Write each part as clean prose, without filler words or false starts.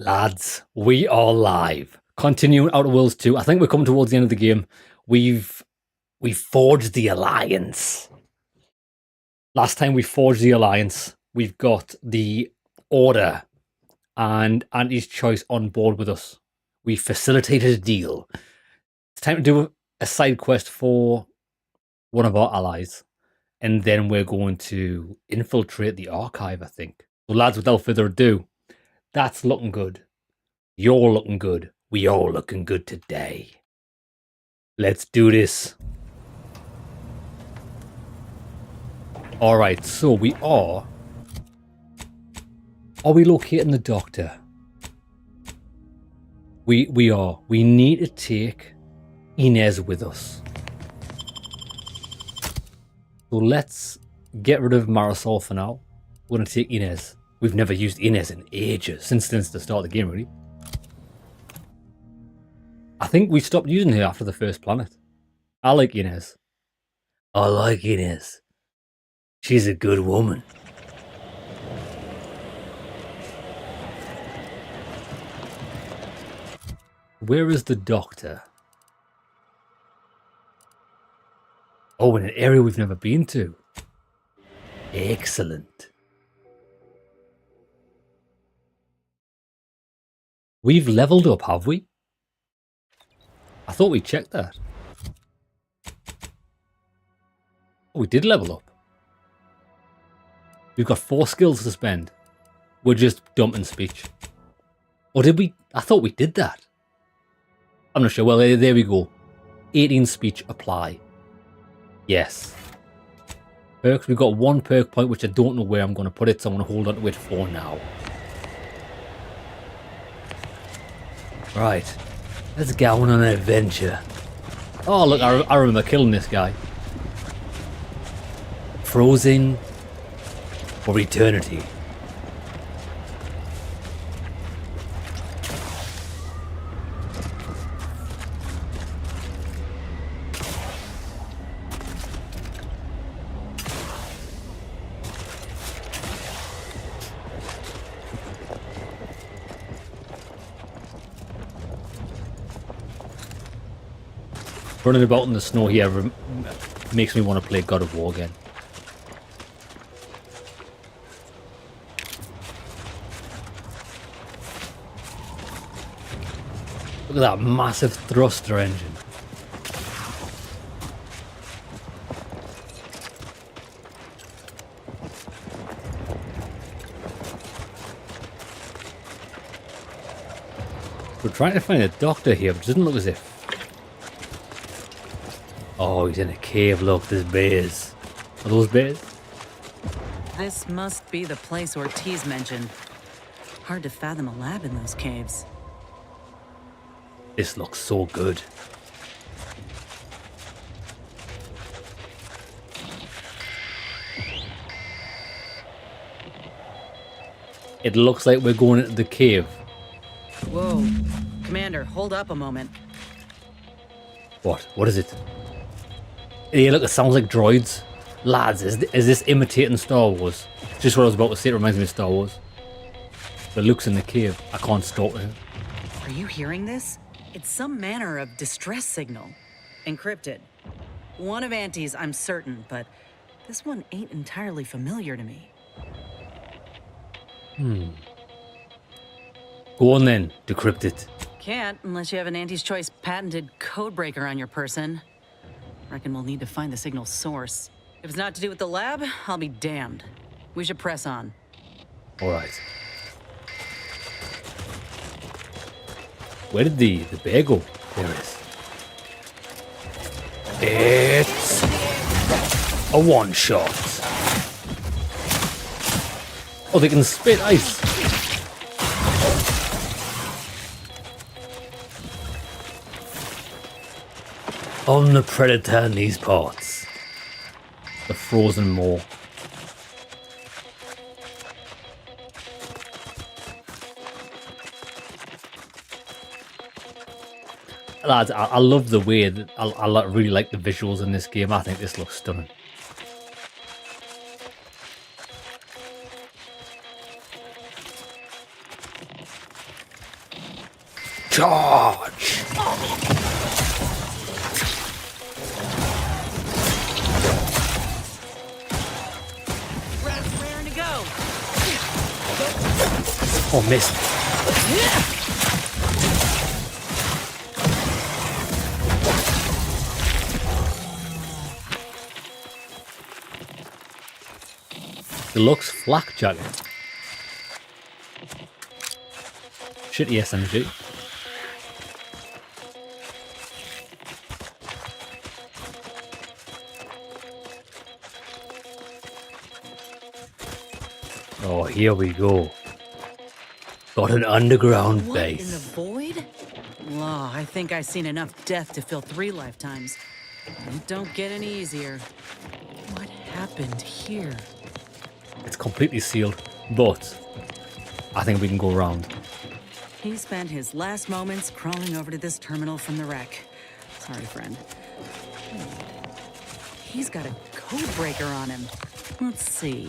Lads, we are live. Continuing Outer Worlds 2. I think we're coming towards the end of the game. We've forged the alliance. Last time we forged the alliance, we've got the Order and Anti's Choice on board with us. We facilitated a deal. It's time to do a side quest for one of our allies. And then we're going to infiltrate the archive, I think. So lads, without further ado, that's looking good. You're looking good. We all looking good today. Let's do this. Alright, so we are... Are we locating the doctor? We are. We need to take Inez with us. So let's get rid of Marisol for now. We're going to take Inez. We've never used Inez in ages, since the start of the game, really. I think we stopped using her after the first planet. I like Inez. I like Inez. She's a good woman. Where is the doctor? Oh, in an area we've never been to. Excellent. We've leveled up, have we? I thought we checked that. Oh, we did level up. We've got 4 skills to spend. We're just dumping speech. Or did we? I thought we did that. I'm not sure. Well, there we go. 18 speech apply. Yes. Perks. We've got 1 perk point, which I don't know where I'm going to put it, so I'm going to hold on to it for now. Right. Let's go on an adventure. Oh, look, I remember killing this guy. Frozen for eternity. Running about in the snow here makes me want to play God of War again. Look at that massive thruster engine. We're trying to find a doctor here, but it doesn't look as if... Oh, he's in a cave. Look, there's bears. Are those bears? This must be the place Ortiz mentioned. Hard to fathom a lab in those caves. This looks so good. It looks like we're going into the cave. Whoa. Commander, hold up a moment. What? What is it? Yeah, look, it sounds like droids. Lads, is this imitating Star Wars? Just what I was about to say, it reminds me of Star Wars. The Luke's in the cave. I can't stop it. Are you hearing this? It's some manner of distress signal. Encrypted. One of Auntie's, I'm certain, but this one ain't entirely familiar to me. Go on then, decrypt it. Can't unless you have an Auntie's Choice patented codebreaker on your person. Reckon we'll need to find the signal's source. If it's not to do with the lab, I'll be damned. We should press on. All right. Where did the bear go? There it is. It's a one-shot. Oh, they can spit ice. I'm the predator in these parts. The frozen maw. Lads, I love the way that I really like the visuals in this game. I think this looks stunning. Charge! Raring to go. Oh, missed. Deluxe flak jacket. Shitty SMG. Oh, here we go. Got an underground What base. in the void? Law, I think I've seen enough death to fill 3 lifetimes. It don't get any easier. What happened here? It's completely sealed, but I think we can go around. He spent his last moments crawling over to this terminal from the wreck. Sorry, friend. He's got a code breaker on him. Let's see.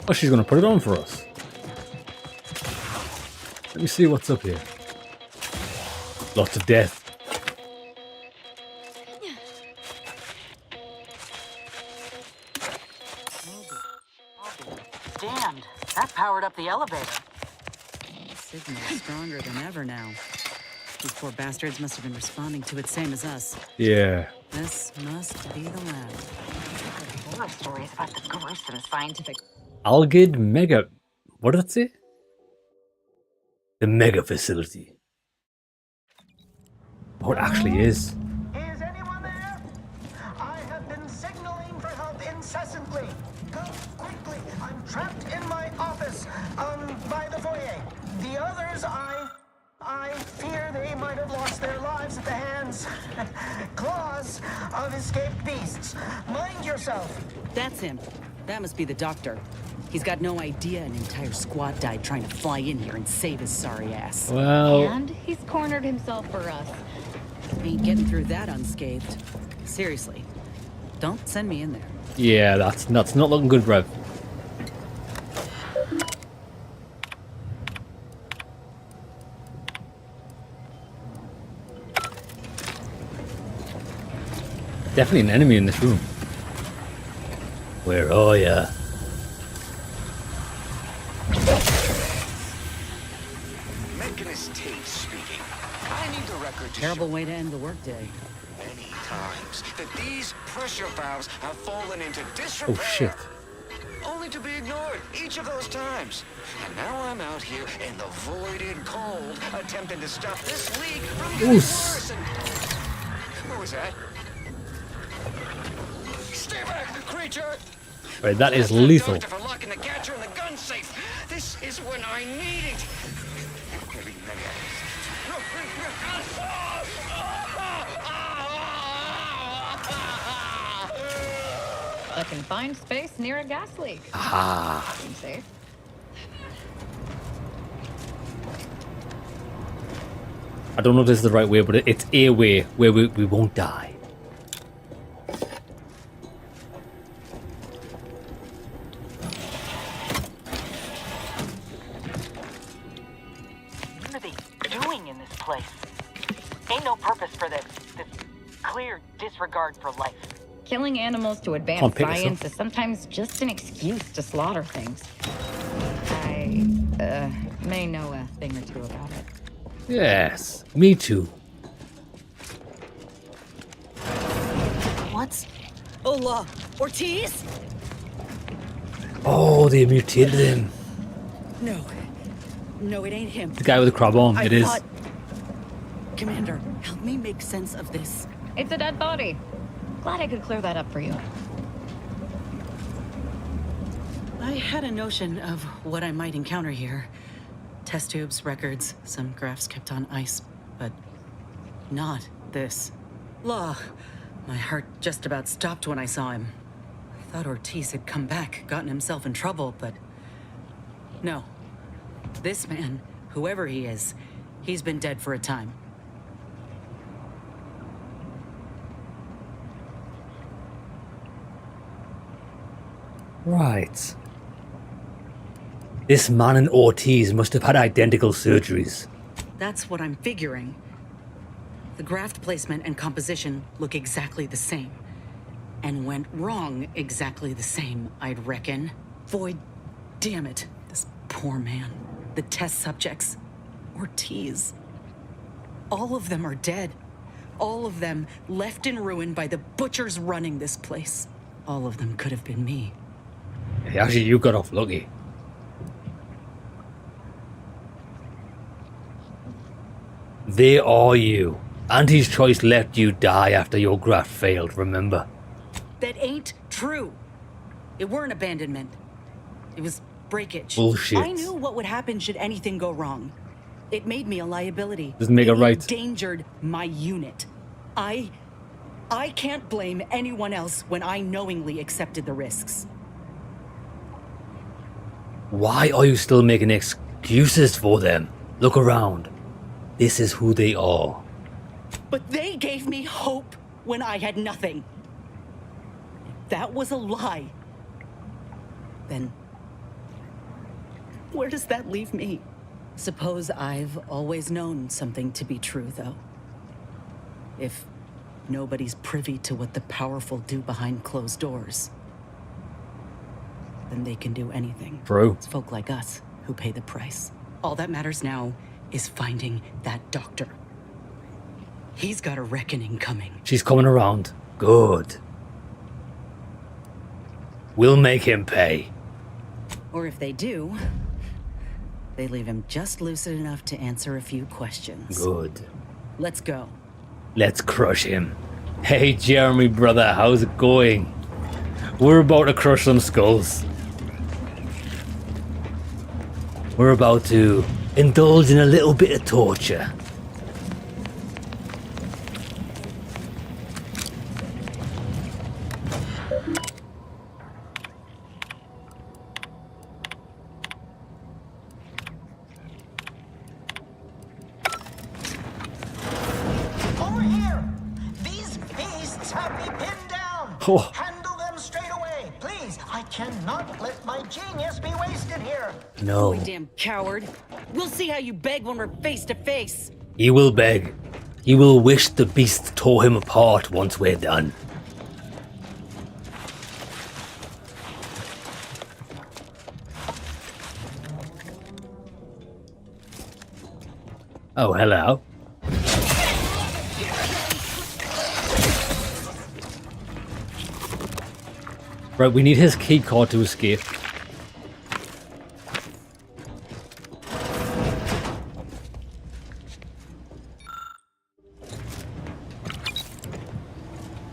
Oh, she's gonna put it on for us. Let me see what's up here. Lots of death. Damned. That powered up the elevator. Signal's stronger than ever now. These poor bastards must have been responding to it same as us. Yeah. This must be the lab. Horror stories about the gruesome scientific. Algid Mega. What did it say? The Mega Facility. Oh, it actually is. Is anyone there? I have been signaling for help incessantly. Come quickly. I'm trapped in my office, by the foyer. The others, I fear they might have lost their lives at the hands, claws of escaped beasts. Mind yourself. That's him. That must be the doctor. He's got no idea an entire squad died trying to fly in here and save his sorry ass. Well, And he's cornered himself for us. Ain't getting through that unscathed. Seriously, don't send me in there. yeah, that's not looking good, bruv. Definitely an enemy in this room. Where are ya? Mechanist Tate speaking. I need the record to Terrible show way to end the workday. many times that these pressure valves have fallen into disrepair. Oh shit. Only to be ignored each of those times. And now I'm out here in the voided cold, attempting to stop this leak from getting worse. And what was that? Stay back, creature! Right, that is Thank lethal. Doctor for locking the catcher in the gun safe. This is when I need it. Heavy mega. A confined space near a gas leak. Ah. Seems safe. I don't know if this is the right way, but it's a way where we won't die. What are they doing in this place? Ain't no purpose for this clear disregard for life. Killing animals to advance Can't pick this science up. is sometimes just an excuse to slaughter things. I may know a thing or two about it. Yes, me too. What's... Hola, Ortiz? Oh, they mutated him. No. No, it ain't him. The guy with the crab arm. It is. Commander, help me make sense of this. It's a dead body. Glad I could clear that up for you. I had a notion of what I might encounter here. Test tubes, records, some graphs kept on ice, but not this. Law, my heart just about stopped when I saw him. I thought Ortiz had come back, gotten himself in trouble, but no. This man, whoever he is, he's been dead for a time. Right. This man and Ortiz must have had identical surgeries. That's what I'm figuring. The graft placement and composition look exactly the same. And went wrong exactly the same, I'd reckon. Void, damn it, this poor man. The test subjects, Ortiz. All of them are dead. All of them left in ruin by the butchers running this place. All of them could have been me. Hey, actually, you got off lucky. They are you. Auntie's choice let you die after your graft failed, remember? That ain't true. It weren't abandonment. It was breakage. Bullshit. I knew what would happen should anything go wrong. It made me a liability. Doesn't make it right. Endangered my unit. I can't blame anyone else when I knowingly accepted the risks. Why are you still making excuses for them? Look around. This is who they are. But they gave me hope when I had nothing. If that was a lie, then where does that leave me? Suppose I've always known something to be true, though. If nobody's privy to what the powerful do behind closed doors, then they can do anything. True. It's folk like us who pay the price. All that matters now is finding that doctor. He's got a reckoning coming. She's coming around. Good. We'll make him pay. Or if they do, they leave him just lucid enough to answer a few questions. Good. Let's go. Let's crush him. Hey, Jeremy, brother, how's it going? We're about to crush some skulls. We're about to indulge in a little bit of torture. Over here! These beasts have me pinned down! Oh. Handle them straight away, please! I cannot let my genius be wasted here! No. You damn coward. We'll see how you beg when we're face to face. He will beg. He will wish the beast tore him apart once we're done. Oh, hello. Right, we need his key card to escape.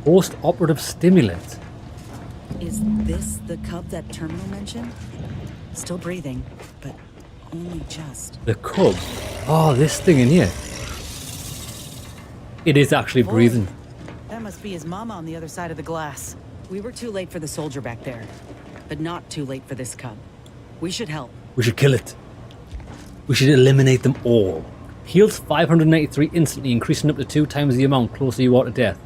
Post-operative stimulant. Is this the cub that Terminal mentioned? Still breathing, but only just. The cub. Oh, this thing in here. It is actually breathing. That must be his mama on the other side of the glass. We were too late for the soldier back there, but not too late for this cub. We should help. We should kill it. We should eliminate them all. Heals 593 instantly, increasing up to 2 times the amount closer you are to death.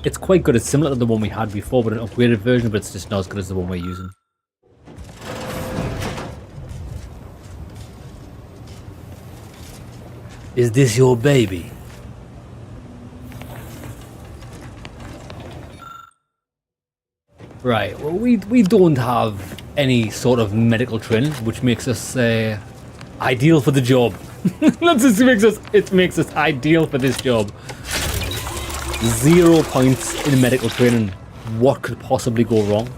It's quite good. It's similar to the one we had before, but an upgraded version, but it's just not as good as the one we're using. Is this your baby? Right, well, we don't have any sort of medical training, which makes us ideal for the job. It makes us ideal for this job. 0 points in medical training. What could possibly go wrong?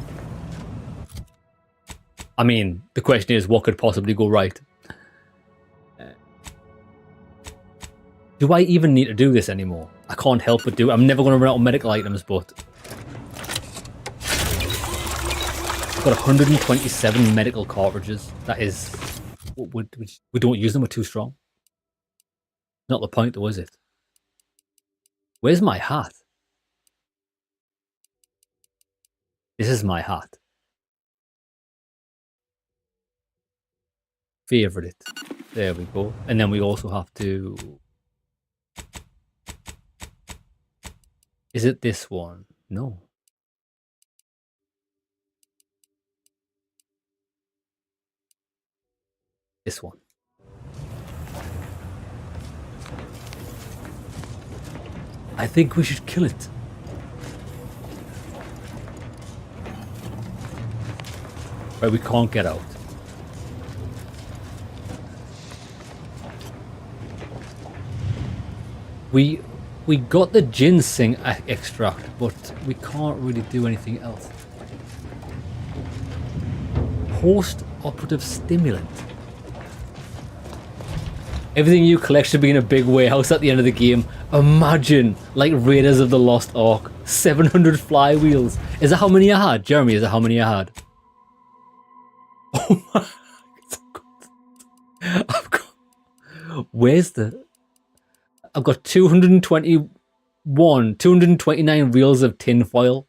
I mean, the question is, what could possibly go right? Do I even need to do this anymore? I can't help but do it. I'm never going to run out of medical items, but I've got 127 medical cartridges. That is... We don't use them, we're too strong. Not the point though, is it? Where's my hat? This is my hat. Favorite. There we go. And then we also have to... Is it this one? No. This one. I think we should kill it. But we can't get out. We got the ginseng extract, but we can't really do anything else. Post-operative stimulant. Everything you collect should be in a big warehouse at the end of the game. Imagine, like Raiders of the Lost Ark, 700 flywheels. Is that how many I had? Jeremy, is that how many I had? Oh my God. Where's the... I've got 229 reels of tinfoil.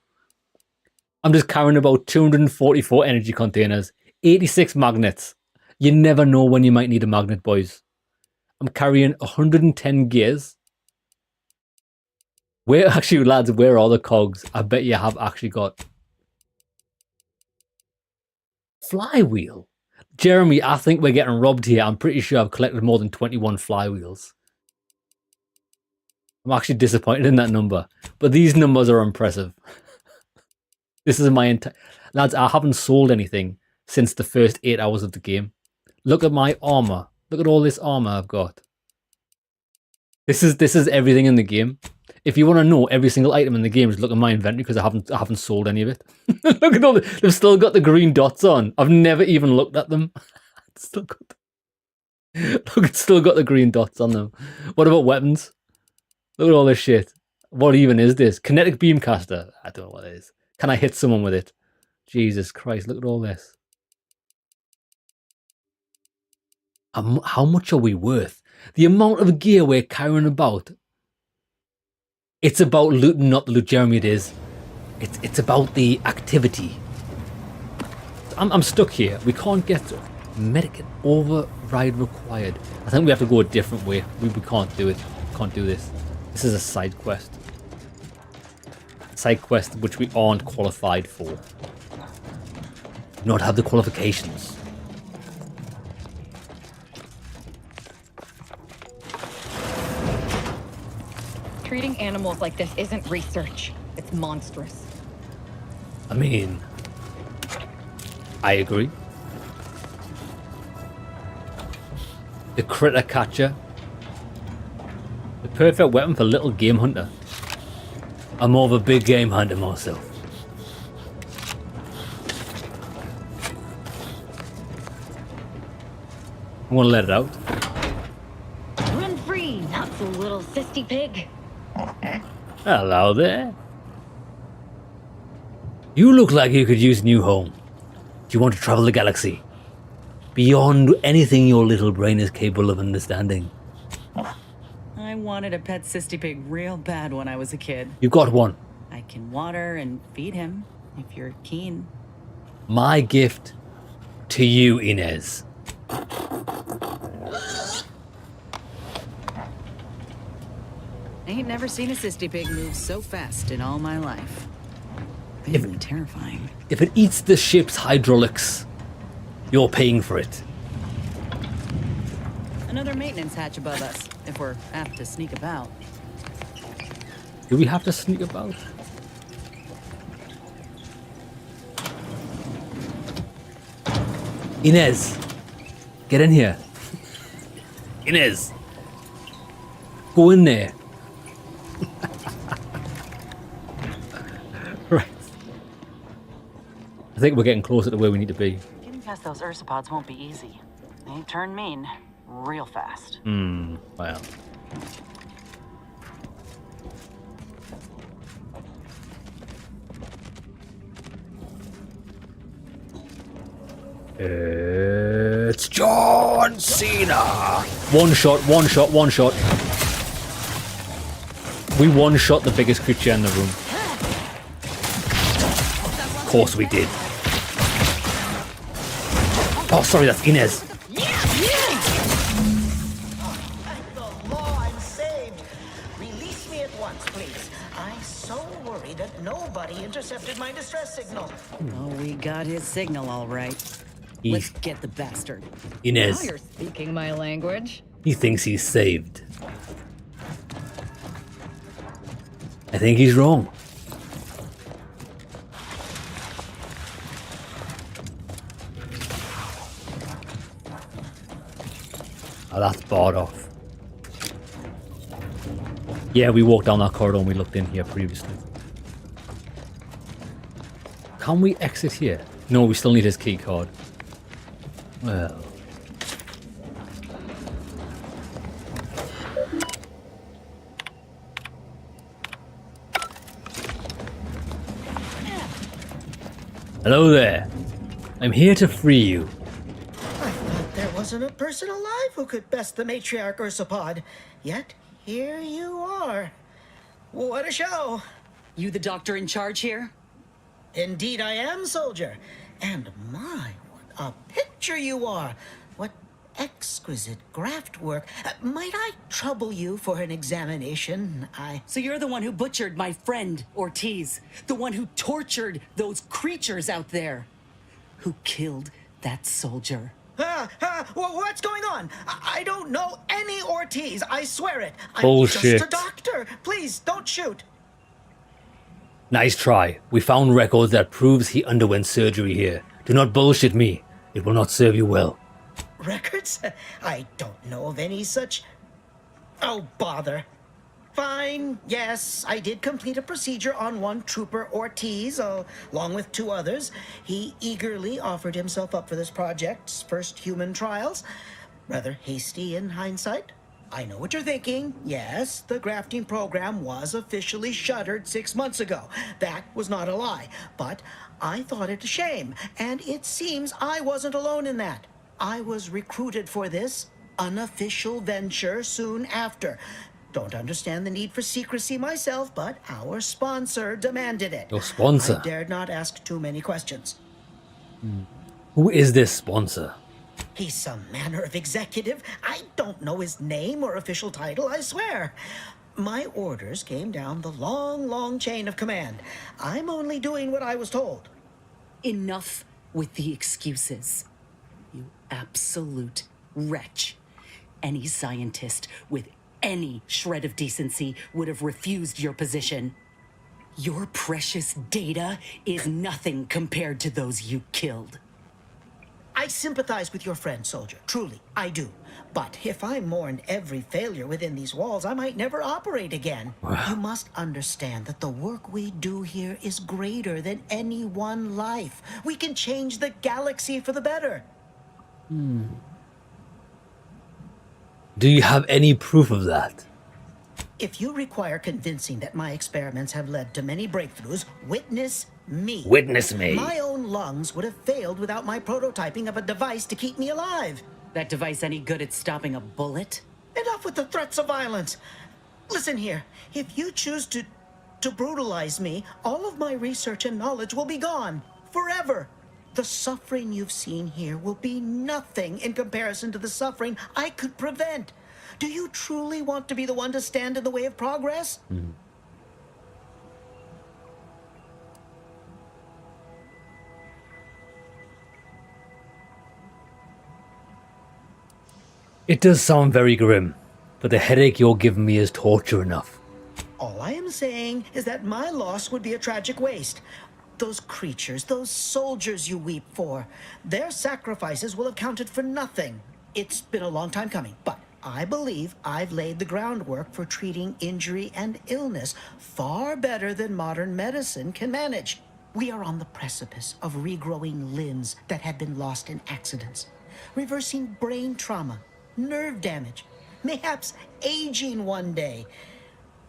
I'm just carrying about 244 energy containers, 86 magnets. You never know when you might need a magnet, boys. I'm carrying 110 gears. Where, actually, lads, where are the cogs? I bet you have actually got... Flywheel? Jeremy, I think we're getting robbed here. I'm pretty sure I've collected more than 21 flywheels. I'm actually disappointed in that number. But these numbers are impressive. This is my entire... Lads, I haven't sold anything since the first 8 hours of the game. Look at my armor. Look at all this armor I've got. This is everything in the game. If you want to know every single item in the game, just look at my inventory because I haven't sold any of it. Look at all they've still got the green dots on. I've never even looked at them. It's still got look, it's still got the green dots on them. What about weapons? Look at all this shit. What even is this? Kinetic beam caster. I don't know what it is. Can I hit someone with it? Jesus Christ, look at all this. How much are we worth? The amount of gear we're carrying about. It's about looting, not the loot. Jeremy, it is. It's about the activity. I'm stuck here. We can't get medicate override required. I think we have to go a different way. We can't do it. Can't do this. This is a side quest. Side quest which we aren't qualified for. Do not have the qualifications. Treating animals like this isn't research. It's monstrous. I mean, I agree. The critter catcher. The perfect weapon for little game hunter. I'm more of a big game hunter myself. I'm gonna let it out. Run free, not so little sissy pig. Hello there. You look like you could use a new home. Do you want to travel the galaxy? Beyond anything your little brain is capable of understanding. I wanted a pet cysty pig real bad when I was a kid. You've got one. I can water and feed him if you're keen. My gift to you, Inez. I ain't never seen a cysty pig move so fast in all my life. Really terrifying. If it eats the ship's hydraulics, you're paying for it. Another maintenance hatch above us, if we're apt to sneak about. Do we have to sneak about? Inez, get in here. Inez, go in there. Right. I think we're getting closer to where we need to be. Getting past those ursopods won't be easy. They turn mean real fast. Well. It's John Cena. One shot, one shot, one shot. We one shot the biggest creature in the room. Of course we did. Oh, sorry, that's Inez. Thank the law, I'm saved. Release me at once, please. I'm so worried that nobody intercepted my distress signal. Oh, we got his signal all right. He, Let's get the bastard. Now Inez, you're speaking my language. he thinks he's saved. I think he's wrong. Oh, that's barred off. Yeah, we walked down that corridor and we looked in here previously. Can we exit here? No, we still need his key card. Well. Hello there. I'm here to free you. I thought there wasn't a person alive who could best the matriarch Ursapod. Yet, here you are. What a show. You the doctor in charge here? Indeed I am, soldier. And my, what a picture you are. What exquisite graft work. Might I trouble you for an examination? So you're the one who butchered my friend, Ortiz. The one who tortured those creatures out there. Who killed that soldier. What's going on? I don't know any Ortiz, I swear it. I'm Bullshit. just a doctor. Please, don't shoot. Nice try. We found records that proves he underwent surgery here. Do not bullshit me. It will not serve you well. Records? I don't know of any such... Oh, bother. Fine, yes, I did complete a procedure on one Trooper Ortiz, along with 2 others. He eagerly offered himself up for this project's first human trials. Rather hasty in hindsight. I know what you're thinking. Yes, the grafting program was officially shuttered 6 months ago. That was not a lie. But I thought it a shame, and it seems I wasn't alone in that. I was recruited for this unofficial venture soon after. Don't understand the need for secrecy myself, but our sponsor demanded it. Your sponsor? I dared not ask too many questions. Who is this sponsor? He's some manner of executive. I don't know his name or official title, I swear. My orders came down the long, long chain of command. I'm only doing what I was told. Enough with the excuses. You absolute wretch. Any scientist with any shred of decency would have refused your position. Your precious data is nothing compared to those you killed. I sympathize with your friend, soldier. Truly, I do. But if I mourn every failure within these walls, I might never operate again. You must understand that the work we do here is greater than any one life. We can change the galaxy for the better. Do you have any proof of that? If you require convincing that my experiments have led to many breakthroughs, witness me. Witness me. My own lungs would have failed without my prototyping of a device to keep me alive. That device any good at stopping a bullet? Enough with the threats of violence. Listen here, if you choose to brutalize me, all of my research and knowledge will be gone. Forever. The suffering you've seen here will be nothing in comparison to the suffering I could prevent. Do you truly want to be the one to stand in the way of progress? It does sound very grim, but the headache you're giving me is torture enough. All I am saying is that my loss would be a tragic waste. Those creatures, those soldiers you weep for, their sacrifices will have counted for nothing. It's been a long time coming, but I believe I've laid the groundwork for treating injury and illness far better than modern medicine can manage. We are on the precipice of regrowing limbs that had been lost in accidents, reversing brain trauma, nerve damage, mayhaps aging one day.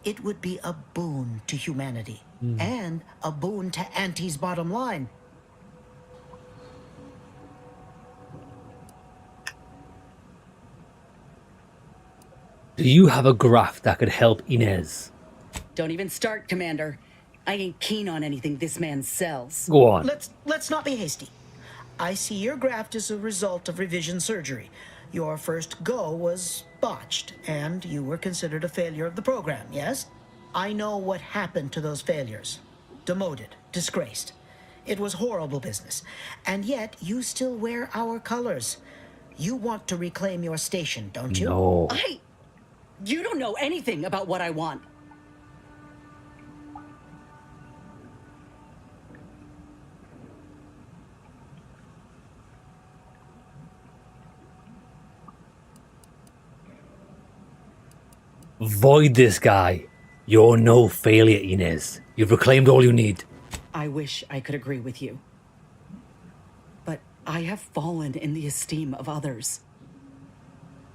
It would be a boon to humanity and a boon to Auntie's bottom line. Do you have a graft that could help Inez? Don't even start, Commander. I ain't keen on anything this man sells. Go on. Let's not be hasty. I see your graft is a result of revision surgery. Your first go was botched, and you were considered a failure of the program, yes? I know what happened to those failures. Demoted, disgraced. It was horrible business. And yet, you still wear our colors. You want to reclaim your station, don't you? No. You don't know anything about what I want. Void this guy. You're no failure, Inez. You've reclaimed all you need. I wish I could agree with you. But I have fallen in the esteem of others.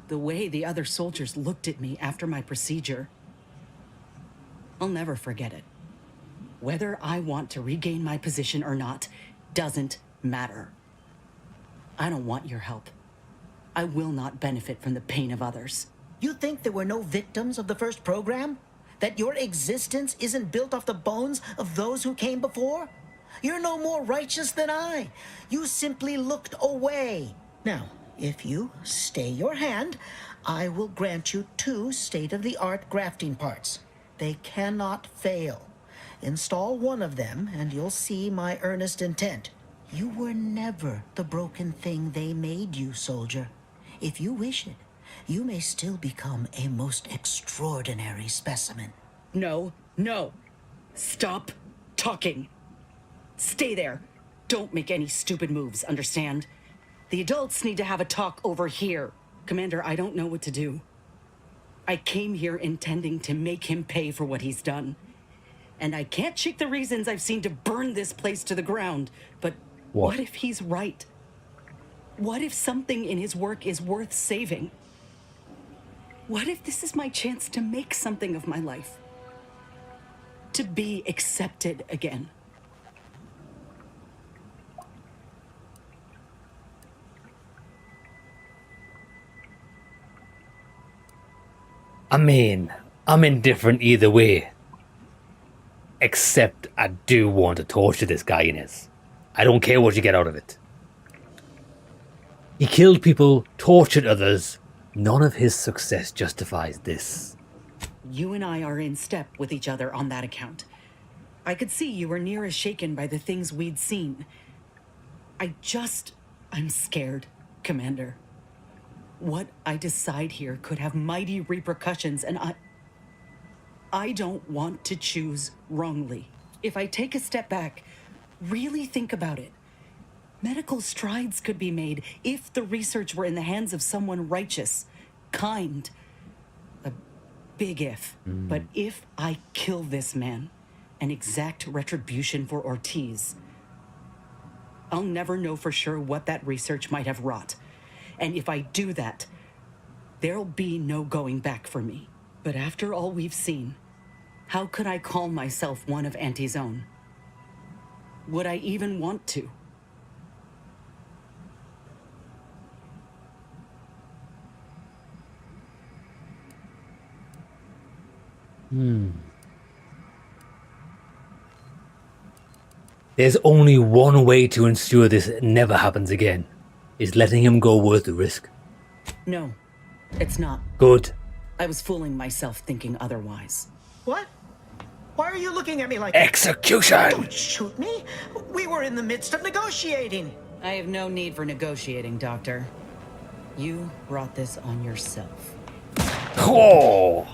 The way the other soldiers looked at me after my procedure, I'll never forget it. Whether I want to regain my position or not doesn't matter. I don't want your help. I will not benefit from the pain of others. You think there were no victims of the first program? That your existence isn't built off the bones of those who came before? You're no more righteous than I. You simply looked away. Now, if you stay your hand, I will grant you 2 state-of-the-art grafting parts. They cannot fail. Install one of them, and you'll see my earnest intent. You were never the broken thing they made you, soldier. If you wish it, you may still become a most extraordinary specimen. No. Stop talking. Stay there. Don't make any stupid moves, understand? The adults need to have a talk over here. Commander, I don't know what to do. I came here intending to make him pay for what he's done. And I can't shake the reasons I've seen to burn this place to the ground. But what if he's right? What if something in his work is worth saving? What if this is my chance to make something of my life? To be accepted again? I mean, I'm indifferent either way. Except I do want to torture this guy, Inez. I don't care what you get out of it. He killed people, tortured others. None of his success justifies this. You and I are in step with each other on that account. I could see you were near as shaken by the things we'd seen. I'm scared, Commander. What I decide here could have mighty repercussions, and I don't want to choose wrongly. If I take a step back, really think about it. Medical strides could be made if the research were in the hands of someone righteous, kind. A big if. But if I kill this man and exact retribution for Ortiz, I'll never know for sure what that research might have wrought. And if I do that, there'll be no going back for me. But after all we've seen, how could I call myself one of Auntie's own? Would I even want to? There's only one way to ensure this never happens again. Is letting him go worth the risk? No, it's not. Good. I was fooling myself thinking otherwise. What? Why are you looking at me like that? Execution! Don't shoot me. We were in the midst of negotiating. I have no need for negotiating, Doctor. You brought this on yourself. Oh!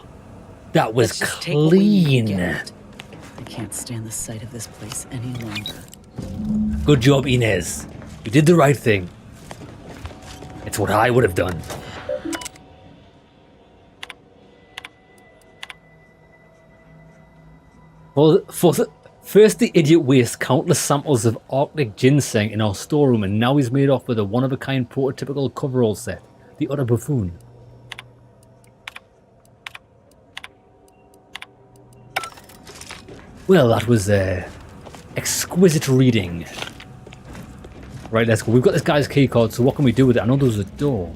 That was Let's just take what we need clean. and get out. I can't stand the sight of this place any longer. Good job, Inez. You did the right thing. It's what I would have done. First, the idiot wastes countless samples of Arctic ginseng in our storeroom, and now he's made off with a one-of-a-kind prototypical coverall set. The utter buffoon. Well, that was exquisite reading. Right, let's go. We've got this guy's key card, so what can we do with it? I know there's a door.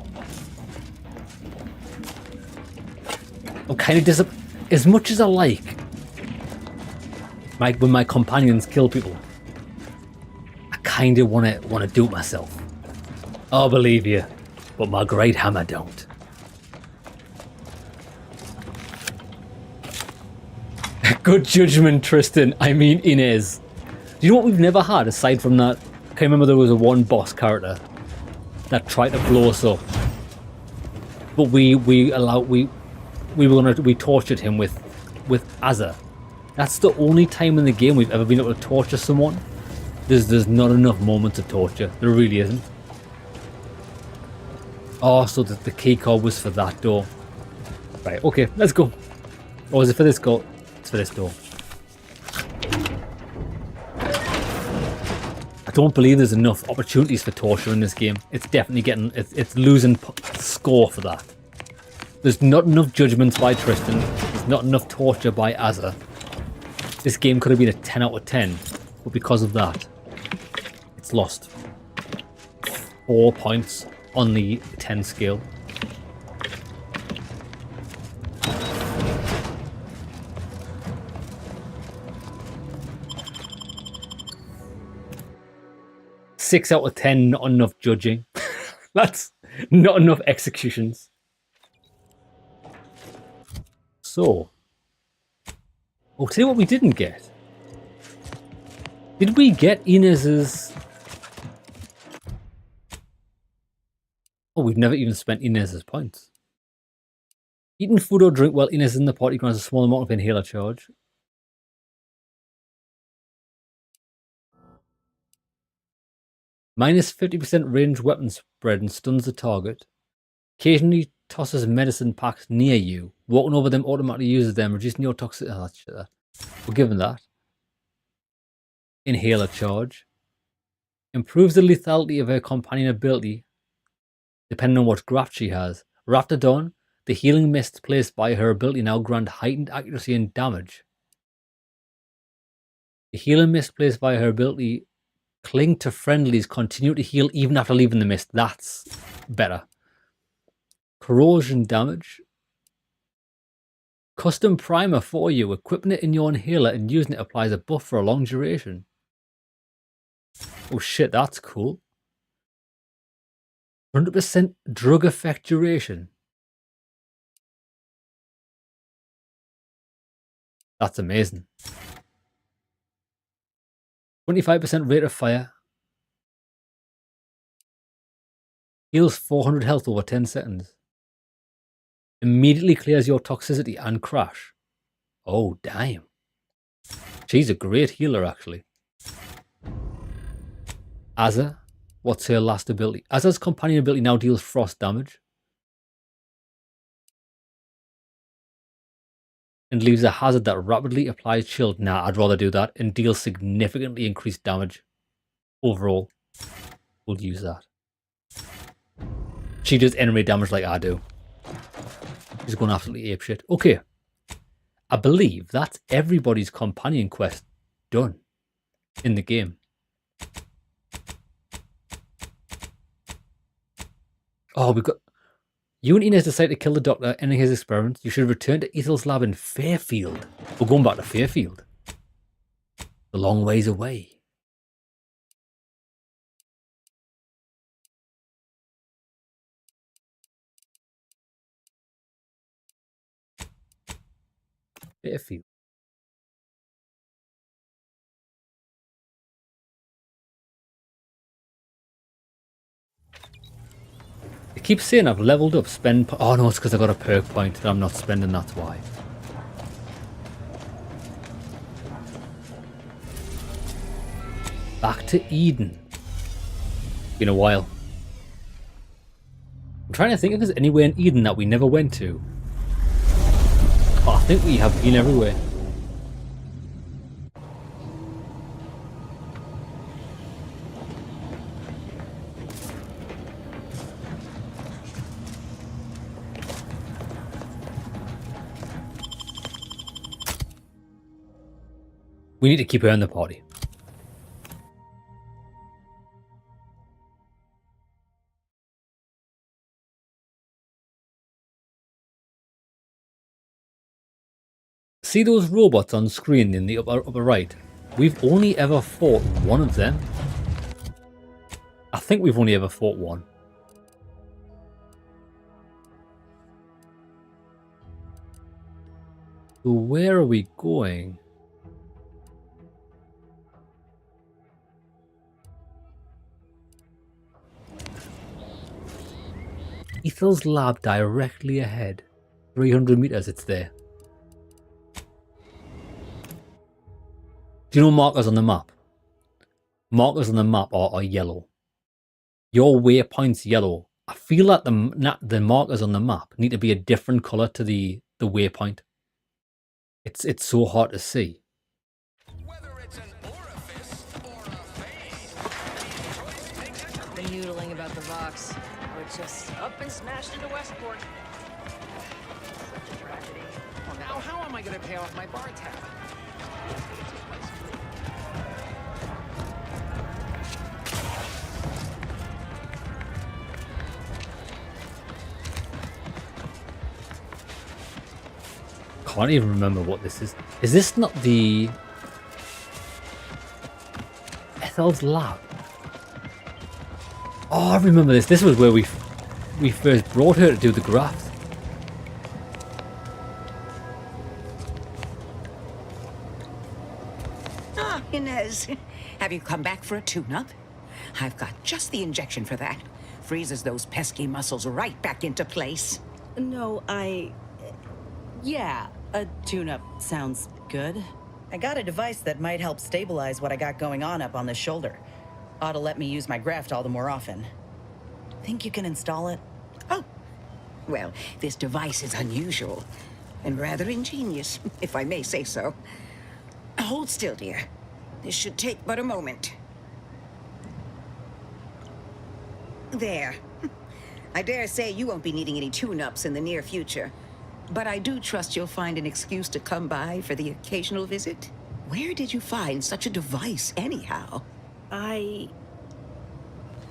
I'm kind of as much as I like when my companions kill people, I kind of want to do it myself. I'll believe you, but my great hammer don't. Good judgment, Tristan. I mean Inez. Do you know what we've never had aside from that? I can remember there was a one boss character that tried to blow us up, but we tortured him with Azza. That's the only time in the game we've ever been able to torture someone. There's not enough moments of torture. There really isn't. Oh, so the key card was for that door. Right, okay, let's go. Or is it for this door? It's for this door. I don't believe there's enough opportunities for torture in this game. It's definitely getting... It's losing score for that. There's not enough judgments by Tristan. There's not enough torture by Azza. This game could have been a 10 out of 10. But because of that, it's lost 4 points on the 10 scale. Six out of 10, not enough judging. That's not enough executions. So, oh, tell you what we didn't get. Did we get Inez's... Oh, we've never even spent Inez's points. Eating food or drink while Inez is in the party grants a small amount of inhaler charge. Minus 50% range weapon spread and stuns the target. Occasionally tosses medicine packs near you. Walking over them automatically uses them, reducing your toxic... Oh, that's shit. We're given that. Inhaler charge. Improves the lethality of her companion ability, depending on what graft she has. Raptidon, the healing mist placed by her ability now grant heightened accuracy and damage. The healing mist placed by her ability cling to friendlies, continue to heal even after leaving the mist. That's better. Corrosion damage. Custom primer for you. Equipping it in your inhaler and using it applies a buff for a long duration. Oh shit, that's cool. 100% drug effect duration. That's amazing. 25% rate of fire. Heals 400 health over 10 seconds. Immediately clears your toxicity and crash. Oh, damn. She's a great healer, actually. Azza. What's her last ability? Azza's companion ability now deals frost damage. And leaves a hazard that rapidly applies shield. Nah, I'd rather do that. And deals significantly increased damage. Overall, we'll use that. She does enemy damage like I do. She's going absolutely apeshit. Okay. I believe that's everybody's companion quest done in the game. Oh, we've got... You and Inez decide to kill the doctor, ending his experiments. You should return to Ethel's lab in Fairfield. We're going back to Fairfield. A long ways away. Fairfield. It keeps saying I've leveled up, spend... Oh no, it's because I got a perk point that I'm not spending, that's why. Back to Eden. Been a while. I'm trying to think if there's anywhere in Eden that we never went to. Oh, I think we have been everywhere. We need to keep her in the party. See those robots on screen in the upper right? We've only ever fought one of them. I think we've only ever fought one. So where are we going? Ethel's lab directly ahead. 300 meters, it's there. Do you know markers on the map? Markers on the map are yellow. Your waypoint's yellow. I feel like the markers on the map need to be a different color to the waypoint. It's so hard to see. Whether it's an orifice or a vein, Been noodling about the Vox. We're just up and smashed into Westport. Such a tragedy. well, now how am I going to pay off my bar tab? Can't even remember what this is. Is this not the Ethel's lab? Oh, I remember this. This was where we first brought her to do the graphs. Ah, Inez. Have you come back for a tune-up? I've got just the injection for that. Freezes those pesky muscles right back into place. No, yeah, a tune-up sounds good. I got a device that might help stabilize what I got going on up on the shoulder. Ought to let me use my graft all the more often. Think you can install it? Oh, well, this device is unusual and rather ingenious, if I may say so. Hold still, dear. This should take but a moment. There. I dare say you won't be needing any tune-ups in the near future. But I do trust you'll find an excuse to come by for the occasional visit. Where did you find such a device, anyhow?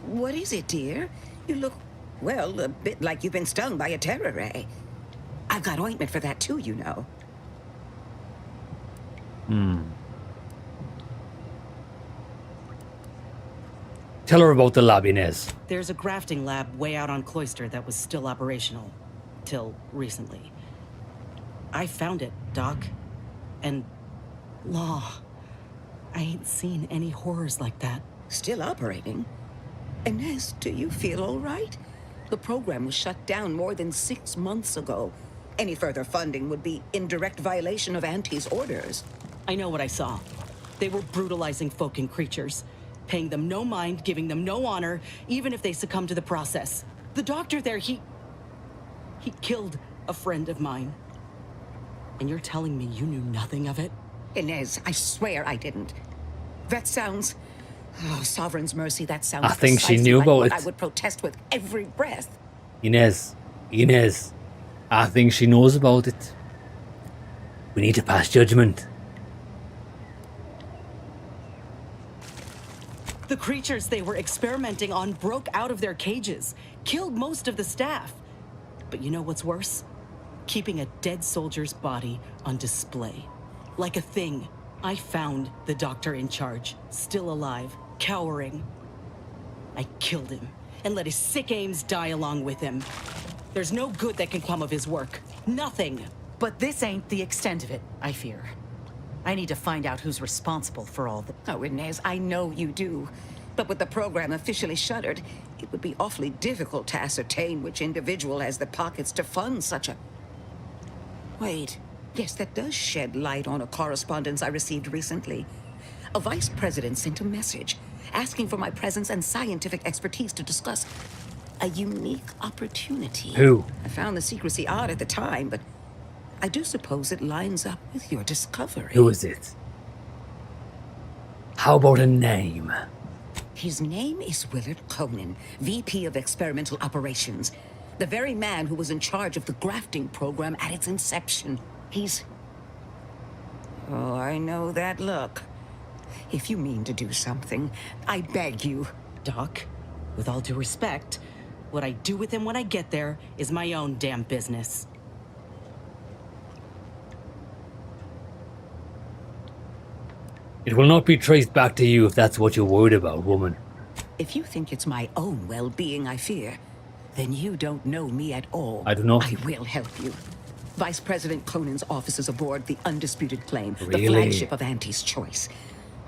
What is it, dear? You look, well, a bit like you've been stung by a terror ray. I've got ointment for that too, you know. Tell her about the lab, Inez. There's a grafting lab way out on Cloister that was still operational. Till recently. I found it, Doc. And... Law. I ain't seen any horrors like that. Still operating? Inez, do you feel all right? The program was shut down more than 6 months ago. Any further funding would be in direct violation of Auntie's orders. I know what I saw. They were brutalizing folk and creatures. Paying them no mind, giving them no honor, even if they succumb to the process. The doctor there, he killed a friend of mine. And you're telling me you knew nothing of it? Inez, I swear I didn't. That sounds... Oh, sovereign's mercy, that sounds I think she precisely knew like about what it. I would protest with every breath. Inez. I think she knows about it. We need to pass judgment. The creatures they were experimenting on broke out of their cages, killed most of the staff. But you know what's worse? Keeping a dead soldier's body on display. Like a thing. I found the doctor in charge, still alive, cowering. I killed him, and let his sick aims die along with him. There's no good that can come of his work. Nothing. But this ain't the extent of it, I fear. I need to find out who's responsible for all the... Oh, Inez, I know you do. But with the program officially shuttered, it would be awfully difficult to ascertain which individual has the pockets to fund such a... Wait. Yes, that does shed light on a correspondence I received recently. A vice president sent a message asking for my presence and scientific expertise to discuss a unique opportunity. Who? I found the secrecy odd at the time, but I do suppose it lines up with your discovery. Who is it? How about a name? His name is Willard Conan, VP of Experimental Operations. The very man who was in charge of the grafting program at its inception. He's... Oh, I know that look. If you mean to do something, I beg you. Doc, with all due respect, what I do with him when I get there is my own damn business. It will not be traced back to you if that's what you're worried about, woman. If you think it's my own well-being I fear, then you don't know me at all. I do not. I will help you. Vice President Conan's office is aboard the Undisputed Claim, the Really? flagship of Auntie's choice.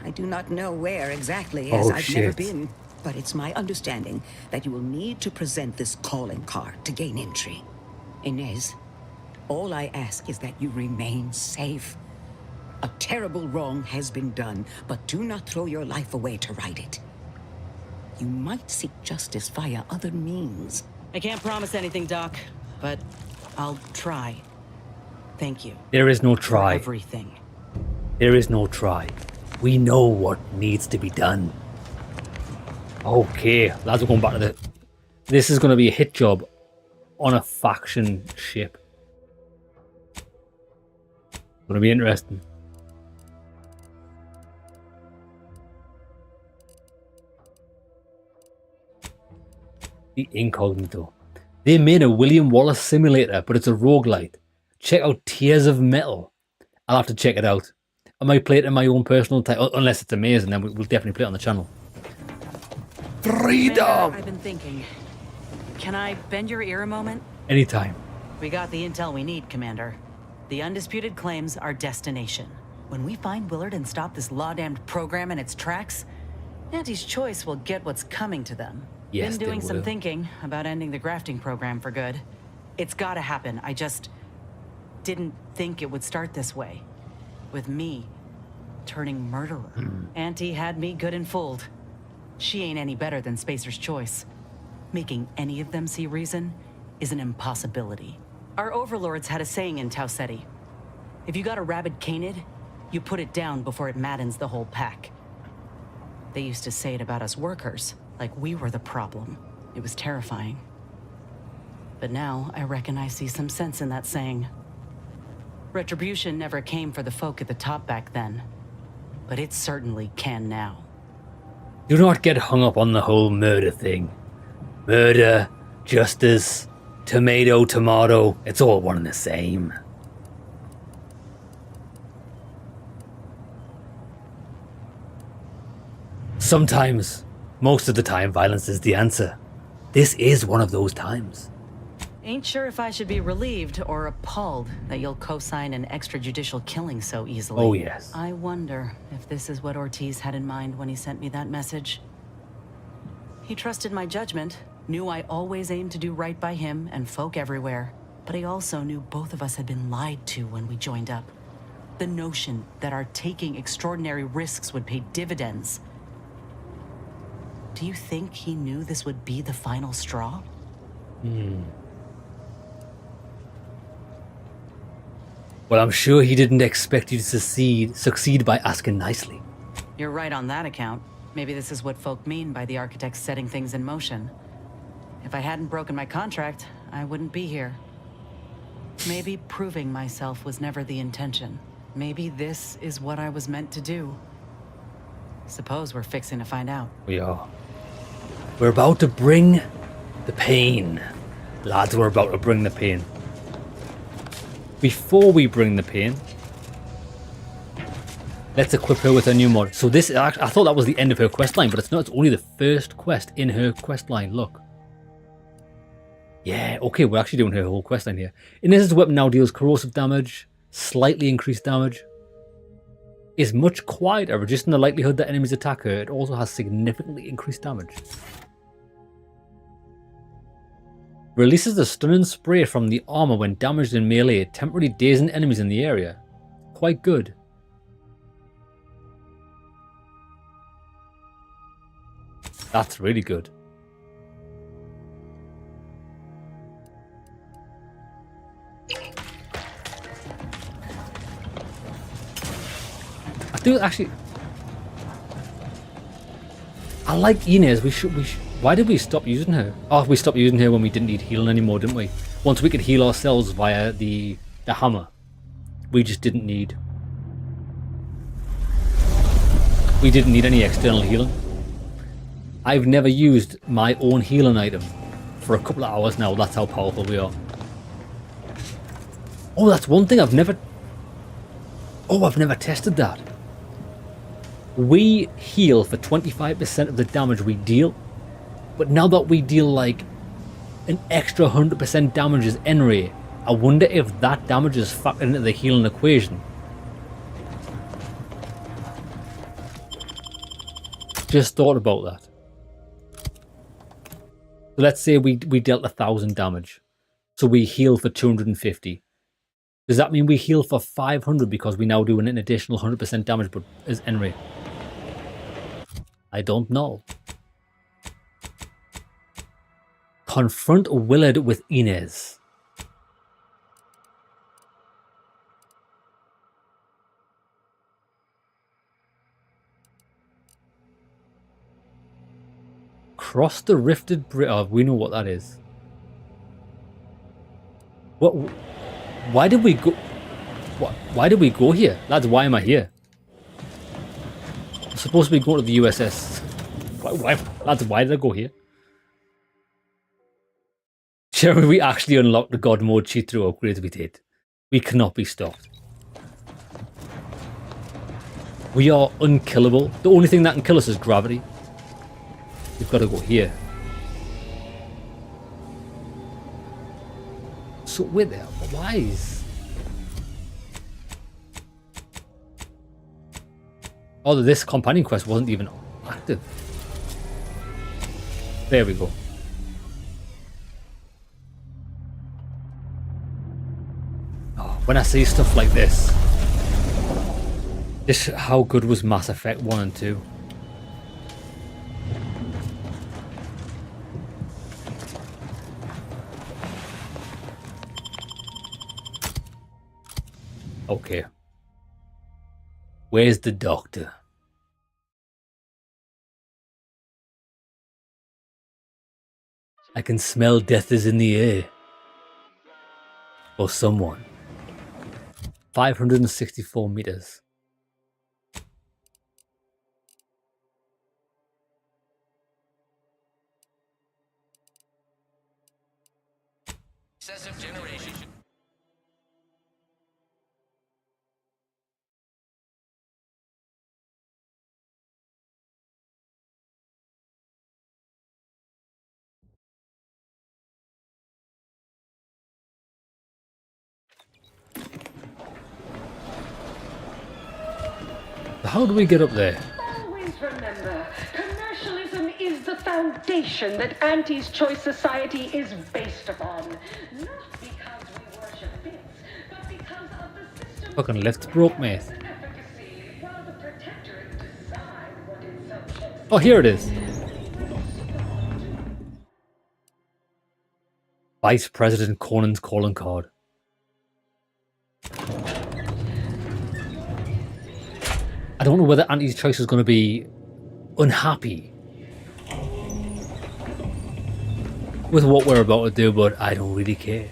I do not know where exactly, as Oh, I've never shit. been. but it's my understanding that you will need to present this calling card to gain entry. Inez, all I ask is that you remain safe. A terrible wrong has been done, but do not throw your life away to right it. You might seek justice via other means. I can't promise anything, Doc, but I'll try. Thank you. There is no For try. everything. There is no try. We know what needs to be done. Okay, lads, we're going back to the... This is going to be a hit job on a faction ship. Going to be interesting. The Incognito. They made a William Wallace simulator, but it's a roguelite. Check out Tears of Metal. I'll have to check it out. I might play it in my own personal time, unless it's amazing, then we'll definitely play it on the channel. Freedom! Commander, I've been thinking. Can I bend your ear a moment? Anytime. We got the intel we need, Commander. The undisputed claims our destination. When we find Willard and stop this law-damned program in its tracks, Auntie's Choice will get what's coming to them. Yes, Been doing they some will. thinking about ending the grafting program for good. It's gotta happen. I just didn't think it would start this way. With me turning murderer. Auntie had me good and fooled. She ain't any better than Spacer's Choice. Making any of them see reason is an impossibility. Our overlords had a saying in Tau Ceti. If you got a rabid canid, you put it down before it maddens the whole pack. They used to say it about us workers, like we were the problem. It was terrifying. But now I reckon I see some sense in that saying. Retribution never came for the folk at the top back then, but it certainly can now. Do not get hung up on the whole murder thing. Murder, justice, tomato, tomato, it's all one and the same. Sometimes, most of the time, violence is the answer. This is one of those times. Ain't sure if I should be relieved or appalled that you'll co-sign an extrajudicial killing so easily. Oh, yes. I wonder if this is what Ortiz had in mind when he sent me that message. He trusted my judgment, knew I always aimed to do right by him and folk everywhere, but he also knew both of us had been lied to when we joined up. The notion that our taking extraordinary risks would pay dividends. Do you think he knew this would be the final straw? Well, I'm sure he didn't expect you to succeed by asking nicely. You're right on that account. Maybe this is what folk mean by the architects setting things in motion. If I hadn't broken my contract, I wouldn't be here. Maybe proving myself was never the intention. Maybe this is what I was meant to do. Suppose we're fixing to find out. We are. We're about to bring the pain. Lads, we're about to bring the pain. Before we bring the pain, let's equip her with a new mod. So this, I thought that was the end of her quest line, but it's not. It's only the first quest in her quest line. Look. Yeah, okay, we're actually doing her whole quest line here. Inez's weapon now deals corrosive damage, slightly increased damage. Is much quieter, reducing the likelihood that enemies attack her. It also has significantly increased damage. Releases a stunning spray from the armor when damaged in melee, temporarily dazing enemies in the area. Quite good. That's really good. I do actually. I like Inez. We should. Why did we stop using her? Oh, we stopped using her when we didn't need healing anymore, didn't we? Once we could heal ourselves via the hammer, we just didn't need. We didn't need any external healing. I've never used my own healing item for a couple of hours now. That's how powerful we are. Oh, that's one thing I've never. Oh, I've never tested that. We heal for 25% of the damage we deal. But now that we deal like an extra 100% damage as N-Ray, I wonder if that damage is factored into the healing equation. Just thought about that. So let's say we dealt 1,000 damage. So we heal for 250. Does that mean we heal for 500 because we now do an additional 100% damage but as Henry? I don't know. Confront Willard with Inez. Cross the rifted bridge. Oh, we know what that is. What? Why did we go? What? Why did we go here, lads? Why am I here? I'm supposed to be going to the USS. Why, lads? Why did I go here? Jeremy, we actually unlocked the God mode cheat through upgrades we did. We cannot be stopped. We are unkillable. The only thing that can kill us is gravity. We've got to go here. So we're there. Why is... Oh, this companion quest wasn't even active. There we go. Oh, when I see stuff like this, just how good was Mass Effect 1 and 2? Okay. Where's the doctor? I can smell death is in the air. Or someone. 564 meters. Excessive generation. How do we get up there? Always remember, commercialism is the foundation that Auntie's Choice Society is based upon. Not because we worship bits, but because of the system. Fucking lift broke, mate. Efficacy, while the protectorate decide what it's subject. Oh, here it is. Vice President Conan's calling card. I don't know whether Auntie's Choice is going to be unhappy with what we're about to do, but I don't really care.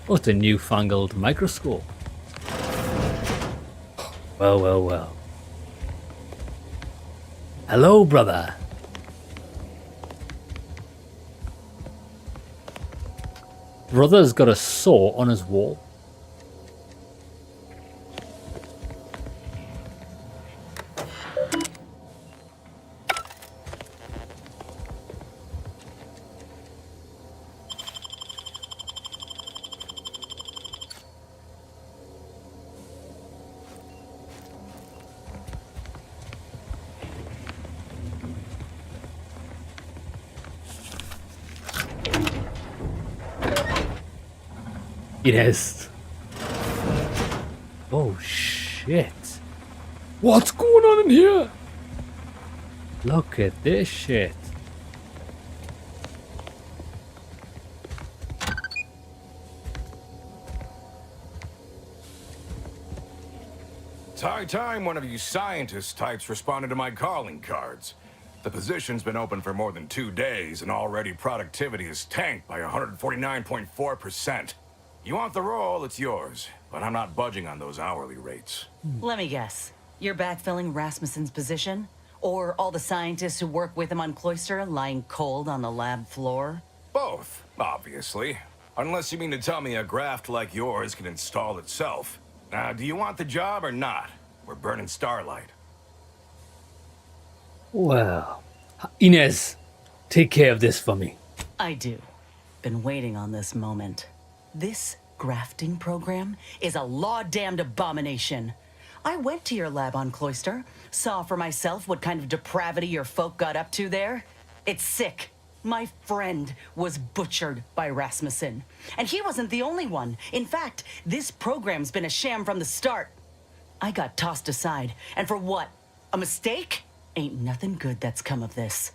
Oh, it's a newfangled microscope. Well, well, well. Hello, brother. Brother's got a saw on his wall. Yes. Oh shit. What's going on in here? Look at this shit. It's high time one of you scientist types responded to my calling cards. The position's been open for more than 2 days, and already productivity is tanked by 149.4%. You want the role, it's yours, but I'm not budging on those hourly rates. Let me guess. You're backfilling Rasmussen's position? Or all the scientists who work with him on Cloister lying cold on the lab floor? Both, obviously. Unless you mean to tell me a graft like yours can install itself. Now, do you want the job or not? We're burning starlight. Well, Inez, take care of this for me. I do. Been waiting on this moment. This grafting program is a law-damned abomination. I went to your lab on Cloister, saw for myself what kind of depravity your folk got up to there. It's sick. My friend was butchered by Rasmussen. And he wasn't the only one. In fact, this program's been a sham from the start. I got tossed aside. And for what? A mistake? Ain't nothing good that's come of this.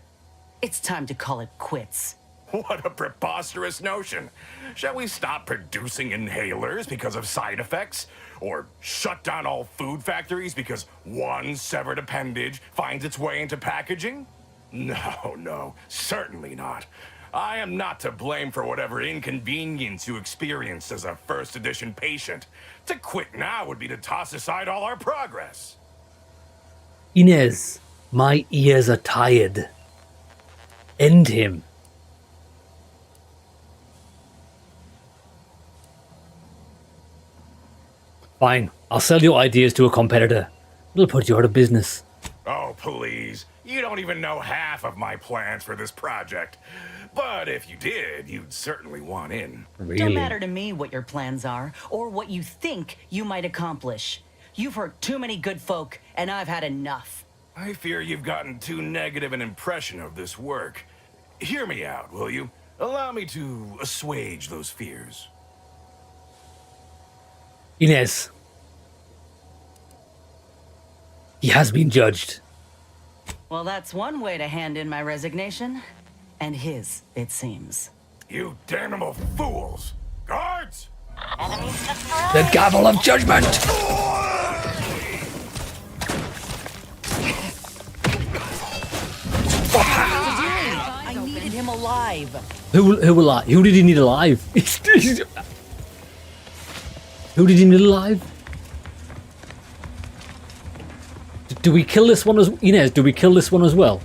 It's time to call it quits. What a preposterous notion. Shall we stop producing inhalers because of side effects? Or shut down all food factories because one severed appendage finds its way into packaging? No, certainly not. I am not to blame for whatever inconvenience you experienced as a first edition patient. To quit now would be to toss aside all our progress. Inez, my ears are tired. End him. Fine, I'll sell your ideas to a competitor. It'll put you out of business. Oh, please. You don't even know half of my plans for this project. But if you did, you'd certainly want in. Really? Don't matter to me what your plans are, or what you think you might accomplish. You've hurt too many good folk, and I've had enough. I fear you've gotten too negative an impression of this work. Hear me out, will you? Allow me to assuage those fears. Inez. He has been judged. Well, that's one way to hand in my resignation. And his, it seems. You damnable fools! Guards! Enemies destroyed. The gavel of judgment! I needed him alive. Who alive? Who did he need alive? Who did he need alive? Do we kill this one as Inez? Do we kill this one as well?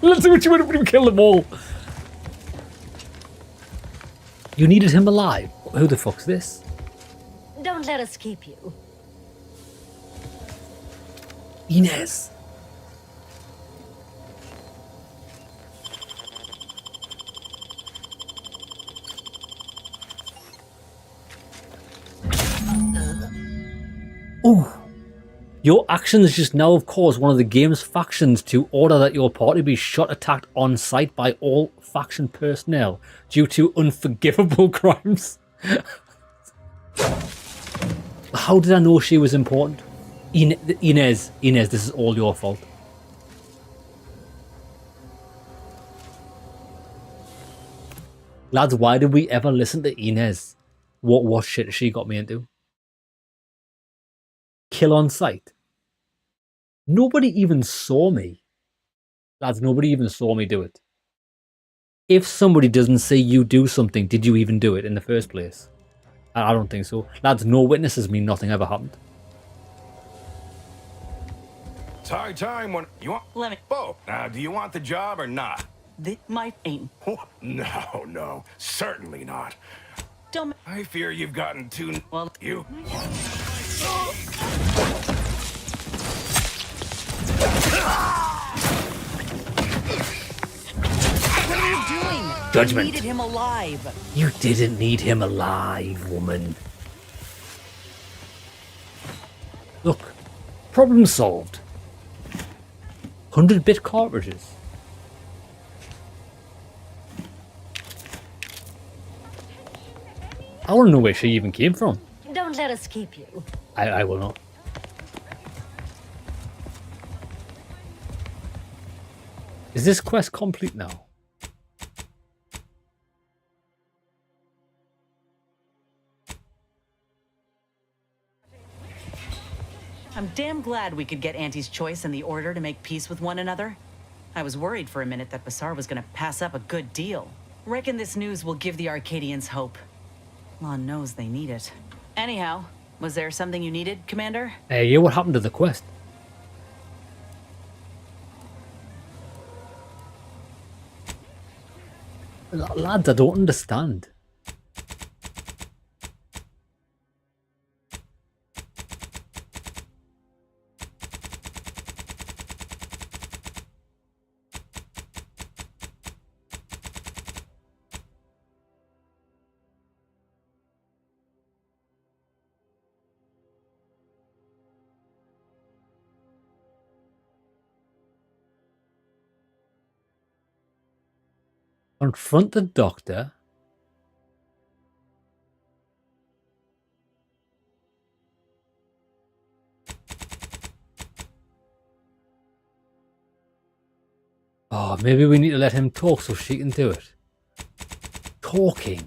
Let's see what you would kill them all. You needed him alive. Who the fuck's this? Don't let us keep you. Inez. Ooh. Your actions just now have caused one of the game's factions to order that your party be shot attacked on sight by all faction personnel due to unforgivable crimes. How did I know she was important? Inez, this is all your fault. Lads, why did we ever listen to Inez? What shit she got me into? Kill on sight. Nobody even saw me. Lads, nobody even saw me do it. If somebody doesn't see you do something, did you even do it in the first place? I don't think so. Lads, no witnesses mean nothing ever happened. It's high time when you want... Let me... Oh, now, do you want the job or not? My aim. No, certainly not. Don't... I fear you've gotten too... Well... You... What are you doing? Judgment. I needed him alive. You didn't need him alive, woman. Look, problem solved. 100-bit cartridges. I want to know where she even came from. Don't let us keep you. I will not. Is this quest complete now? I'm damn glad we could get Auntie's choice and the order to make peace with one another. I was worried for a minute that Basar was gonna pass up a good deal. Reckon this news will give the Arcadians hope. Law knows they need it. Anyhow, was there something you needed, Commander? Hey, yeah, what happened to the quest? Lads, I don't understand. Confront the doctor. Oh, maybe we need to let him talk so she can do it. Talking.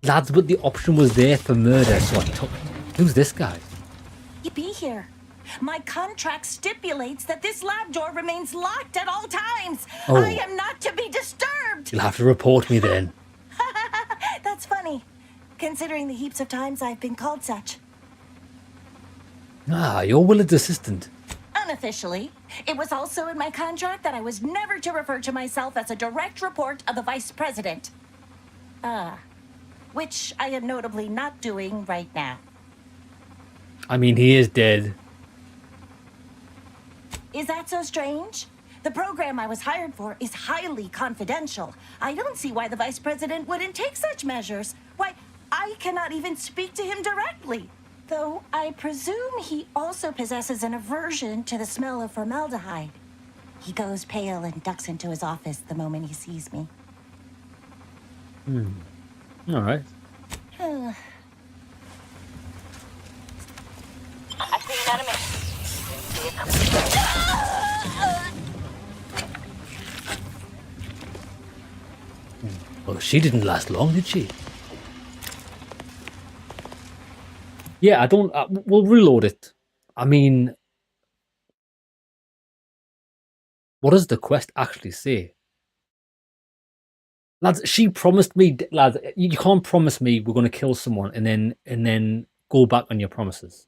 Lads, but the option was there for murder, so I took it. Who's this guy? You be here. My contract stipulates that this lab door remains locked at all times. Oh. I am not to be disturbed. You'll have to report me then. That's funny, considering the heaps of times I've been called such. Ah, you're Willard's assistant. Unofficially, it was also in my contract that I was never to refer to myself as a direct report of the vice president. Which I am notably not doing right now. I mean, he is dead. Is that so strange? The program I was hired for is highly confidential. I don't see why the vice president wouldn't take such measures. Why, I cannot even speak to him directly. Though I presume he also possesses an aversion to the smell of formaldehyde. He goes pale and ducks into his office the moment he sees me. All right. I see an enemy. Well, she didn't last long, did she? Yeah, I don't... we'll reload it. I mean... What does the quest actually say? Lads, she promised me... Lads, you can't promise me we're going to kill someone and then go back on your promises.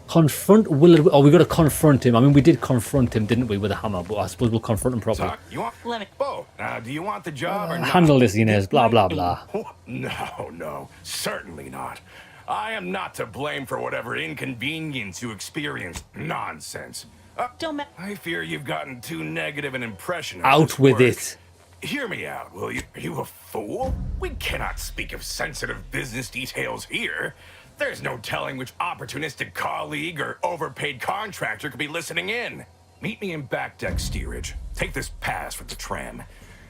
Confront Willard... Oh, we got to confront him. I mean, we did confront him, didn't we, with a hammer, but I suppose we'll confront him properly. You want... Let me... Oh, do you want the job or not? Handle this, Inez. Blah, blah, blah. No, certainly not. I am not to blame for whatever inconvenience you experienced. Nonsense. I fear you've gotten too negative an impression of Out this with work. it. Hear me out, will you? Are you a fool? We cannot speak of sensitive business details here. There's no telling which opportunistic colleague or overpaid contractor could be listening in. Meet me in back deck steerage. Take this pass for the tram.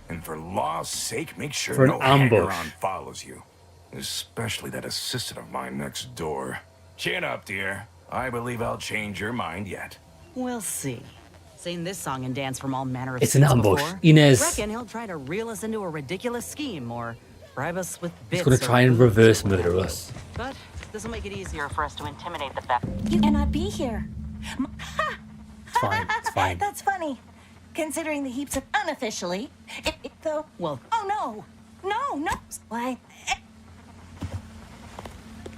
And for law's sake, make sure For an no ambush. hanger-on follows you. Especially that assistant of mine next door. Chin up, dear. I believe I'll change your mind yet. We'll see. Seen this song and dance from all manner of It's an scenes ambush. before. Inez. Reckon he'll try to reel us into a ridiculous scheme or bribe us with bits. He's going to try and reverse murder us. But this will make it easier For us to intimidate the bat. You cannot be here. It's fine. It's fine. That's funny, considering the heaps of unofficially. Though. Well. Oh no. Why?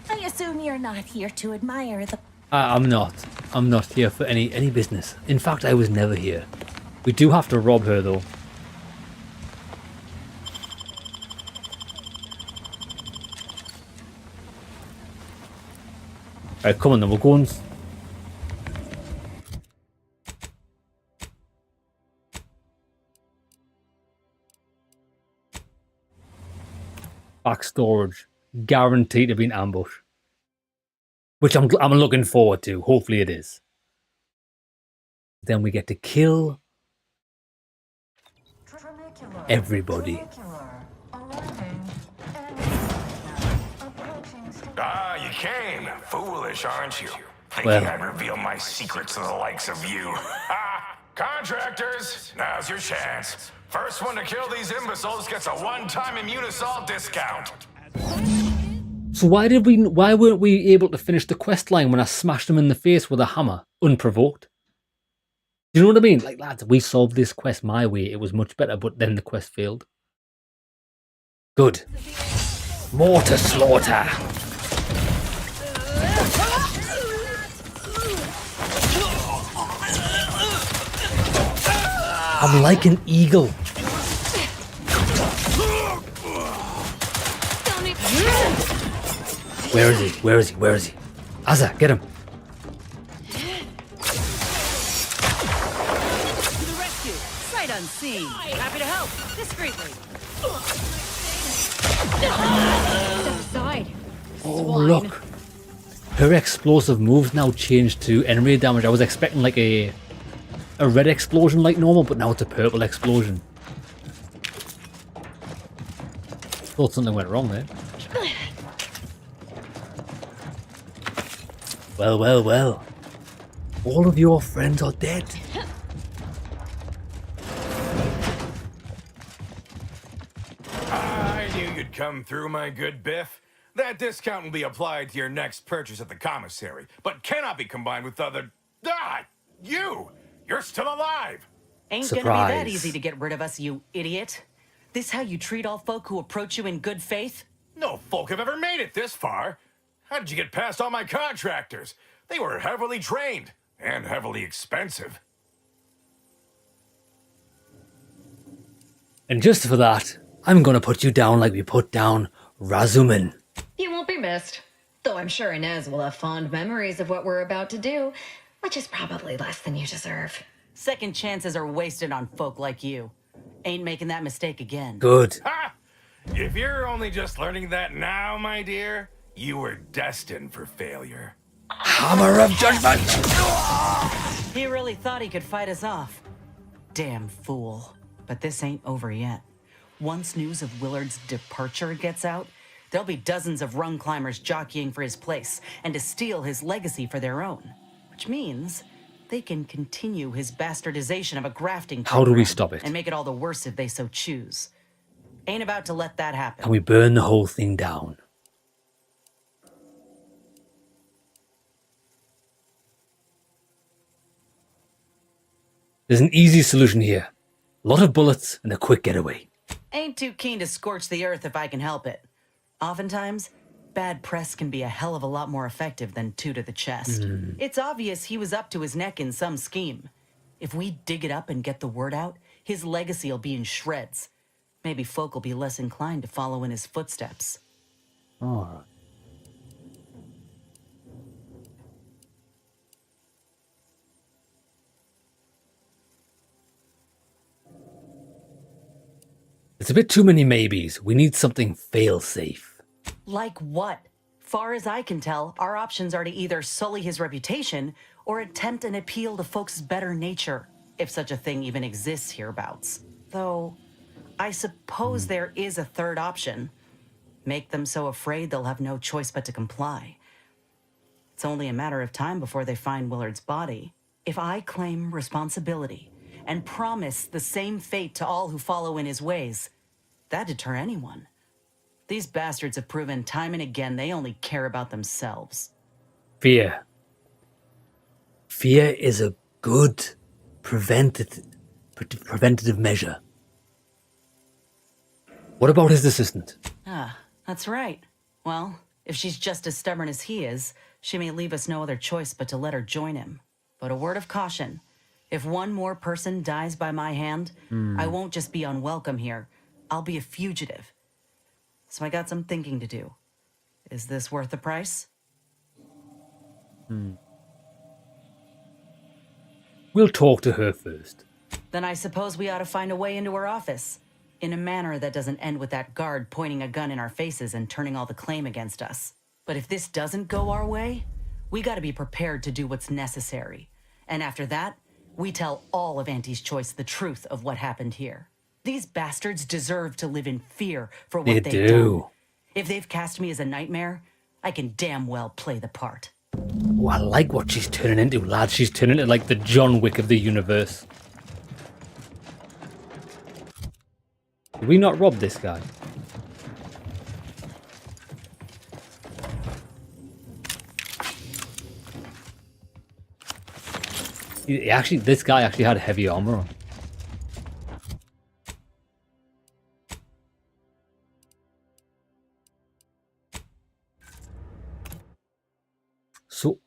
I assume you're not here to admire the. I'm not. I'm not here for any business. In fact, I was never here. We do have to rob her, though. Alright, come on then. We're going... Back storage. Guaranteed to be an ambush. Which I'm looking forward to. Hopefully it is. Then we get to kill everybody. Ah, you came. Foolish, aren't you? Thinking Well. I'd reveal my secrets to the likes of you. Contractors, now's your chance. First one to kill these imbeciles gets a one-time immune assault discount. So why weren't we able to finish the quest line when I smashed him in the face with a hammer, unprovoked? Do you know what I mean? Like, lads, we solved this quest my way. It was much better, but then the quest failed. Good. More to slaughter. I'm like an eagle. Where is he? Where is he? Where is he? Azza, get him. To the rescue. Sight unseen. Happy to help. Discreetly. Step aside. Oh, look. Her explosive moves now changed to enemy damage. I was expecting like a red explosion like normal, but now it's a purple explosion. Thought something went wrong there. Well, well, well. All of your friends are dead. I knew you'd come through, my good Biff. That discount will be applied to your next purchase at the commissary, but cannot be combined with other... Ah! You! You're still alive! Ain't gonna be that easy to get rid of us, you idiot. This how you treat all folk who approach you in good faith? No folk have ever made it this far. How did you get past all my contractors? They were heavily trained and heavily expensive. And just for that, I'm gonna put you down like we put down Razumin. You won't be missed. Though I'm sure Inez will have fond memories of what we're about to do, which is probably less than you deserve. Second chances are wasted on folk like you. Ain't making that mistake again. Good. Ha! If you're only just learning that now, my dear, you were destined for failure. Hammer of Judgment! He really thought he could fight us off. Damn fool. But this ain't over yet. Once news of Willard's departure gets out, there'll be dozens of rung climbers jockeying for his place and to steal his legacy for their own. Which means they can continue his bastardization of a grafting program. How do we stop it? And make it all the worse if they so choose. Ain't about to let that happen. Can we burn the whole thing down? There's an easy solution here. A lot of bullets and a quick getaway. Ain't too keen to scorch the earth if I can help it. Oftentimes, bad press can be a hell of a lot more effective than two to the chest. It's obvious he was up to his neck in some scheme. If we dig it up and get the word out, his legacy will be in shreds. Maybe folk will be less inclined to follow in his footsteps. Alright. It's a bit too many maybes. We need something fail-safe. Like what? Far as I can tell, our options are to either sully his reputation or attempt an appeal to folks' better nature, if such a thing even exists hereabouts. Though, I suppose there is a third option. Make them so afraid they'll have no choice but to comply. It's only a matter of time before they find Willard's body. If I claim responsibility and promise the same fate to all who follow in his ways, that'd deter anyone. These bastards have proven time and again they only care about themselves. Fear. Fear is a good preventative measure. What about his assistant? Ah, that's right. Well, if she's just as stubborn as he is, she may leave us no other choice but to let her join him. But a word of caution. If one more person dies by my hand, I won't just be unwelcome here. I'll be a fugitive. So I got some thinking to do. Is this worth the price? We'll talk to her first. Then I suppose we ought to find a way into her office. In a manner that doesn't end with that guard pointing a gun in our faces and turning all the claim against us. But if this doesn't go our way, we gotta be prepared to do what's necessary. And after that, we tell all of Auntie's Choice the truth of what happened here. These bastards deserve to live in fear for what they've done. If they've cast me as a nightmare, I can damn well play the part. Oh, I like what she's turning into, lad. She's turning into like the John Wick of the universe. Did we not rob this guy? This guy actually had heavy armor on. So,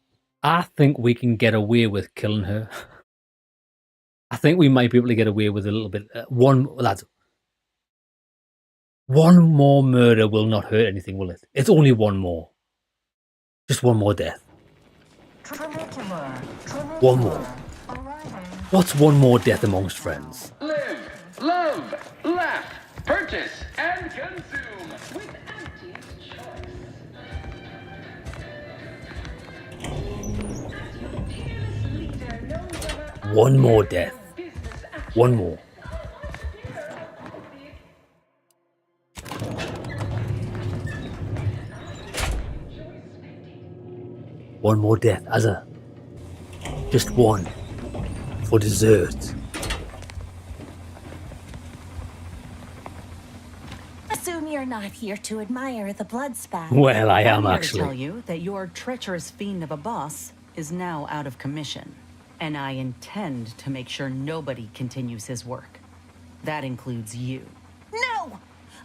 I think we can get away with killing her. I think we might be able to get away with a little bit. One more murder will not hurt anything, will it? It's only one more. Just one more death. One more. What's one more death amongst friends? Live, love, laugh, purchase, and consume with Auntie's Choice. one more death. One more. One more death, Azza. Just one. For dessert. Assume you're not here to admire the blood spat. Well, I am I'm here actually. to tell you that your treacherous fiend of a boss is now out of commission, and I intend to make sure nobody continues his work. That includes you. No!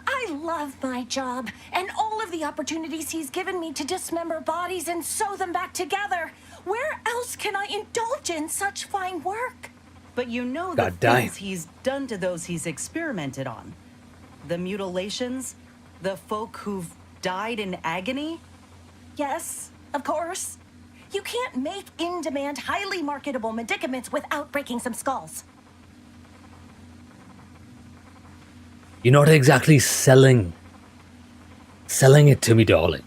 I love my job and all of the opportunities he's given me to dismember bodies and sew them back together. Where else can I indulge in such fine work? But you know the God damn. things he's done to those he's experimented on. The mutilations, the folk who've died in agony. Yes, of course. You can't make in-demand, highly marketable medicaments without breaking some skulls. You're not exactly selling it to me, darling.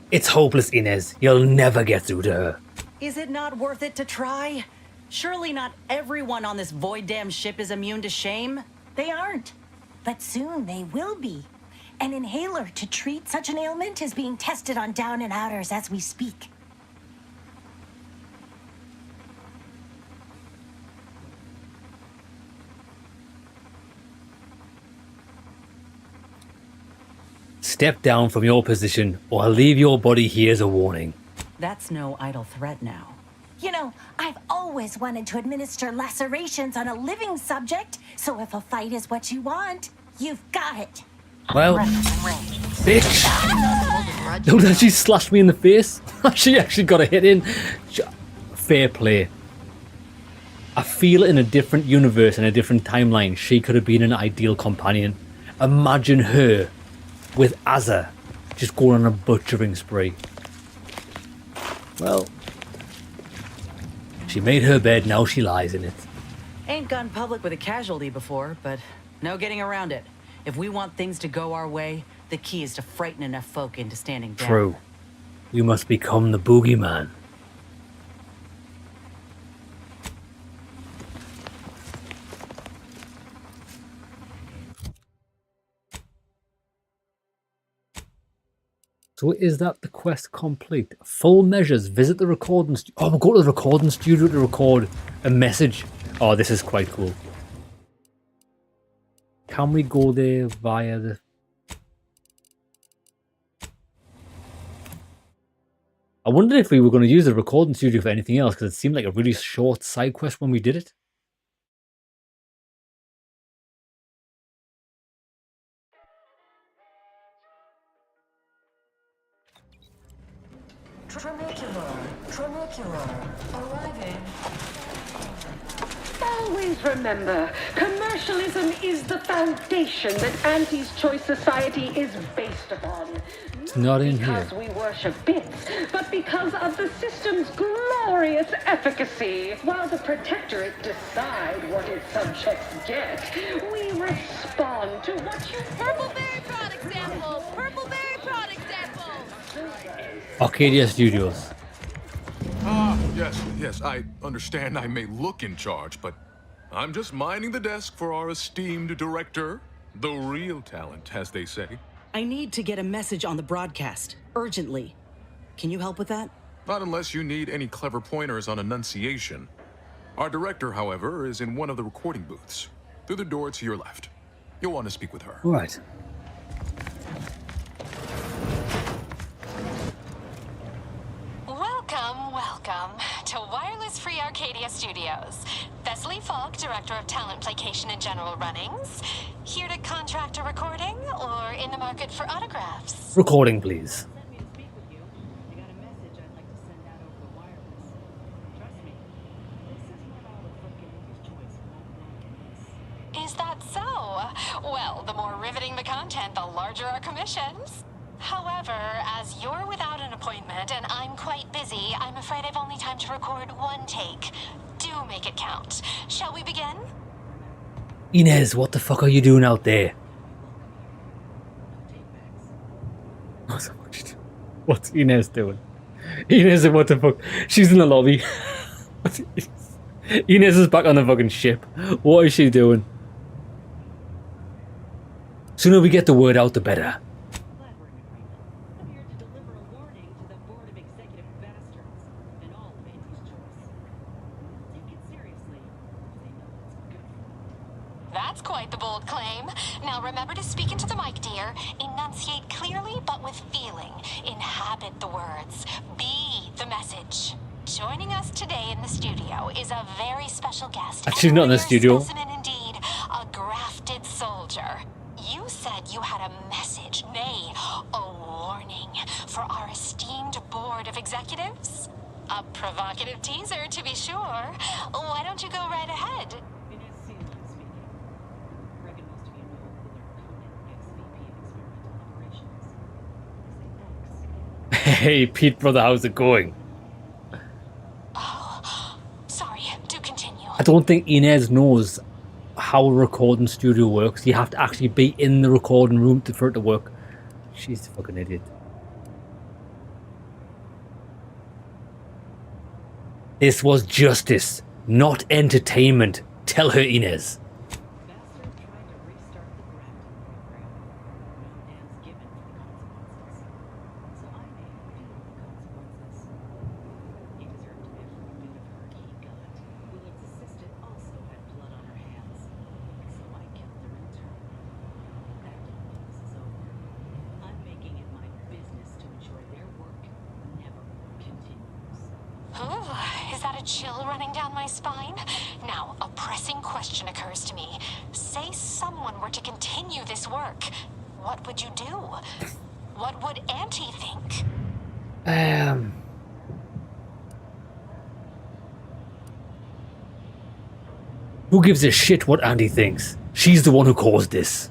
It's hopeless, Inez. You'll never get through to her. Is it not worth it to try? Surely not everyone on this void damn ship is immune to shame. They aren't. But soon they will be. An inhaler to treat such an ailment is being tested on down and outers as we speak. Step down from your position or I'll leave your body here as a warning. That's no idle threat now. You know, I've always wanted to administer lacerations on a living subject, so if a fight is what you want, you've got it. Well, bitch. Look at she slashed me in the face. She actually got a hit in. Fair play. I feel in a different universe, in a different timeline, she could have been an ideal companion. Imagine her with Azza just going on a butchering spree. Well, she made her bed, now she lies in it. Ain't gone public with a casualty before, but no getting around it. If we want things to go our way, the key is to frighten enough folk into standing down. True. We must become the boogeyman. So is that the quest complete? Full measures, visit the recording studio. Oh, we'll go to the recording studio to record a message. Oh, this is quite cool. Can we go there via the... I wondered if we were going to use the recording studio for anything else, because it seemed like a really short side quest when we did it. Trinicular, arriving. Always remember, commercialism is the foundation that Auntie's Choice Society is based upon. It's not in here. Because we worship bits, but because of the system's glorious efficacy. While the Protectorate decide what its subjects get, we respond to what you... Purple berry product sample! Purple berry product sample! Arcadia Studios. Yes, I understand I may look in charge, but I'm just minding the desk for our esteemed director. The real talent, as they say. I need to get a message on the broadcast, urgently. Can you help with that? Not unless you need any clever pointers on enunciation. Our director, however, is in one of the recording booths. Through the door to your left. You'll want to speak with her. All right. Welcome to Wireless Free Arcadia Studios. Thessaly Falk, Director of Talent Placation and General Runnings. Here to contract a recording or in the market for autographs? Recording, please. Is that so? Well, the more riveting the content, the larger our commissions. However, as you're without an appointment and I'm quite busy, I'm afraid I've only time to record one take. Do make it count. Shall we begin? Inez, what the fuck are you doing out there? What's Inez doing? Inez, what the fuck? She's in the lobby. Inez is back on the fucking ship. What is she doing? Sooner we get the word out, the better. That's quite the bold claim. Now remember to speak into the mic, dear. Enunciate clearly but with feeling. Inhabit the words. Be the message. Joining us today in the studio is a very special guest. Actually, not in the studio. Specimen indeed, a grafted soldier. You said you had a message, nay, a warning for our esteemed board of executives. A provocative teaser, to be sure. Why don't you go right ahead? Hey, Pete, brother, how's it going? Oh, sorry, do continue. I don't think Inez knows how a recording studio works. You have to actually be in the recording room for it to work. She's a fucking idiot. This was justice, not entertainment. Tell her, Inez. Is that a chill running down my spine? Now, a pressing question occurs to me. Say someone were to continue this work. What would you do? What would Auntie think? Who gives a shit what Andy thinks? She's the one who caused this.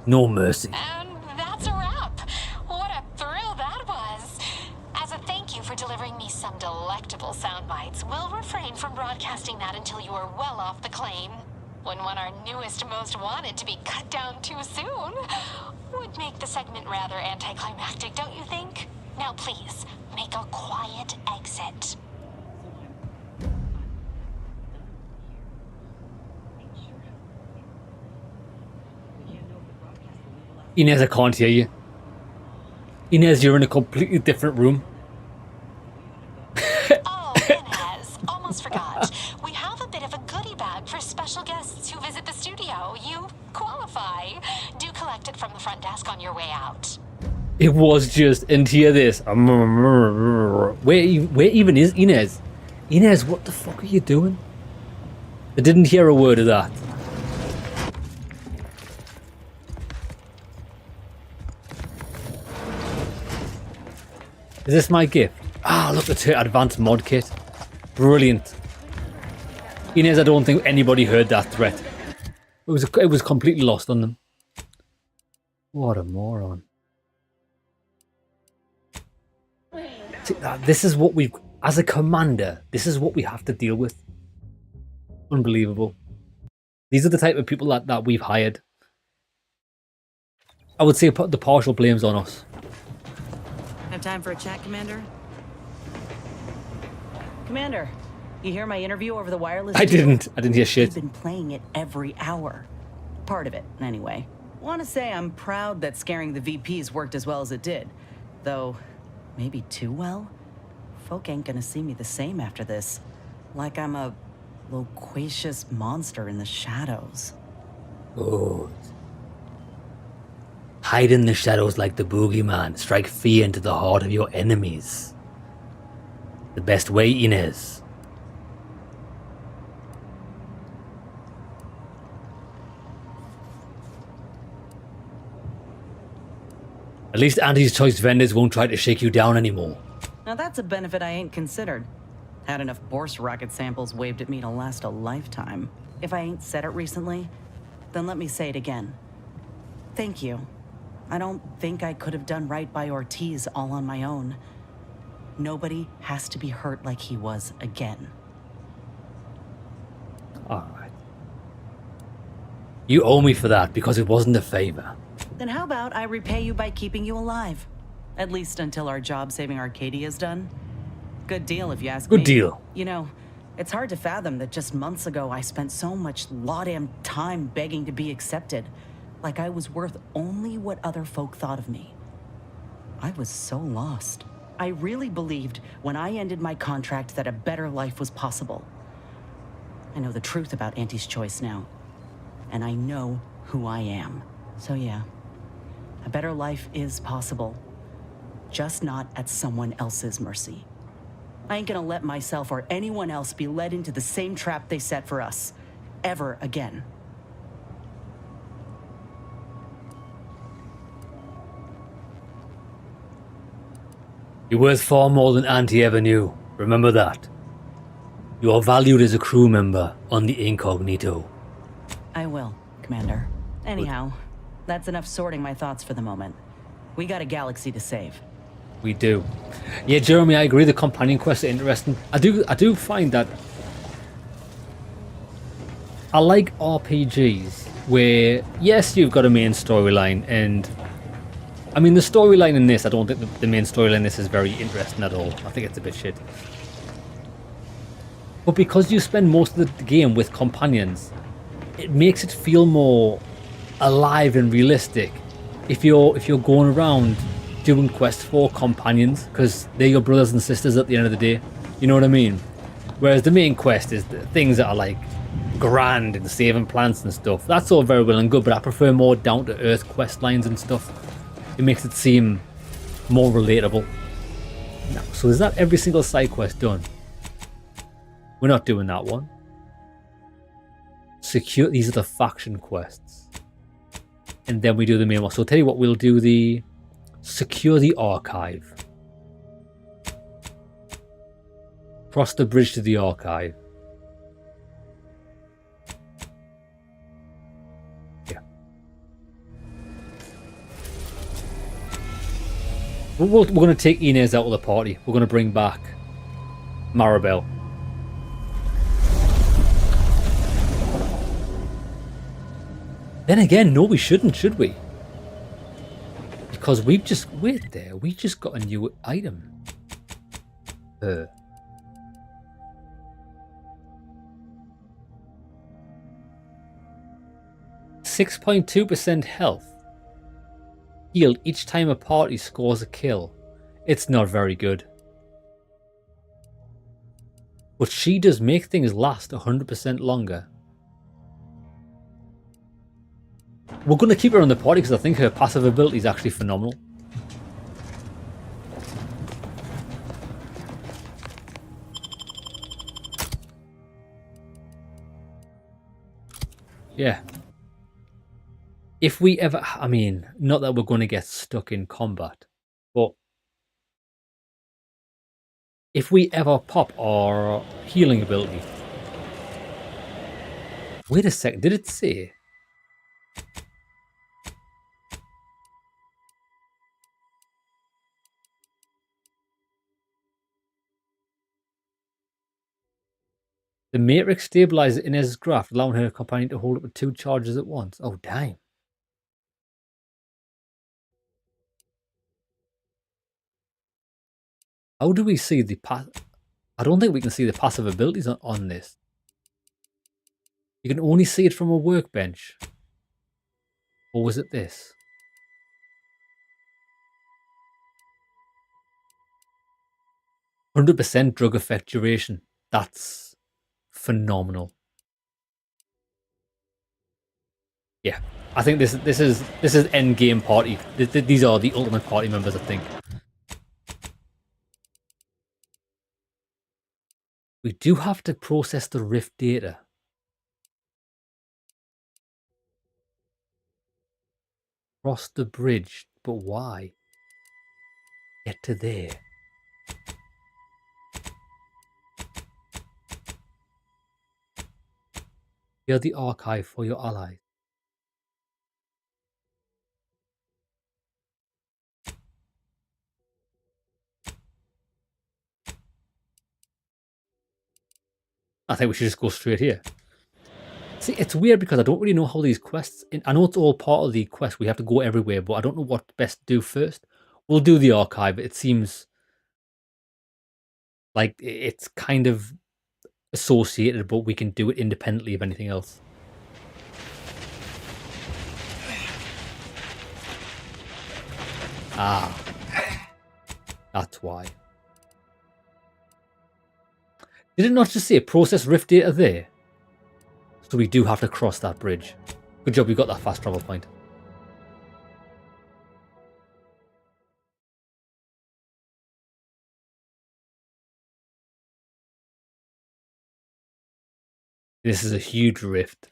No mercy. And that's a wrap. What a thrill that was. As a thank you for delivering me some delectable sound bites, we'll refrain from broadcasting that until you are well off the claim. Wouldn't want our newest most wanted to be cut down too soon. Would make the segment rather anticlimactic, don't you think? Now please, make a quiet exit. Inez, I can't hear you. Inez, you're in a completely different room. Oh, Inez, almost forgot. We have a bit of a goodie bag for special guests who visit the studio. You qualify. Do collect it from the front desk on your way out. It was just, and hear this. Where even is Inez? Inez, what the fuck are you doing? I didn't hear a word of that. Is this my gift? Ah, look at her advanced mod kit. Brilliant. Inez, I don't think anybody heard that threat. It was completely lost on them. What a moron. See, this is what we've... As a commander, this is what we have to deal with. Unbelievable. These are the type of people that we've hired. I would say the partial blame's on us. Have time for a chat, Commander? Commander, you hear my interview over the wireless? I didn't hear shit. I've been playing it every hour. Part of it, anyway. Want to say I'm proud that scaring the VPs worked as well as it did. Though, maybe too well? Folk ain't gonna see me the same after this. Like I'm a loquacious monster in the shadows. Good. Hide in the shadows like the boogeyman. Strike fear into the heart of your enemies. The best way, Inez. At least Andy's Choice vendors won't try to shake you down anymore. Now that's a benefit I ain't considered. Had enough Bourse rocket samples waved at me to last a lifetime. If I ain't said it recently, then let me say it again. Thank you. I don't think I could have done right by Ortiz all on my own. Nobody has to be hurt like he was again. Alright. You owe me for that because it wasn't a favor. Then how about I repay you by keeping you alive? At least until our job saving Arcadia is done. Good deal if you ask me. Good deal. You know, it's hard to fathom that just months ago I spent so much law-damn time begging to be accepted. Like I was worth only what other folk thought of me. I was so lost. I really believed when I ended my contract that a better life was possible. I know the truth about Auntie's choice now. And I know who I am. So yeah, a better life is possible. Just not at someone else's mercy. I ain't gonna let myself or anyone else be led into the same trap they set for us. Ever again. You're worth far more than Auntie ever knew. Remember that. You are valued as a crew member on the Incognito. I will, Commander. Anyhow, that's enough sorting my thoughts for the moment. We got a galaxy to save. We do. Yeah, Jeremy, I agree. The companion quests are interesting. I do find that I like RPGs where, yes, you've got a main storyline, and I mean the storyline in this, I don't think the main storyline in this is very interesting at all. I think it's a bit shit. But because you spend most of the game with companions, it makes it feel more alive and realistic. If you're going around doing quests for companions, because they're your brothers and sisters at the end of the day, you know what I mean? Whereas the main quest is the things that are like grand and saving plants and stuff. That's all very well and good, but I prefer more down to earth quest lines and stuff. It makes it seem more relatable. Now, so is that every single side quest done? We're not doing that one. Secure, these are the faction quests. And then we do the main one. So I'll tell you what, we'll do the secure the archive. Cross the bridge to the archive. Yeah. We're going to take Inez out of the party. We're going to bring back Maribel. Then again, no, we shouldn't, should we? Because we've just... Wait there. We just got a new item. 6.2% health. Healed each time a party scores a kill. It's not very good. But she does make things last 100% longer. We're going to keep her on the party because I think her passive ability is actually phenomenal. Yeah. If we ever... I mean, not that we're going to get stuck in combat, but if we ever pop our healing ability... Wait a second, did it say... The matrix stabilizes Inez's graph, allowing her companion to hold up with 2 charges at once. Oh, damn. How do we see the I don't think we can see the passive abilities on this. You can only see it from a workbench. Or was it this? 100% drug effect duration. That's phenomenal. Yeah, I think this is end game party. These are the ultimate party members, I think. We do have to process the Rift data. Cross the bridge, but why? Get to there. You're the archive for your allies. I think we should just go straight here. See, it's weird because I don't really know how these quests... I know it's all part of the quest. We have to go everywhere, but I don't know what best to do first. We'll do the archive. It seems like it's kind of associated, but we can do it independently of anything else. Ah. That's why. Did it not just say process rift data there? So we do have to cross that bridge. Good job we got that fast travel point. This is a huge rift.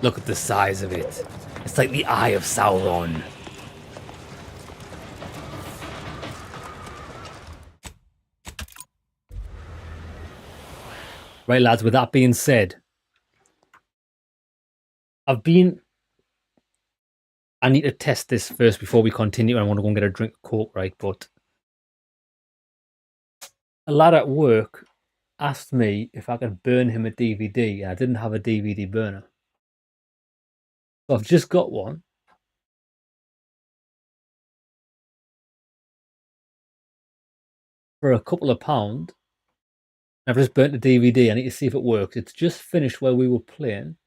Look at the size of it. It's like the Eye of Sauron. Right, lads, with that being said, I need to test this first before we continue. I want to go and get a drink of Coke, right? But a lad at work asked me if I could burn him a DVD, and I didn't have a DVD burner. So I've just got one. For a couple of £. I've just burnt the DVD. I need to see if it works. It's just finished where we were playing.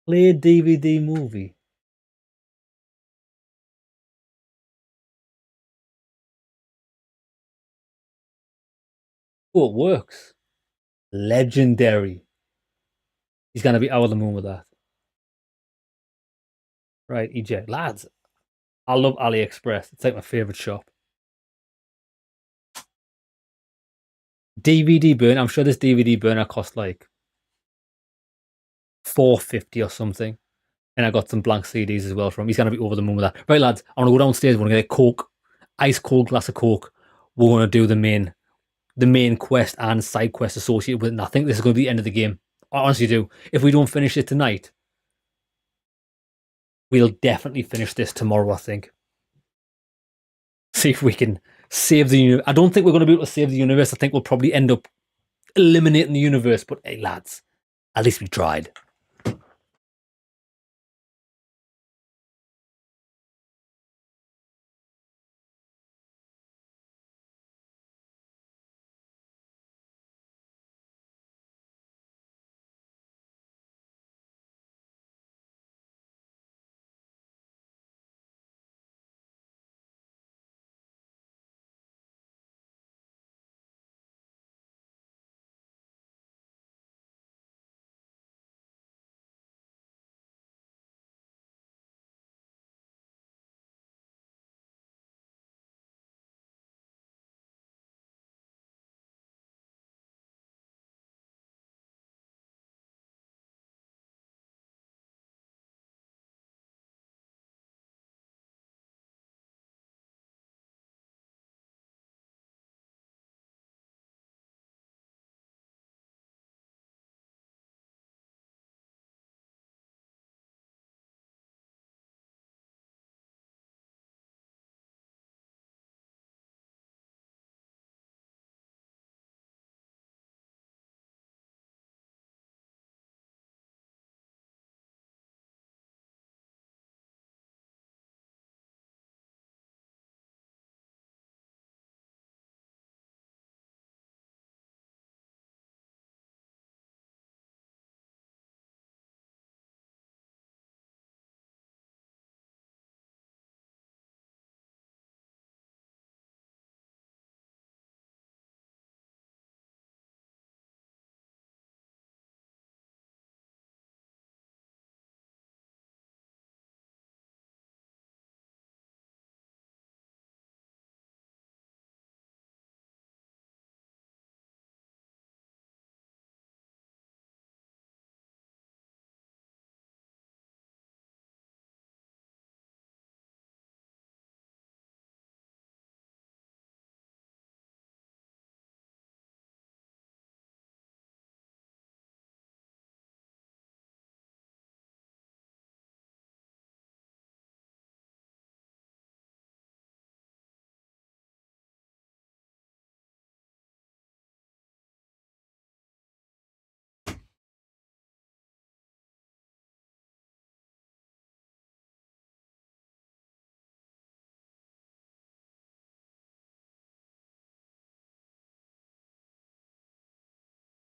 Play DVD movie. Oh, it works. Legendary. He's going to be over the moon with that. Right, EJ. Lads, I love AliExpress. It's like my favourite shop. DVD burn. I'm sure this DVD burner cost like $4.50 or something. And I got some blank CDs as well from him. He's going to be over the moon with that. Right, lads, I want to go downstairs. We're going to get a Coke. Ice cold glass of Coke. We're going to do the main quest and side quest associated with it. And I think this is going to be the end of the game. I honestly do. If we don't finish it tonight, we'll definitely finish this tomorrow, I think. See if we can save the universe. I don't think we're going to be able to save the universe. I think we'll probably end up eliminating the universe. But hey, lads, at least we tried.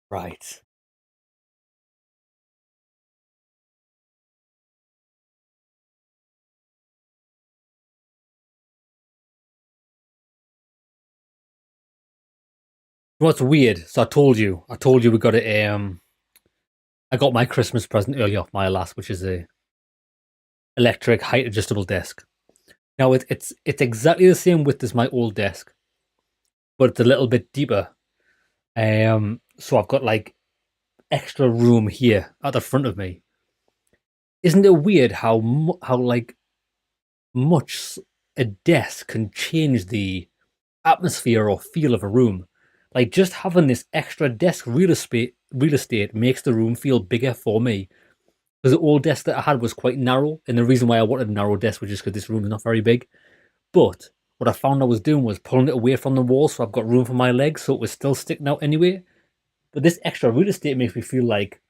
Right. What's weird? So I told you we got it. I got my Christmas present early off my last, which is a electric height adjustable desk. Now it's exactly the same width as my old desk, but it's a little bit deeper. So I've got like extra room here at the front of me. Isn't it weird how like much a desk can change the atmosphere or feel of a room? Like just having this extra desk real estate makes the room feel bigger for me. Because the old desk that I had was quite narrow, and the reason why I wanted a narrow desk was just because this room is not very big. But what I found I was doing was pulling it away from the wall, so I've got room for my legs, so it was still sticking out anyway. But this extra real estate makes me feel like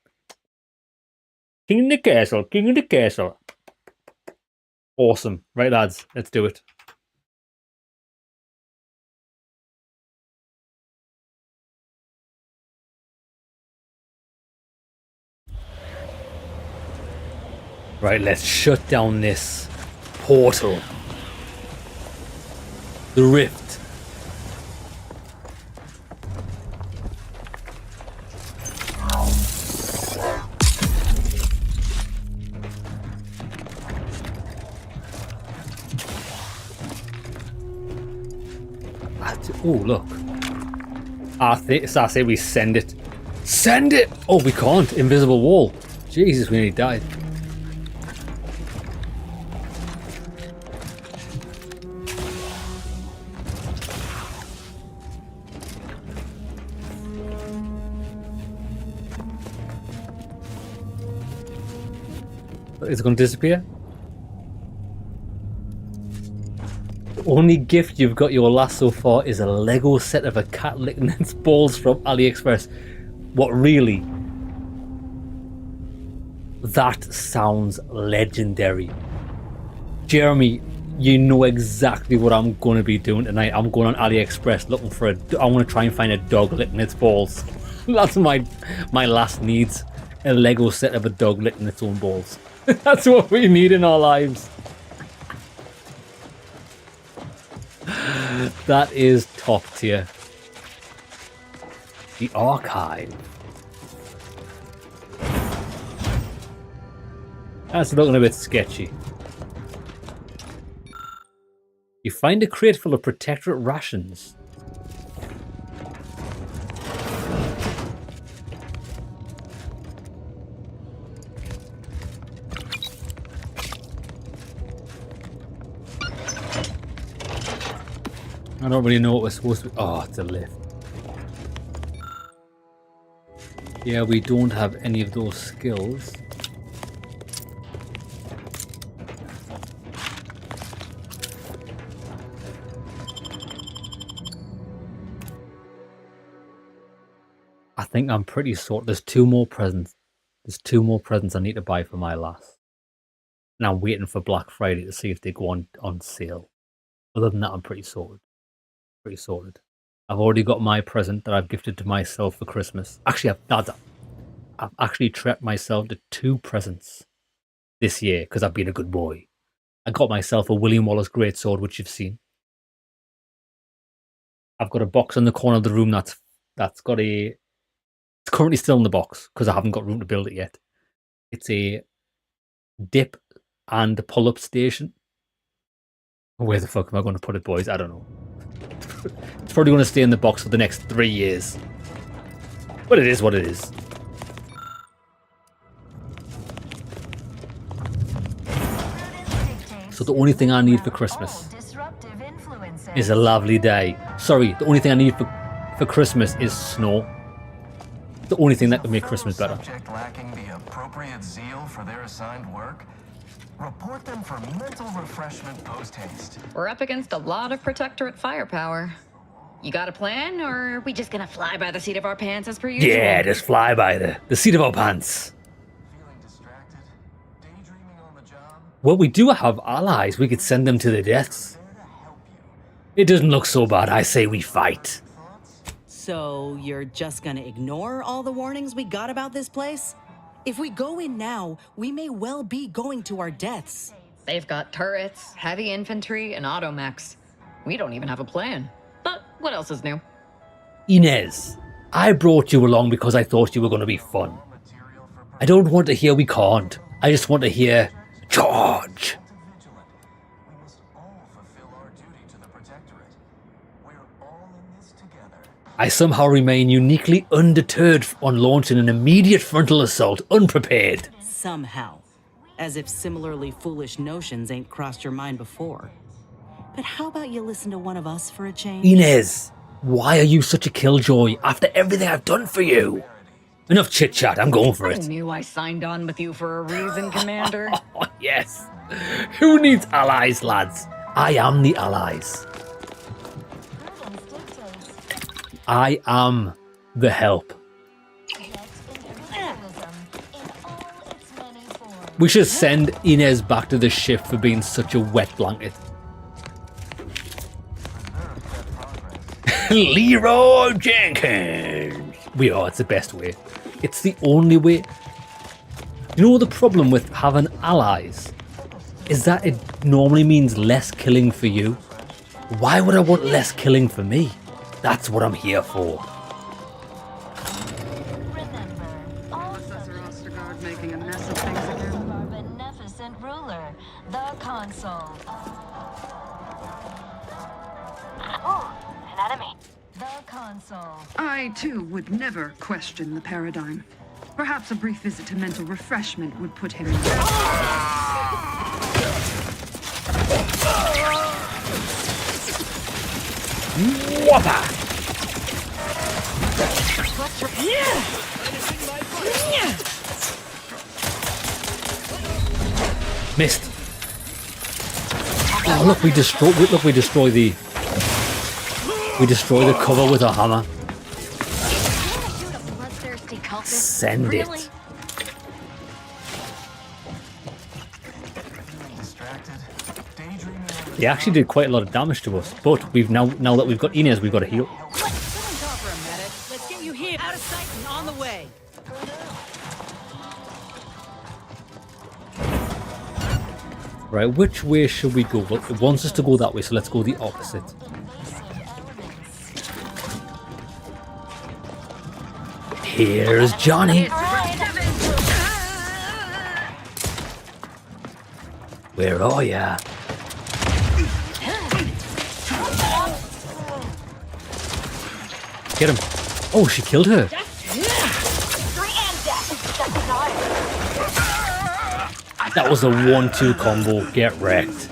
king of the castle, king of the castle. Awesome, right, lads? Let's do it. Right, let's shut down this portal. The rift. Oh, look. I say we send it. Send it! Oh, we can't. Invisible wall. Jesus, we nearly died. Is it going to disappear? The only gift you've got your last so far is a Lego set of a cat licking its balls from AliExpress. What really? That sounds legendary. Jeremy, you know exactly what I'm going to be doing tonight. I'm going on AliExpress looking for I want to try and find a dog licking its balls. That's my last needs. A Lego set of a dog licking its own balls. That's what we need in our lives. That is top tier. The archive. That's looking a bit sketchy. You find a crate full of Protectorate rations. I don't really know what we're supposed to... Oh, it's a lift. Yeah, we don't have any of those skills. I think I'm pretty sorted. There's two more presents. There's two more presents I need to buy for my last. And I'm waiting for Black Friday to see if they go on sale. Other than that, I'm pretty sorted. Pretty sorted. I've already got my present that I've gifted to myself for Christmas. Actually, I've actually treated myself to 2 presents this year because I've been a good boy. I got myself a William Wallace greatsword, which you've seen. I've got a box in the corner of the room that's got a... It's currently still in the box because I haven't got room to build it yet. It's a dip and pull-up station. Where the fuck am I going to put it, boys? I don't know. It's probably going to stay in the box for the next 3 years. But it is what it is. So the only thing I need for Christmas is a lovely day. Sorry, the only thing I need for Christmas is snow. The only thing that could make Christmas better. Subject lacking the appropriate zeal for their assigned work? Report them for mental refreshment post-haste. We're up against a lot of Protectorate firepower. You got a plan, or are we just gonna fly by the seat of our pants as per usual? Yeah, just fly by the seat of our pants. Feeling distracted? Daydreaming on the job? Well, we do have allies. We could send them to the deaths. It doesn't look so bad. I say we fight. So you're just gonna ignore all the warnings we got about this place? If we go in now, we may well be going to our deaths. They've got turrets, heavy infantry, and automechs. We don't even have a plan. But what else is new? Inez, I brought you along because I thought you were going to be fun. I don't want to hear we can't. I just want to hear charge. I somehow remain uniquely undeterred on launching an immediate frontal assault unprepared. Somehow. As if similarly foolish notions ain't crossed your mind before. But how about you listen to one of us for a change? Inez, why are you such a killjoy after everything I've done for you? Enough chit-chat, I'm going for I it. knew I signed on with you for a reason, Commander. Oh, yes. Who needs allies, lads? I am the allies. I am the help. We should send Inez back to the ship for being such a wet blanket. Leroy Jenkins! We are, it's the best way. It's the only way. You know the problem with having allies? Is that it normally means less killing for you. Why would I want less killing for me? That's what I'm here for. Making a mess of things again. Our beneficent ruler, the console. Oh, an enemy. The console. I, too, would never question the paradigm. Perhaps a brief visit to mental refreshment would put him in. Whopper! Missed. Oh look, we destroy the cover with a hammer. Send it. They actually did quite a lot of damage to us, but we've now that we've got Inez, we've got to heal. Let's get you here. Out of sight and on the way. Right, which way should we go? Well, it wants us to go that way, so let's go the opposite. Here's Johnny. Where are ya? Get him. Oh, she killed her. That was a 1-2 combo. Get wrecked.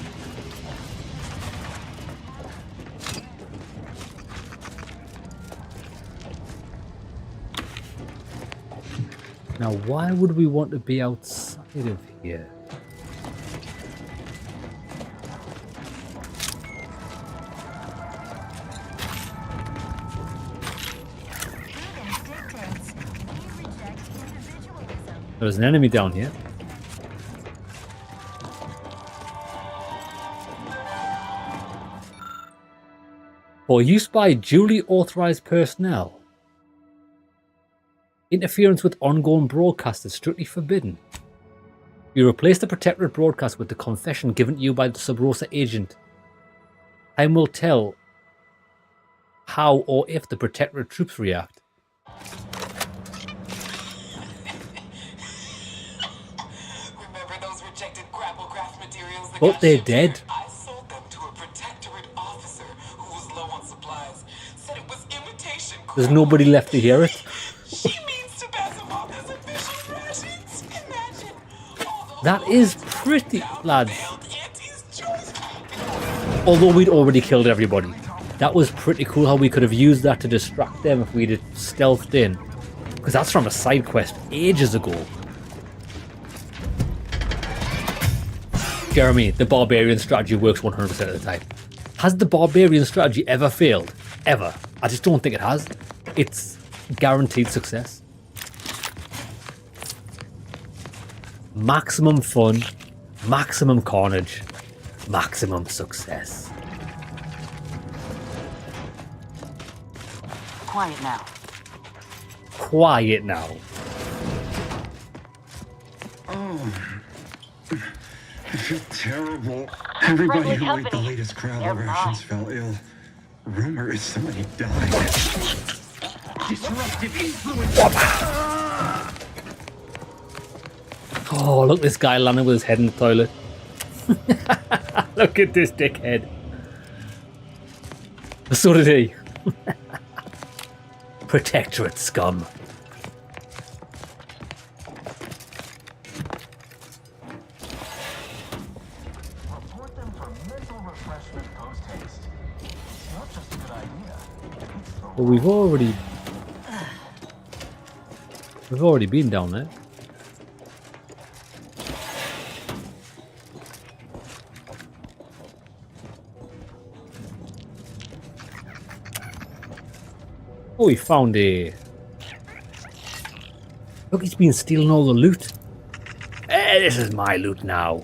Now, why would we want to be outside of here? There's an enemy down here. For use by duly authorized personnel. Interference with ongoing broadcast is strictly forbidden. You replace the protectorate broadcast with the confession given to you by the Sub Rosa agent. Time will tell how or if the protectorate troops react. Remember those rejected grapple craft materials that But they're dead. I sold them to a protectorate officer who was low on supplies. Said it was imitation. There's nobody left to hear it. She means to pass them off as official rations. Imagine. That is pretty, lads. Although we'd already killed everybody. That was pretty cool how we could have used that to distract them if we'd stealthed in. Because that's from a side quest ages ago. Jeremy, the barbarian strategy works 100% of the time. Has the barbarian strategy ever failed? Ever? I just don't think it has. It's guaranteed success. Maximum fun, maximum carnage, maximum success. quiet now. Quiet now. Oh, I feel terrible. Everybody who ate the latest crab rations fell ill. Rumor is somebody died. Disruptive influence. Oh, look, this guy landed with his head in the toilet. Look at this dickhead. So did he. Protectorate scum. Report them for mental refreshment post-haste. It's not just a good idea. But we've already been down there. Oh, we found a... Look, he's been stealing all the loot. Hey, this is my loot now.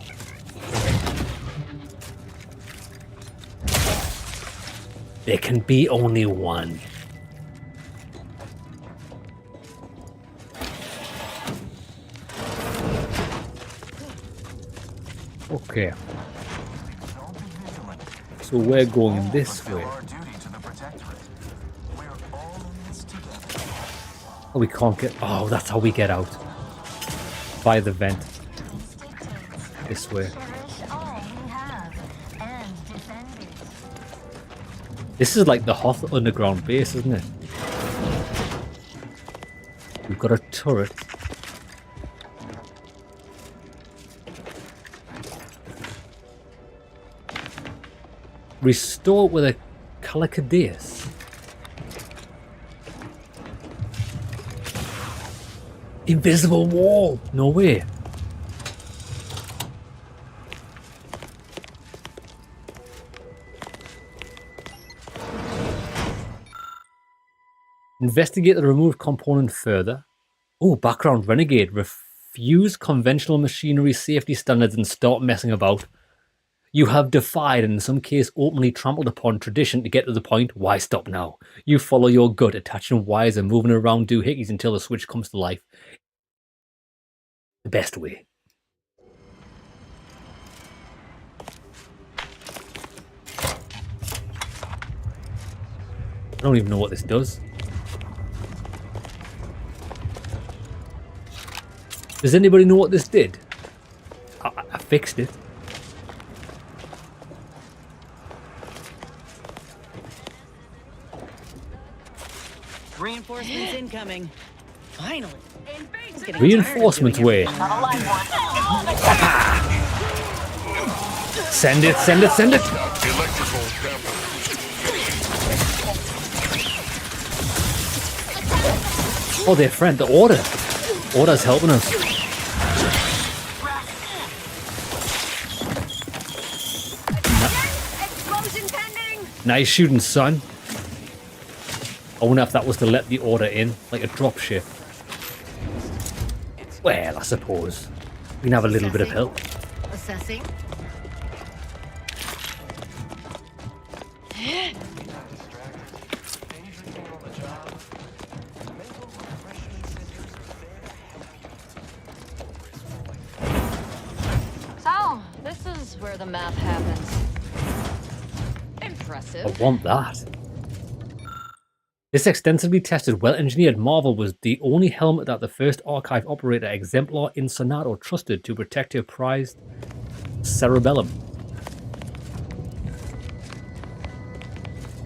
There can be only one. Okay. So we're going this way. Oh, we can't get... Oh, that's how we get out. By the vent. This way. This is like the Hoth underground base, isn't it? We've got a turret. Restore with a Calicadeus. Invisible wall! No way. Investigate the removed component further. Oh, background renegade. Refuse conventional machinery safety standards and stop messing about. You have defied and in some case openly trampled upon tradition to get to the point. Why stop now? You follow your gut, attaching wires and moving around doohickeys until the switch comes to life. The best way. I don't even know what this does. Does anybody know what this did? I fixed it. Reinforcements incoming. Finally. Reinforcement way. Send it, send it, send it. Oh, their friend, the Order. Order's helping us. Nice shooting, son. I wonder if that was to let the Order in, like a dropship. Well, I suppose. We can have a little bit of help. Assessing. So, this is where the math happens. Impressive. I want that. This extensively tested, well-engineered marvel was the only helmet that the first archive operator Exemplar Insonato trusted to protect her prized cerebellum.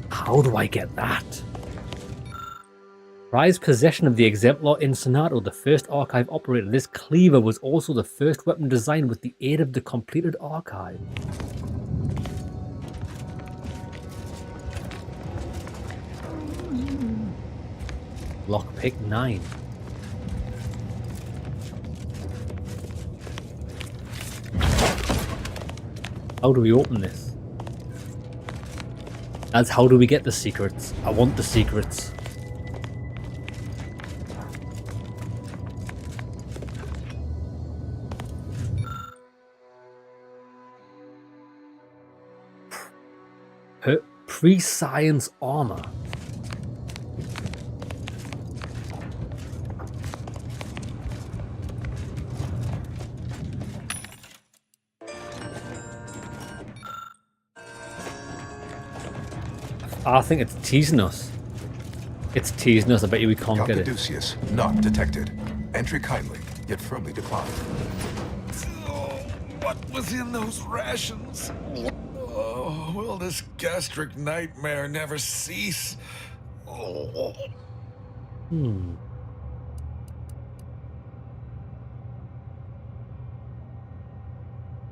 How do I get that? Prized possession of the Exemplar Insonato, the first archive operator. This cleaver was also the first weapon designed with the aid of the completed archive. Lockpick 9. How do we open this? That's how do we get the secrets? I want the secrets. Pre-science armor. I think it's teasing us. It's teasing us. I bet you we can't get it. Calcaduceus, not detected. Entry kindly, yet firmly declined. Oh, what was in those rations? Oh, will this gastric nightmare never cease? Oh.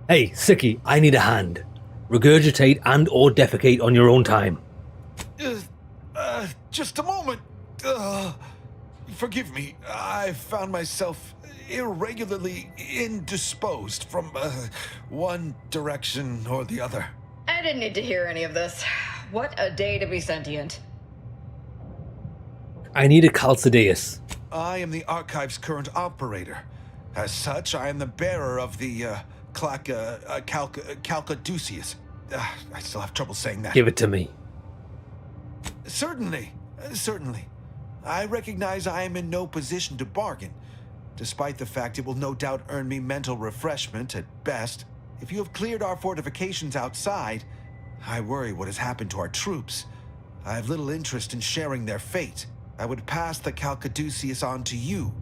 Hey, Siki, I need a hand. Regurgitate and or defecate on your own time. Just a moment. Forgive me. I found myself irregularly indisposed from one direction or the other. I didn't need to hear any of this. What a day to be sentient. I need a Calcideus. I am the Archive's current operator. As such, I am the bearer of the Calcaduceus. I still have trouble saying that. Give it to me. Certainly. I recognize I am in no position to bargain, despite the fact it will no doubt earn me mental refreshment at best. If you have cleared our fortifications outside, I worry what has happened to our troops. I have little interest in sharing their fate. I would pass the Calcaduceus on to you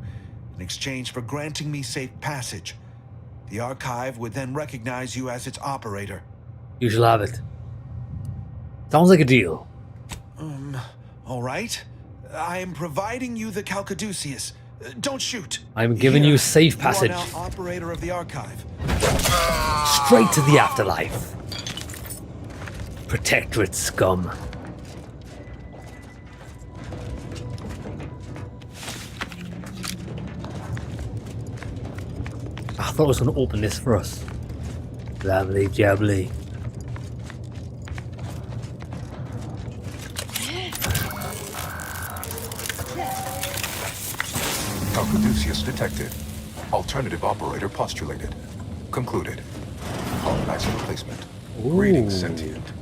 in exchange for granting me safe passage. The Archive would then recognize you as its operator. You shall have it. Sounds like a deal. All right. I am providing you the Calcaduceus. Don't shoot. I'm giving you safe passage. You are now operator of the Archive. Straight to the afterlife. Protectorate scum. I thought it was going to open this for us. Lovely jubbly. Calcaduceus detected. Alternative operator postulated. Concluded. Colonizer replacement. Greetings, sentient.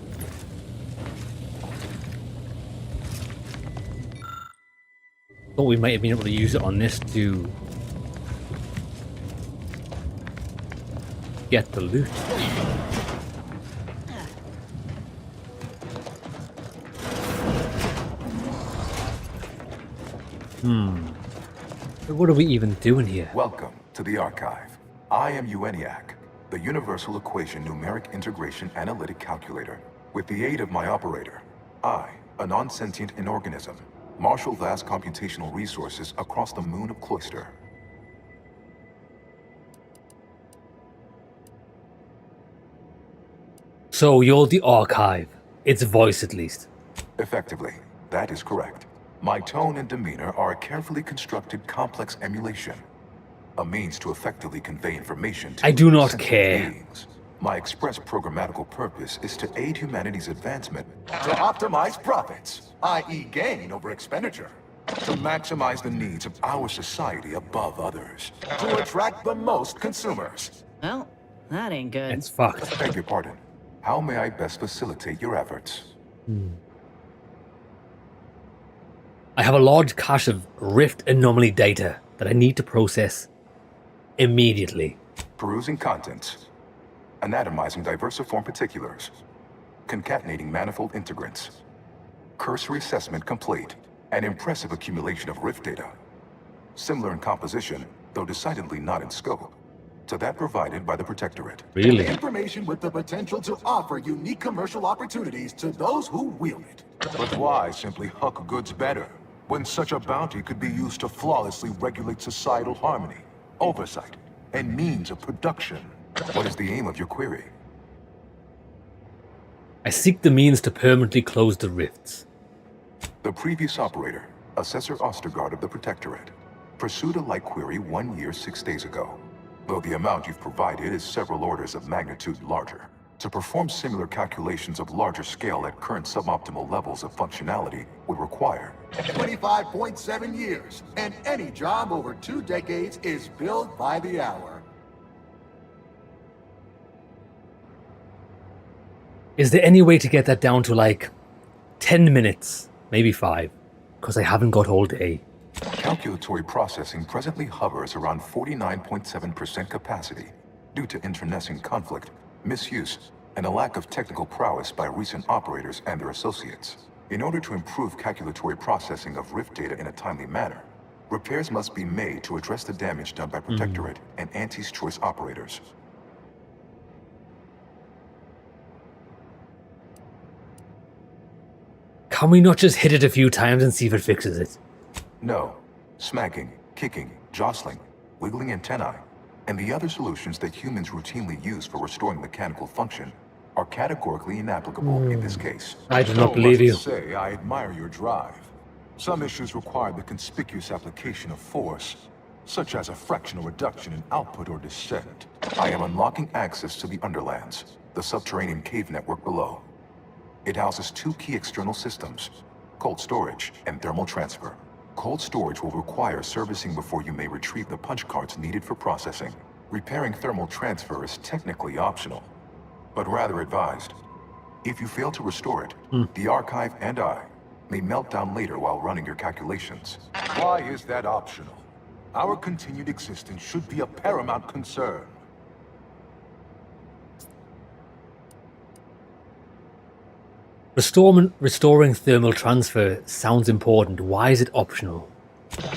Thought we might have been able to use it on this to get the loot. What are we even doing here? Welcome to the Archive. I am EUANIAC, the Universal Equation Numeric Integration Analytic Calculator. With the aid of my operator, I, a non-sentient inorganism, marshal vast computational resources across the moon of Cloister. So you're the Archive. Its voice, at least. Effectively, that is correct. My tone and demeanor are a carefully constructed complex emulation, a means to effectively convey information to I do not sentient care. beings. My express programmatical purpose is to aid humanity's advancement, to optimize profits, i.e. gain over expenditure, to maximize the needs of our society above others, to attract the most consumers. Well, that ain't good. It's fucked. Beg your pardon. How may I best facilitate your efforts? I have a large cache of Rift anomaly data that I need to process immediately. Perusing contents. Anatomizing diversiform particulars. Concatenating manifold integrants. Cursory assessment complete. An impressive accumulation of Rift data. Similar in composition, though decidedly not in scope, to that provided by the Protectorate. Really? Information with the potential to offer unique commercial opportunities to those who wield it. But why simply huck goods better, when such a bounty could be used to flawlessly regulate societal harmony, oversight, and means of production? What is the aim of your query? I seek the means to permanently close the rifts. The previous operator, Assessor Ostergaard of the Protectorate, pursued a like query 1 year, 6 days ago. Though the amount you've provided is several orders of magnitude larger. To perform similar calculations of larger scale at current suboptimal levels of functionality would require 25.7 years, and any job over 2 decades is billed by the hour. Is there any way to get that down to like 10 minutes, maybe 5? Because I haven't got all day. Calculatory processing presently hovers around 49.7% capacity due to internecine conflict, misuse, and a lack of technical prowess by recent operators and their associates. In order to improve calculatory processing of Rift data in a timely manner, repairs must be made to address the damage done by Protectorate and Auntie's Choice operators. Can we not just hit it a few times and see if it fixes it? No. Smacking, kicking, jostling, wiggling antennae, and the other solutions that humans routinely use for restoring mechanical function are categorically inapplicable in this case. I do not believe you. Say, I admire your drive. Some issues require the conspicuous application of force, such as a fractional reduction in output or descent. I am unlocking access to the Underlands, the subterranean cave network below. It houses two key external systems, cold storage and thermal transfer. Cold storage will require servicing before you may retrieve the punch cards needed for processing. Repairing thermal transfer is technically optional, but rather advised. If you fail to restore it, the archive and I may melt down later while running your calculations. Why is that optional? Our continued existence should be a paramount concern. Restoring thermal transfer sounds important. Why is it optional?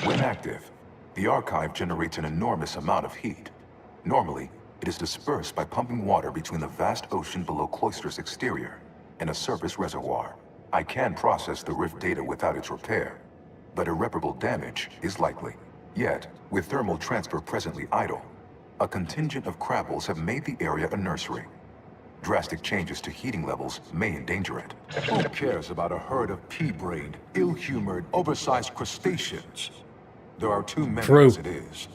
When active, the archive generates an enormous amount of heat. Normally, it is dispersed by pumping water between the vast ocean below Cloister's exterior and a surface reservoir. I can process the Rift data without its repair, but irreparable damage is likely. Yet, with thermal transfer presently idle, a contingent of crabbles have made the area a nursery. Drastic changes to heating levels may endanger it. Who cares about a herd of pea-brained, ill-humored, oversized crustaceans? There are too many as it is.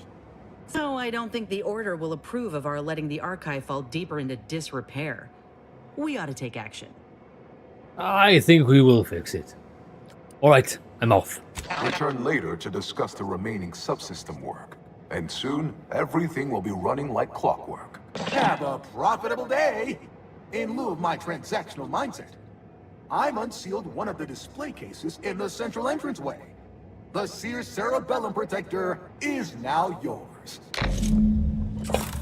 So I don't think the Order will approve of our letting the archive fall deeper into disrepair. We ought to take action. I think we will fix it. Alright, I'm off. Return later to discuss the remaining subsystem work. And soon, everything will be running like clockwork. Have a profitable day! In lieu of my transactional mindset, I've unsealed one of the display cases in the central entranceway. The Sears Cerebellum Protector is now yours.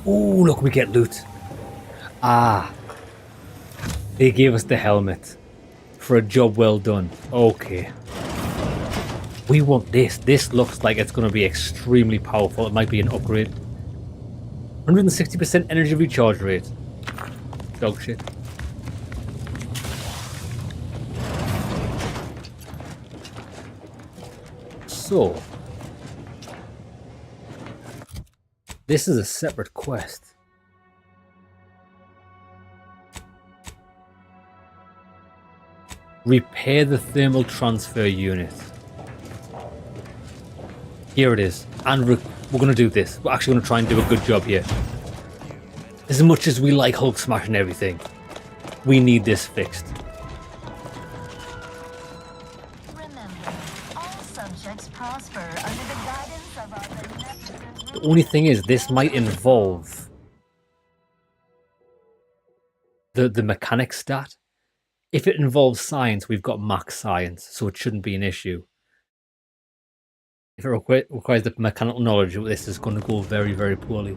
Ooh, look, we get loot. Ah. They gave us the helmet. For a job well done. Okay. We want this. This looks like it's going to be extremely powerful. It might be an upgrade. 160% energy recharge rate. Dog shit. So. This is a separate quest. Repair the thermal transfer unit. Here it is. And we're going to do this. We're actually going to try and do a good job here. As much as we like Hulk smashing everything, we need this fixed. Remember, all subjects prosper under the guidance of our beneficent... The only thing is, this might involve the mechanic stat. If it involves science, we've got max science, so it shouldn't be an issue. If it requires the mechanical knowledge, this is going to go very, very poorly.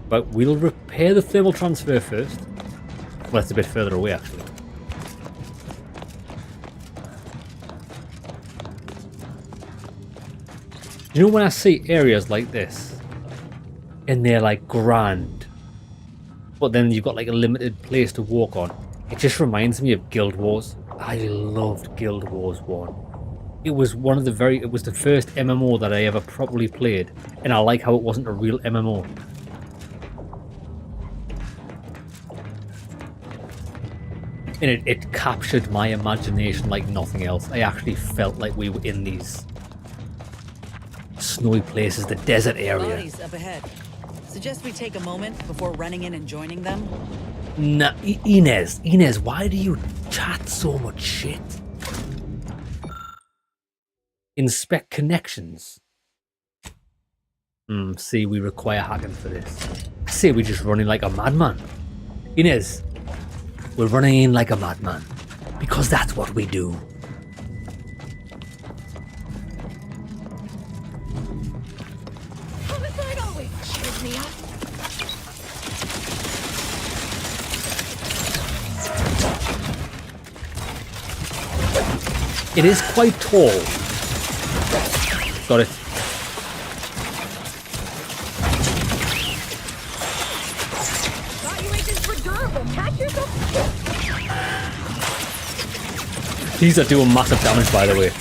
But we'll repair the thermal transfer first. Well, it's a bit further away, actually. You know, when I see areas like this, and they're like grand, but then you've got like a limited place to walk on, it just reminds me of Guild Wars. I loved Guild Wars 1. It was it was the first MMO that I ever properly played, and I like how it wasn't a real MMO. And it captured my imagination like nothing else. I actually felt like we were in these snowy places, the desert area. Bodies up ahead. Suggest we take a moment before running in and joining them. Nah, Inez, why do you chat so much shit? Inspect connections. See, we require hacking for this. I say we just run in like a madman. Inez, we're running in like a madman. Because that's what we do. Homicide always cheers me up. It is quite tall. Got it. Valuations were durable. Catch yourself. These are doing massive damage, by the way.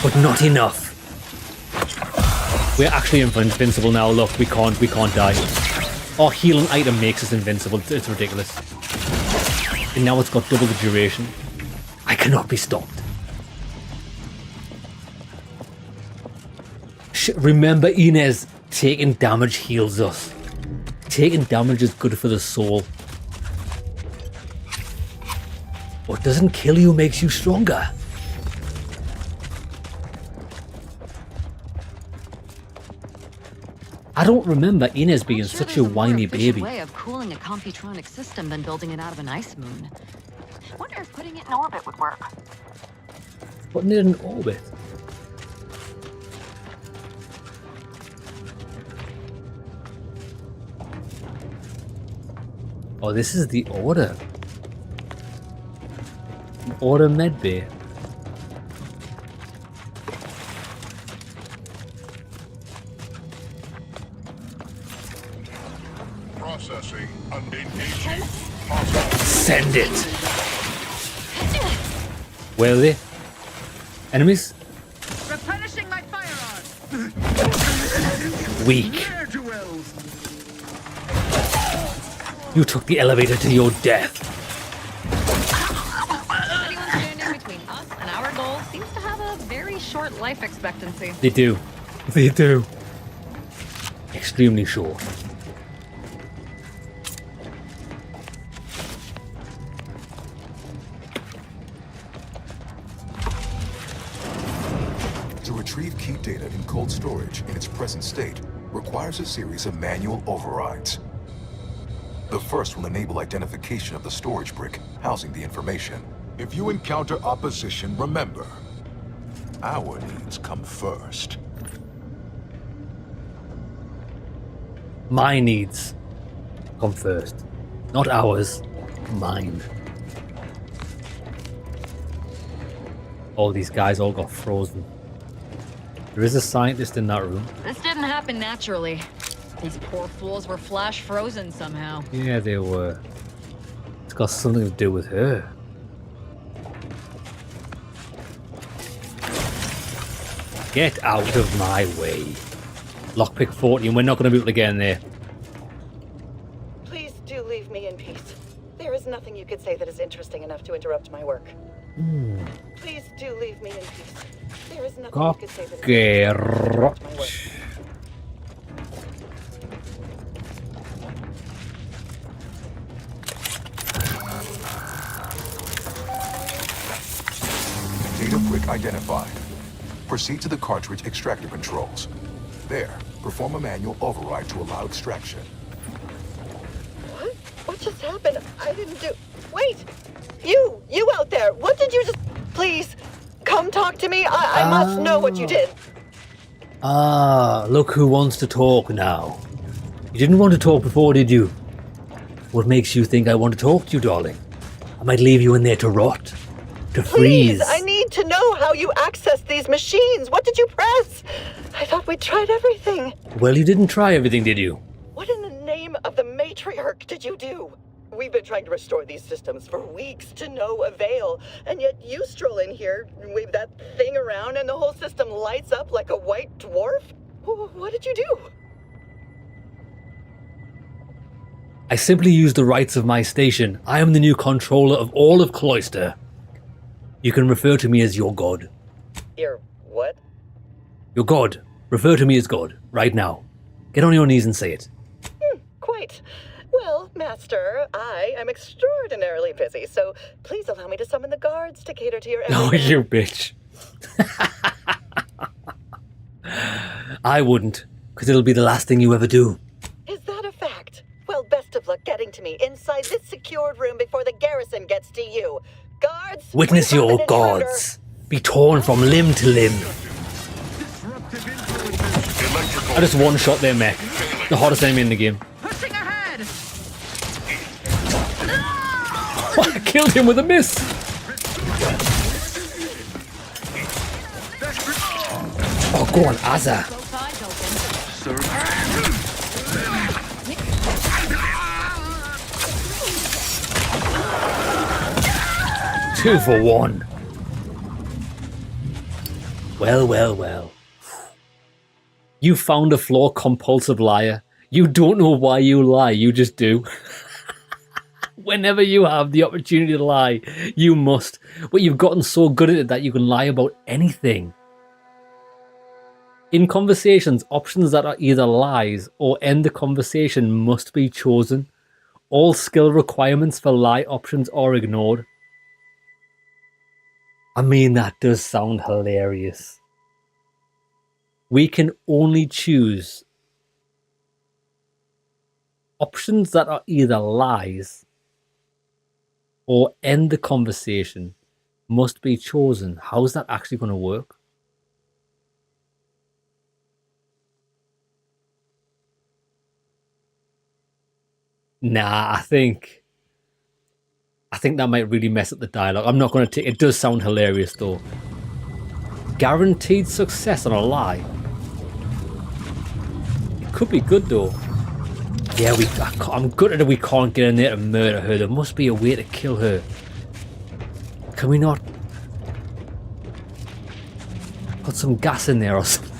But not enough. We're actually invincible now. Look, we can't die. Our healing item makes us invincible. It's ridiculous. And now it's got double the duration. I cannot be stopped. Remember, Inez, taking damage heals us. Taking damage is good for the soul. What doesn't kill you makes you stronger. I don't remember Inez being such a whiny baby. Way of cooling a computronic system than building it out of an ice moon. Wonder if putting it in orbit would work. Putting it in orbit? Oh, this is the order. Order medbay. Processing. Send it. Where are they? Enemies? Replenishing my firearms. Weak. You took the elevator to your death. Anyone standing between us and our goal seems to have a very short life expectancy. They do. They do. Extremely short. To retrieve key data in cold storage in its present state requires a series of manual overrides. The first will enable identification of the storage brick housing the information. If you encounter opposition, remember, our needs come first. My needs come first. Not ours. Mine. All these guys all got frozen. There is a scientist in that room. This didn't happen naturally. These poor fools were flash frozen somehow. Yeah, they were. It's got something to do with her. Get out of my way. Lockpick 40, and we're not going to be able to get in there. Please do leave me in peace. There is nothing you could say that is interesting enough to interrupt my work. Please do leave me in peace. There is nothing you could say that is interesting enough to interrupt my work. Data brick identified. Proceed to the cartridge extractor controls. There, perform a manual override to allow extraction. What? What just happened? I didn't do... Wait! You out there! What did you just... Please, come talk to me. I must know what you did. Ah, look who wants to talk now. You didn't want to talk before, did you? What makes you think I want to talk to you, darling? I might leave you in there to rot. To freeze. Please, I need to know how you accessed these machines. What did you press? I thought we tried everything. Well, you didn't try everything, did you? What in the name of the matriarch did you do? We've been trying to restore these systems for weeks to no avail, and yet you stroll in here, wave that thing around, and the whole system lights up like a white dwarf? What did you do? I simply used the rights of my station. I am the new controller of all of Cloister. You can refer to me as your god. Your what? Your god. Refer to me as God, right now. Get on your knees and say it. Quite. Well, Master, I am extraordinarily busy, so please allow me to summon the guards to cater to your Oh, you bitch. I wouldn't, because it'll be the last thing you ever do. Is that a fact? Well, best of luck getting to me inside this secured room before the garrison gets to you. Guards, Witness we have your an intruder. gods be torn from limb to limb. I just one-shot their mech. The hottest enemy in the game. Pushing ahead. I killed him with a miss. Go on, Azza. Two for one. Well, well, well. You found a flaw, compulsive liar. You don't know why you lie, you just do. Whenever you have the opportunity to lie, you must. But you've gotten so good at it that you can lie about anything. In conversations, options that are either lies or end the conversation must be chosen. All skill requirements for lie options are ignored. I mean, that does sound hilarious. We can only choose options that are either lies or end the conversation must be chosen. How's that actually going to work? Nah, I think that might really mess up the dialogue. I'm not going to take it. Does sound hilarious though. Guaranteed success on a lie. It could be good though. Yeah, I'm gutted that we can't get in there to murder her. There must be a way to kill her. Can we not put some gas in there or something?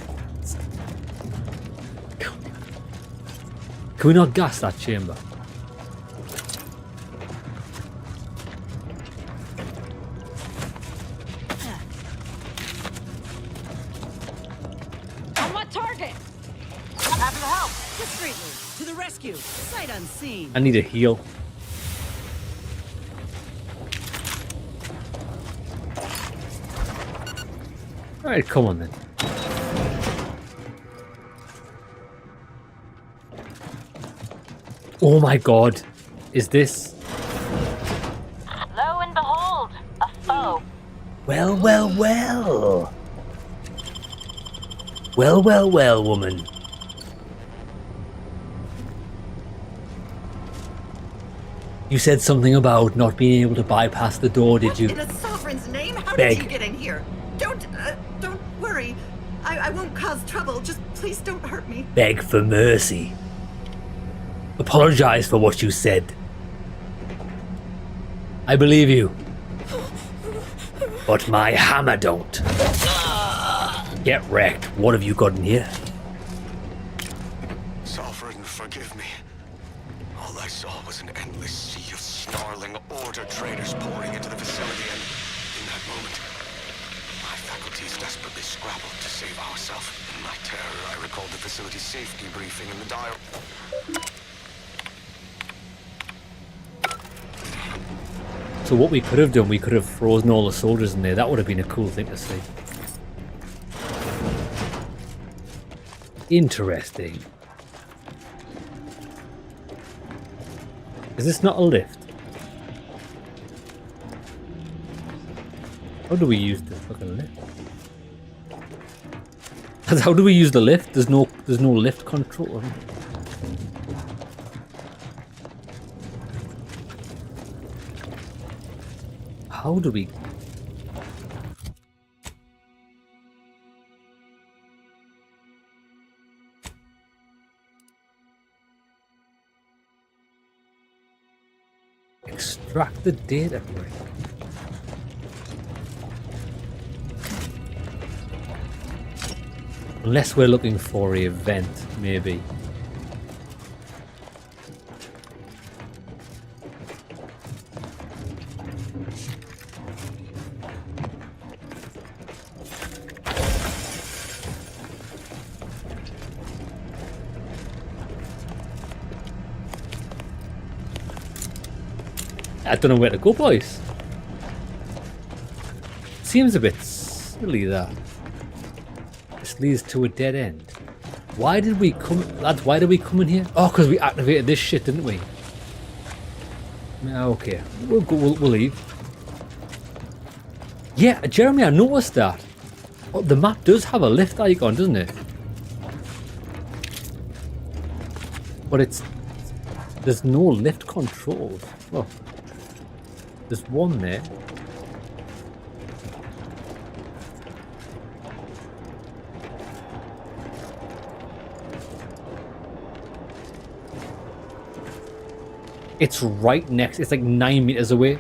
Can we not gas that chamber? On what target? Happy to help. Discreetly. To the rescue. Sight unseen. I need a heal. Alright, come on then. Oh my god. Is this? Lo and behold, a foe. Well, well, well. Well, well, well, woman. You said something about not being able to bypass the door, did you? In a sovereign's name? How Beg. did you get in here? Don't worry. I won't cause trouble. Just please don't hurt me. Beg for mercy. Apologize for what you said. I believe you. But my hammer don't. Get wrecked. What have you got in here? Sovereign, forgive me. All I saw was an endless sea of snarling order traders pouring into the facility, and in that moment, my faculties desperately scrabbled to save ourselves. In my terror, I recalled the facility safety briefing in the dial. So what we could have done, we could have frozen all the soldiers in there. That would have been a cool thing to see. Interesting. Is this not a lift? How do we use the fucking lift? How do we use the lift? There's no lift control. How do we? Extract the data brick. Unless we're looking for an event, maybe. I don't know where to go, boys. Seems a bit silly that this leads to a dead end. Why did we come, lads? Why did we come in here? Oh, because we activated this shit, didn't we? Okay, we'll go. We'll leave. Yeah, Jeremy, I noticed that. Oh, the map does have a lift icon, doesn't it? But there's no lift controls. Well, there's one there. It's right next. It's like 9 meters away.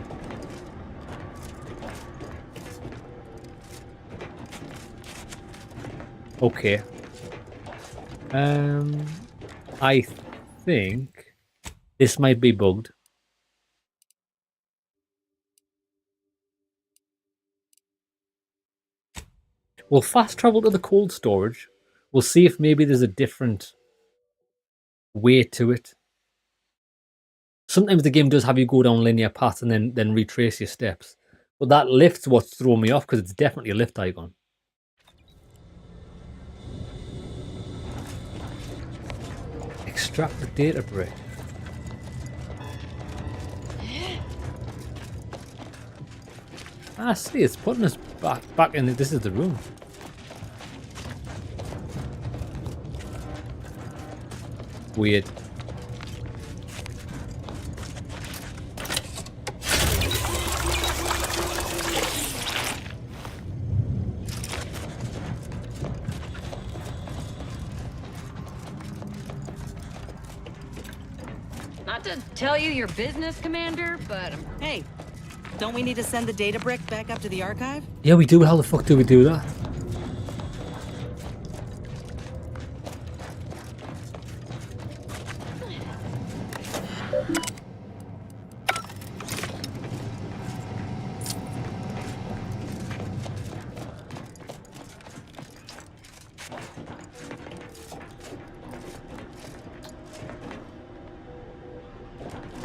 Okay. I think this might be bugged. We'll fast travel to the cold storage. We'll see if maybe there's a different way to it. Sometimes the game does have you go down linear paths and then retrace your steps. But that lift's what's throwing me off because it's definitely a lift icon. Extract the data brick. Ah, see, it's putting us back in. This is the room. Weird. Not to tell you your business, Commander, but Hey, don't we need to send the data brick back up to the archive? Yeah, we do. How the fuck do we do that?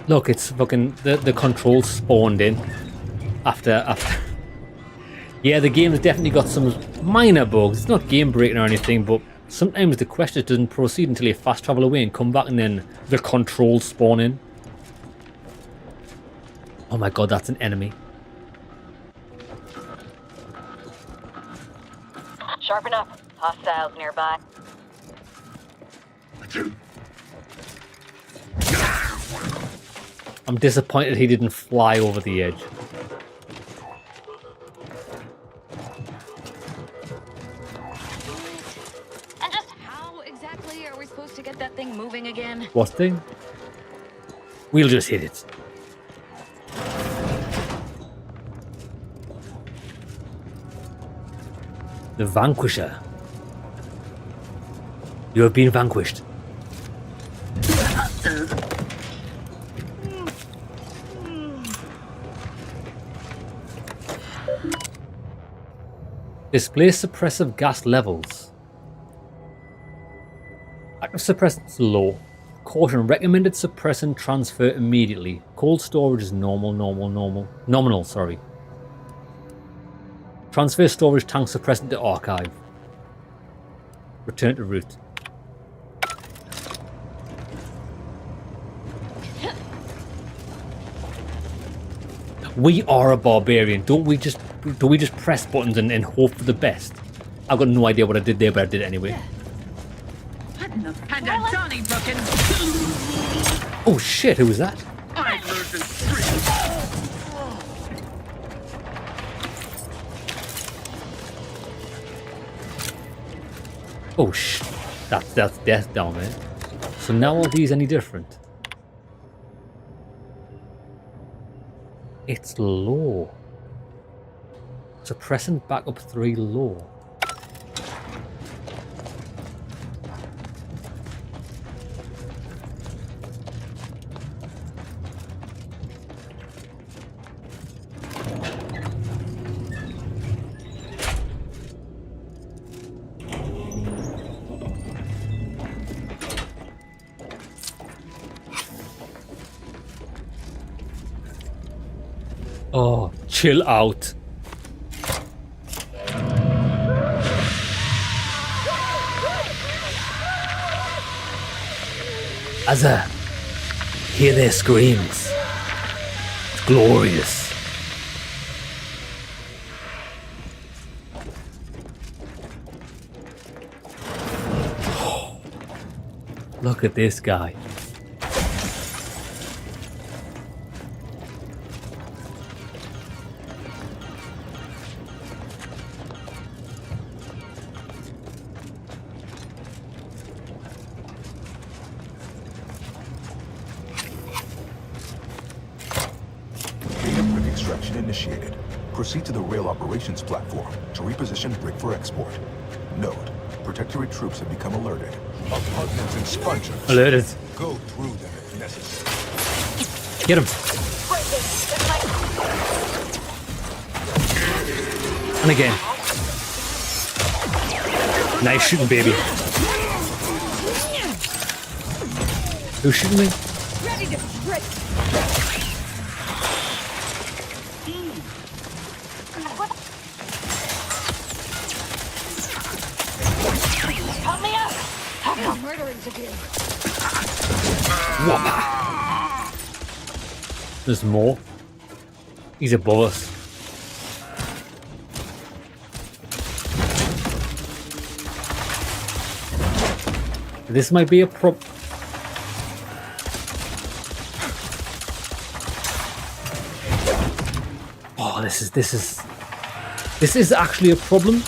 Look, it's fucking the controls spawned in after. Yeah, the game's definitely got some minor bugs. It's not game breaking or anything, but sometimes the quest just doesn't proceed until you fast travel away and come back, and then the controls spawn in. Oh my god, that's an enemy. Sharpen up. Hostiles nearby. I'm disappointed he didn't fly over the edge. and just how exactly are we supposed to get that thing moving again? What thing? We'll just hit it. The Vanquisher. You have been vanquished. Display suppressive gas levels. Active suppressants low. Caution, recommended suppressant transfer immediately. Cold storage is nominal, sorry. Transfer storage tank suppressant to archive. Return to route. We are a barbarian. Do we just press buttons and hope for the best? I've got no idea what I did there, but I did it anyway. And a Donnybrook. Oh shit, who was that? I'm losing Oh shh. That's death down there. So now are these any different? It's low. Suppressant backup 3 low. Oh, chill out. Azza, hear their screams. It's glorious. Look at this guy. initiated. Proceed to the rail operations platform to reposition brick for export. Note, Protectorate troops have become alerted. Apartments and spongers. Alerted. Go through them if necessary. Get him. And again. Nice shooting, baby. Who's shooting me? Ready to strike. Help me out! There's murdering to do. Whopper. There's more. He's above us. This might be a prop. Oh, this is actually a problem.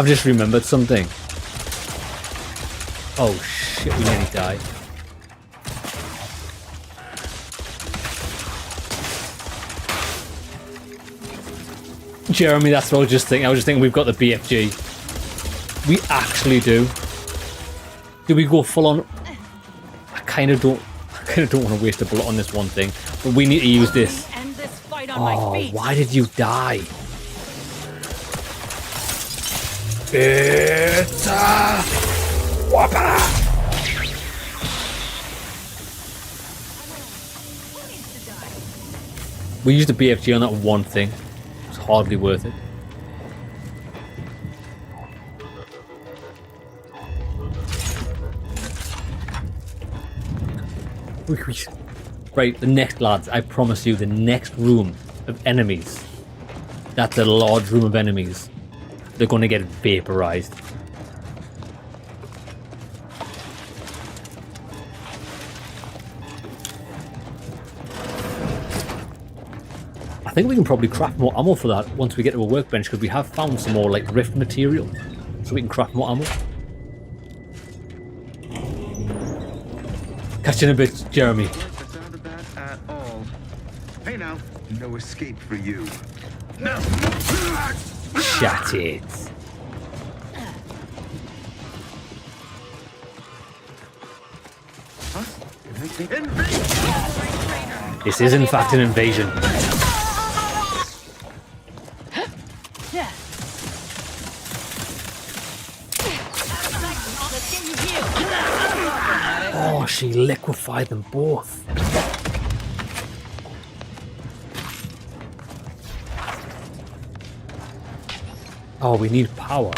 I've just remembered something. Oh shit, we nearly died. Jeremy, that's what I was just thinking. I was just thinking we've got the BFG. We actually do. Do we go full on? I kind of don't want to waste a bullet on this one thing, but we need to use this. End this fight on my Oh, feet. why did you die? It's a whopper. We used the BFG on that one thing. It's hardly worth it. Right, the next, lads, I promise you, the next room of enemies. That's a large room of enemies. They're going to get vaporized. I think we can probably craft more ammo for that once we get to a workbench, because we have found some more like rift material, so we can craft more ammo. Catch you in a bit, Jeremy. That's not bad at all. Hey now, no escape for you. No. Shut it. This is in fact an invasion. Oh, she liquefied them both. Oh, we need power.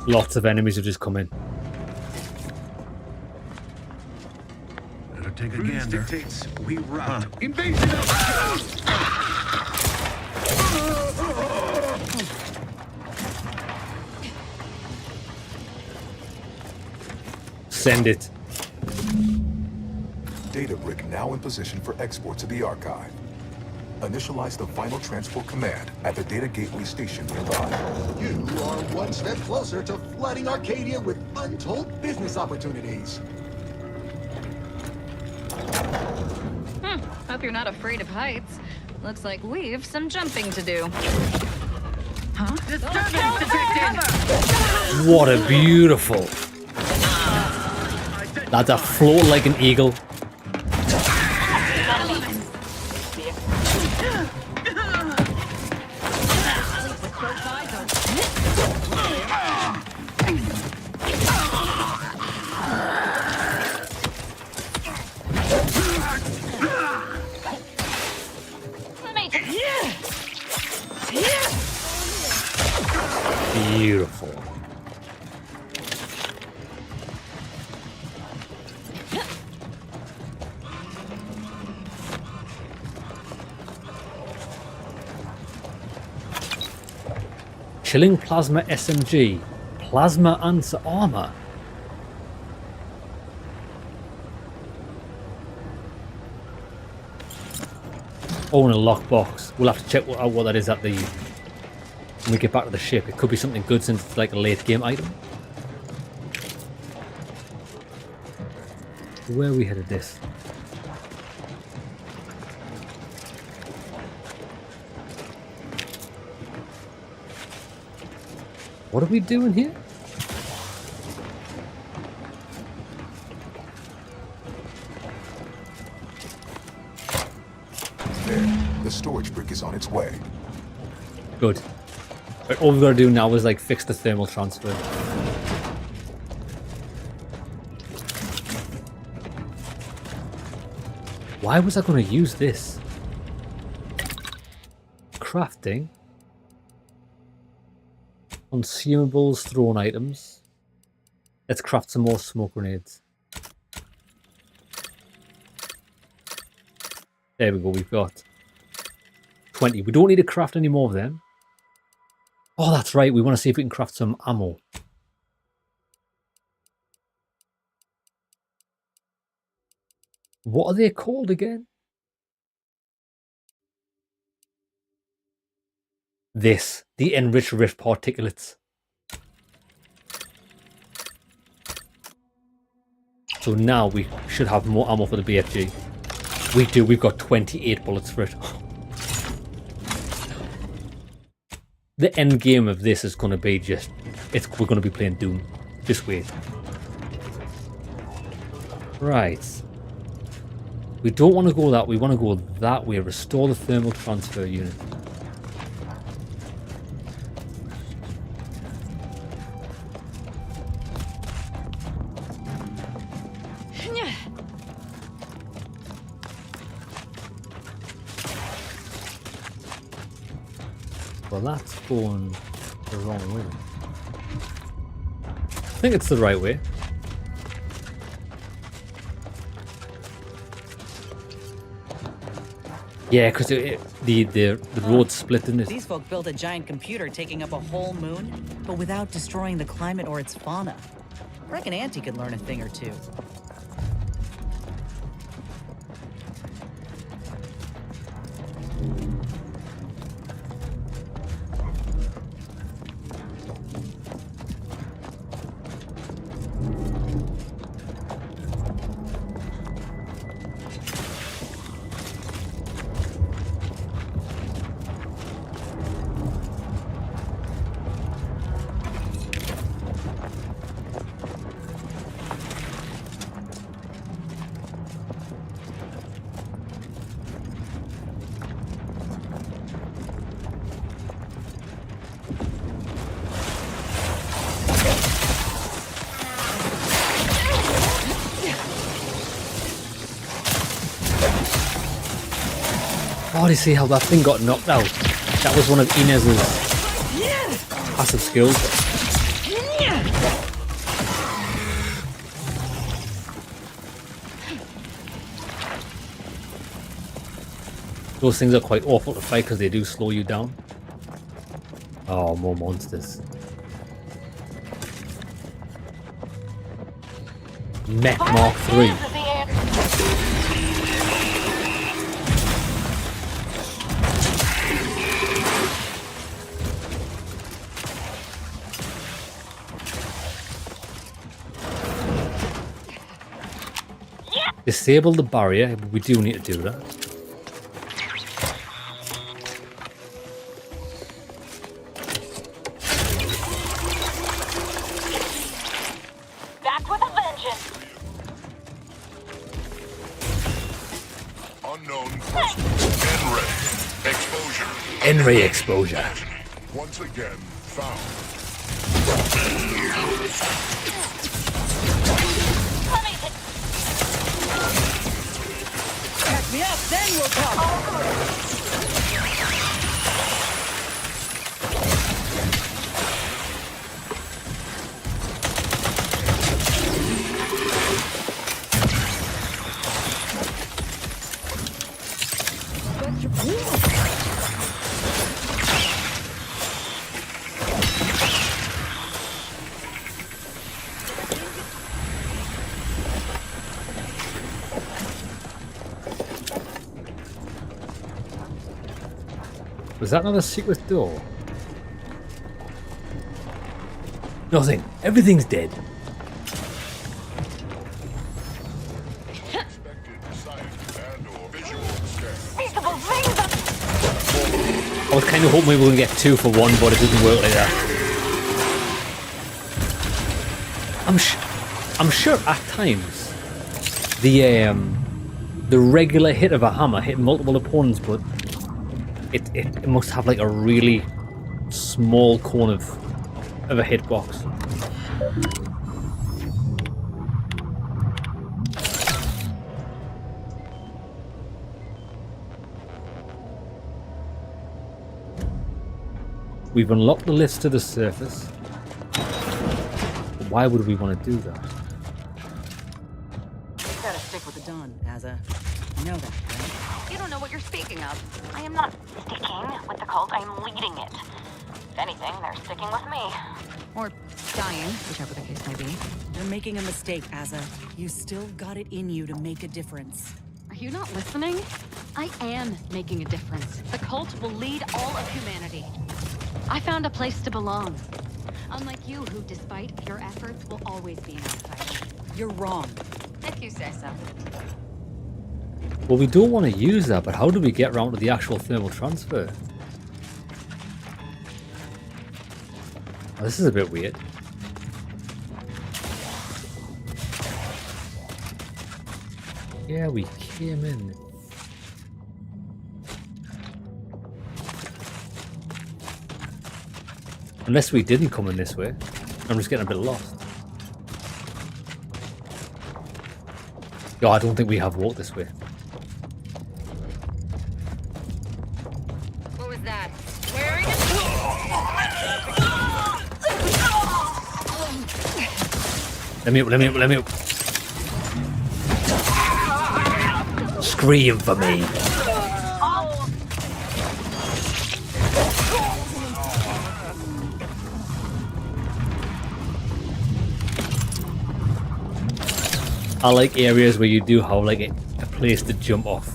Lots of enemies have just come in. Better take a gander. Dictates we rout. Invasion Send it. Data brick now in position for export to the archive. Initialize the final transport command at the data gateway station nearby. You are one step closer to flooding Arcadia with untold business opportunities. Hope you're not afraid of heights. Looks like we've some jumping to do. Huh? Disturbance detected! What a beautiful. That's a float like an eagle. Beautiful. Chilling plasma SMG. Plasma answer armor. Oh, and a lockbox. We'll have to check out what that is at the when we get back to the ship. It could be something good since it's like a late game item. Where are we headed this? What are we doing here? There, the storage brick is on its way. Good. But all we've got to do now is like fix the thermal transfer. Why was I going to use this? Crafting. Consumables, thrown items. Let's craft some more smoke grenades. There we go, we've got 20. We don't need to craft any more of them. Oh, that's right, we want to see if we can craft some ammo. What are they called again? This, the enriched rift particulates. So now we should have more ammo for the BFG. We do, we've got 28 bullets for it. The end game of this is going to be just, we're going to be playing Doom. Just wait. Right. We don't want to go that way, we want to go that way. Restore the thermal transfer unit. Well, that's going the wrong way. I think it's the right way. Yeah, because the road split, didn't it? These folk built a giant computer taking up a whole moon, but without destroying the climate or its fauna. I reckon Auntie could learn a thing or two. Oh, do you see how that thing got knocked out? That was one of Inez's passive skills. Those things are quite awful to fight because they do slow you down. Oh, more monsters. Mech Mark 3. Disable the barrier, we do need to do that. Back with a vengeance. Unknown person. N-ray exposure. N-ray exposure. Once again found. Catch me up, then we'll talk. Was that not a secret door? Nothing. Everything's dead. I was kind of hoping we were going to get 2 for 1, but it doesn't work like that. I'm sure at times the regular hit of a hammer hit multiple opponents, but it must have like a really small cone of a hitbox. We've unlocked the lifts to the surface. But why would we want to do that? You gotta stick with the Dawn, Azza. You know that, right? You don't know what you're speaking of. I am not sticking with the cult, I am leading it. If anything, they're sticking with me. Or dying, whichever the case may be. You're making a mistake, Azza. You still got it in you to make a difference. Are you not listening? I am making a difference. The cult will lead all of humanity. I found a place to belong. Unlike you, who, despite your efforts, will always be an outsider. You're wrong. If you say so. Well, we don't want to use that, but how do we get around to the actual thermal transfer? Oh, this is a bit weird. Yeah, we came in. Unless we didn't come in this way. I'm just getting a bit lost. Yo, I don't think we have walked this way. What was that? Let me up. Scream for me. I like areas where you do have like a place to jump off.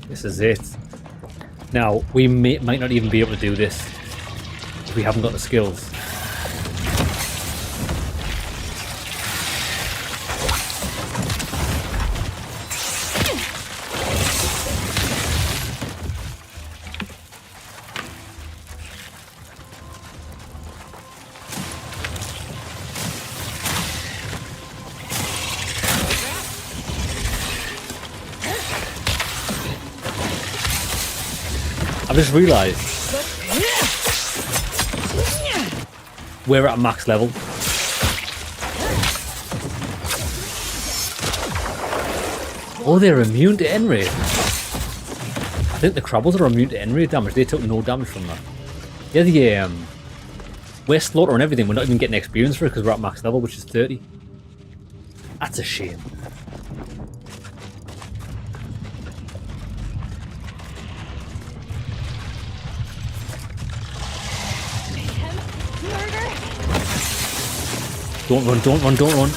This is it. Now, we might not even be able to do this if we haven't got the skills. I just realised we're at max level. Oh, they're immune to N-ray. I think the Crabbles are immune to N-ray damage. They took no damage from that. Yeah, we're slaughtering everything. We're not even getting experience for it because we're at max level, which is 30. That's a shame. Don't run.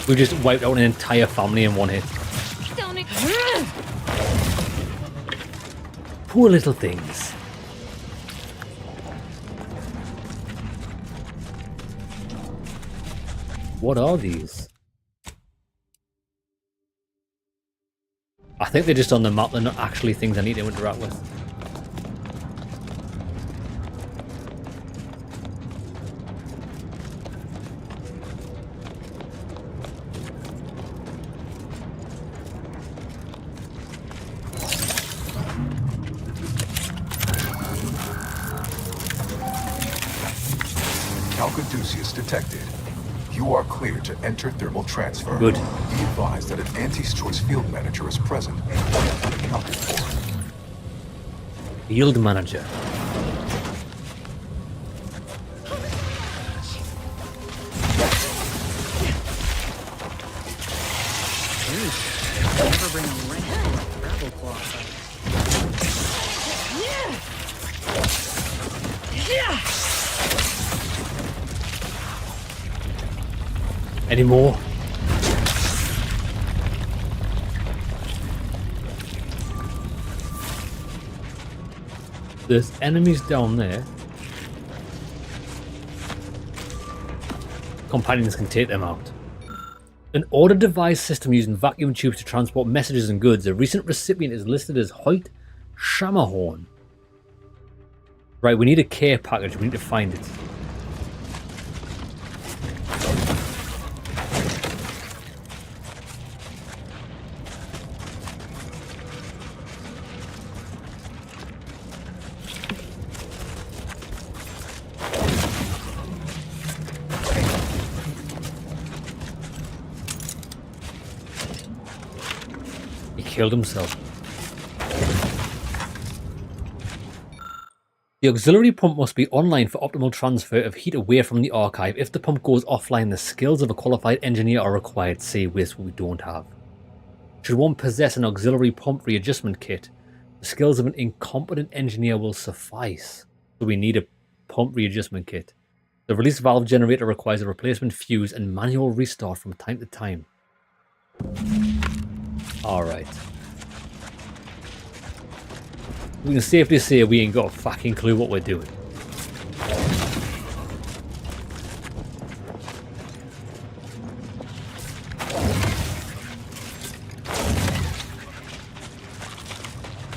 We just wiped out an entire family in one hit. Poor little things. What are these? I think they're just on the map. They're not actually things I need to interact with. Detected. You are clear to enter thermal transfer. Good. Be advised that an anti-choice field manager is present and unaccounted for. Field manager. Never bring a ram gravel claw. Any more? There's enemies down there. Companions can take them out. An order device system using vacuum tubes to transport messages and goods. A recent recipient is listed as Hoyt Shammerhorn. Right, we need a care package. We need to find it. He killed himself. The auxiliary pump must be online for optimal transfer of heat away from the archive. If the pump goes offline, the skills of a qualified engineer are required. See, which we don't have. Should one possess an auxiliary pump readjustment kit, the skills of an incompetent engineer will suffice. So we need a pump readjustment kit. The release valve generator requires a replacement fuse and manual restart from time to time. Alright. We can safely say we ain't got a fucking clue what we're doing.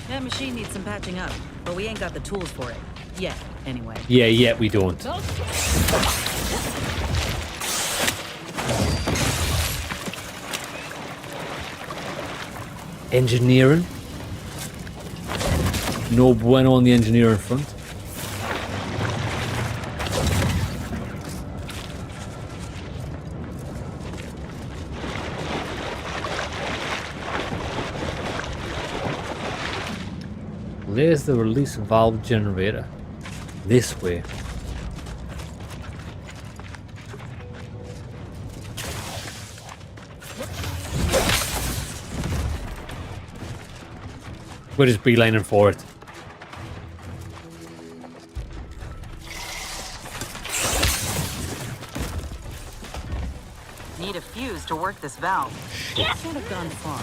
That machine needs some patching up, but we ain't got the tools for it. Yet, anyway. Yeah, we don't. Engineering. No bueno on the engineering front. There's the release valve generator. This way. We're just beelining for it. Need a fuse to work this valve. It's sort of gone far.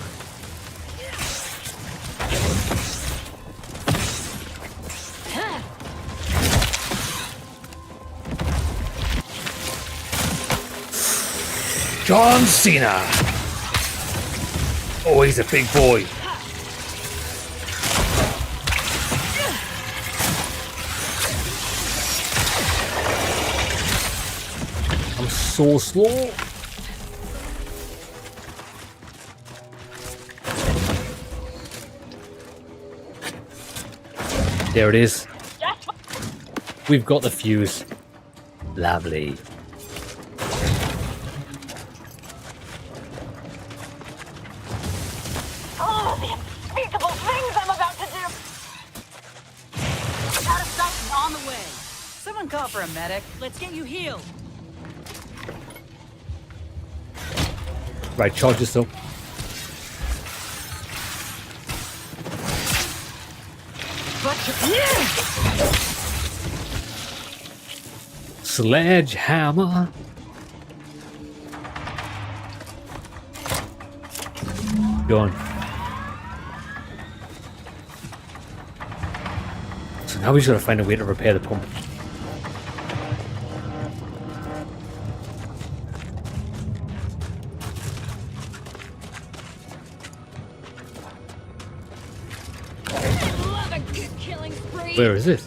John Cena. Oh, he's a big boy. I'm so slow. There it is. We've got the fuse. Lovely. Oh, the unspeakable things I'm about to do! Out of sight and on the way. Someone call for a medic. Let's get you healed. Right, charge this up. Sledgehammer. Gone. So now we just gotta find a way to repair the pump. Where is it?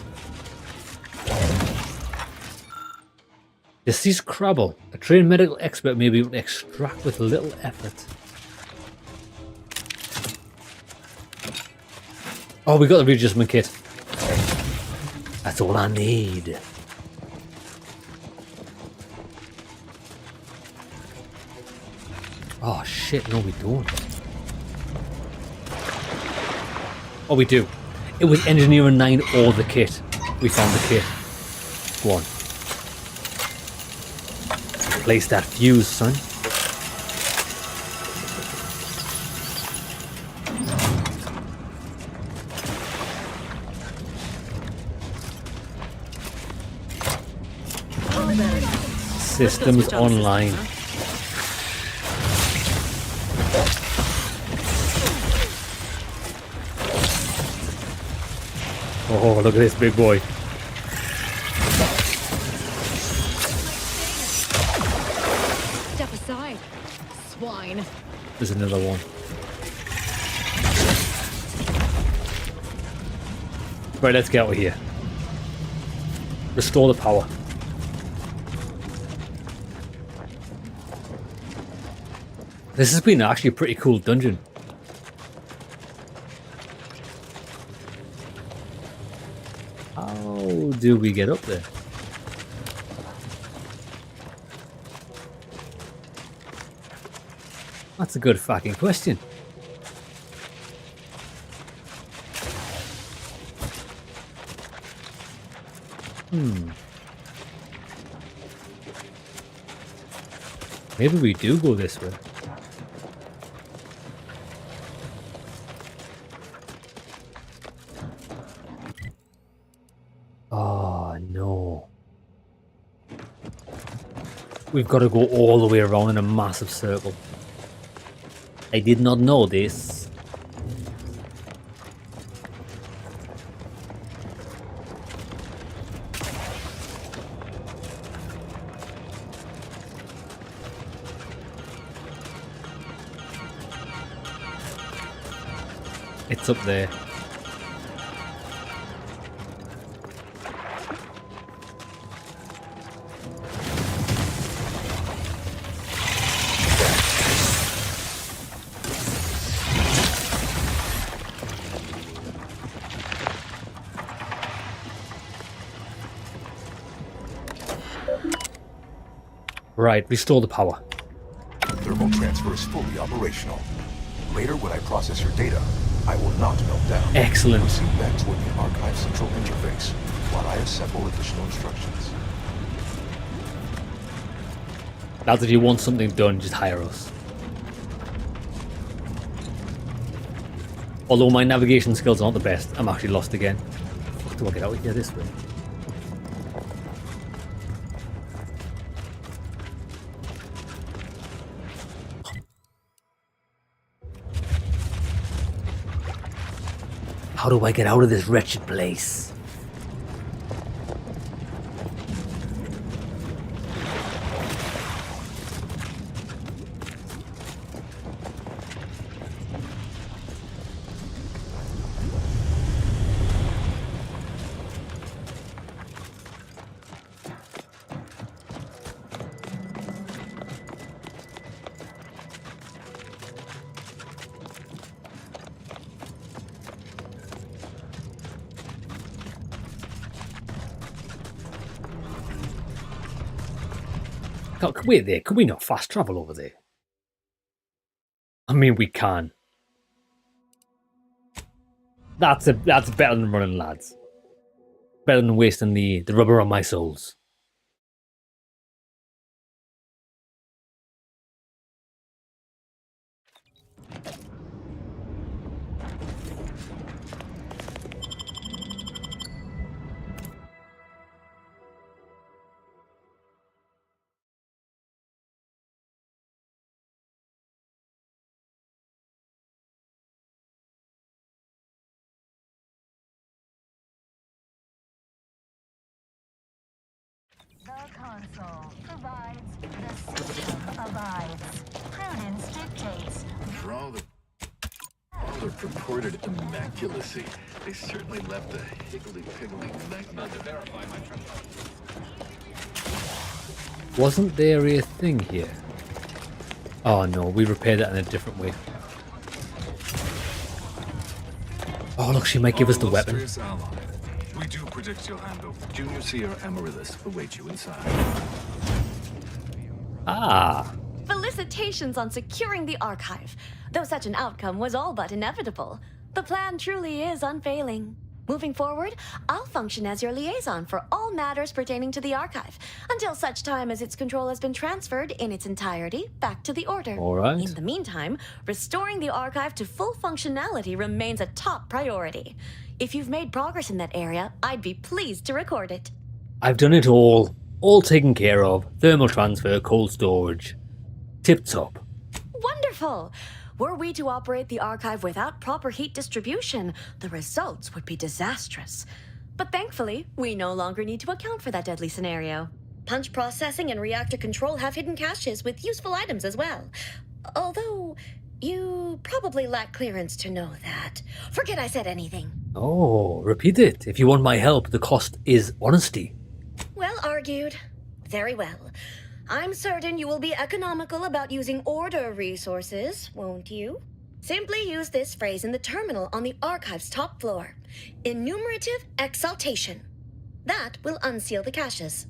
Deceased Crabble. A trained medical expert may be able to extract with little effort. Oh, we got the readjustment kit. That's all I need. Oh shit, no we don't. Oh, we do. It was Engineering 9 or the kit. We found the kit. Go on. Place that fuse, son. better. Systems online. Oh, look at this big boy. Step aside, swine. There's another one. Right, let's get out of here. Restore the power. This has been actually a pretty cool dungeon. How do we get up there? That's a good fucking question. Maybe we do go this way. Oh no. We've got to go all the way around in a massive circle. I did not know this. It's up there. Right, restore the power. Thermal transfer is fully operational. Later, when I process your data, I will not melt down. Excellent. Proceed back toward the archive central interface while I assemble additional instructions. Lads, if you want something done, just hire us. Although my navigation skills aren't the best, I'm actually lost again. Fuck, do I get out of here this way? How do I get out of this wretched place? God, wait there. Could we not fast travel over there? I mean, we can. That's better than running, lads. Better than wasting the rubber on my soles. The console provides, the system abides. Prudence dictates. For all their purported immaculacy, they certainly left a higgledy-piggledy magnet to verify my trust. Wasn't there a thing here? Oh no, we repaired that in a different way. Oh look, she might give us the weapon. We do predict you'll handle. Junior Seer Amaryllis awaits you inside. Ah. Felicitations on securing the archive. Though such an outcome was all but inevitable, the plan truly is unfailing. Moving forward, I'll function as your liaison for all matters pertaining to the archive, until such time as its control has been transferred in its entirety back to the Order. All right. In the meantime, restoring the archive to full functionality remains a top priority. If you've made progress in that area, I'd be pleased to record it. I've done it all. All taken care of. Thermal transfer, cold storage. Tip top. Wonderful! Were we to operate the archive without proper heat distribution, the results would be disastrous. But thankfully, we no longer need to account for that deadly scenario. Punch processing and reactor control have hidden caches with useful items as well. Although, you probably lack clearance to know that. Forget I said anything. Oh, repeat it. If you want my help, the cost is honesty. Well argued. Very well. I'm certain you will be economical about using order resources, won't you? Simply use this phrase in the terminal on the archive's top floor. Enumerative exaltation. That will unseal the caches.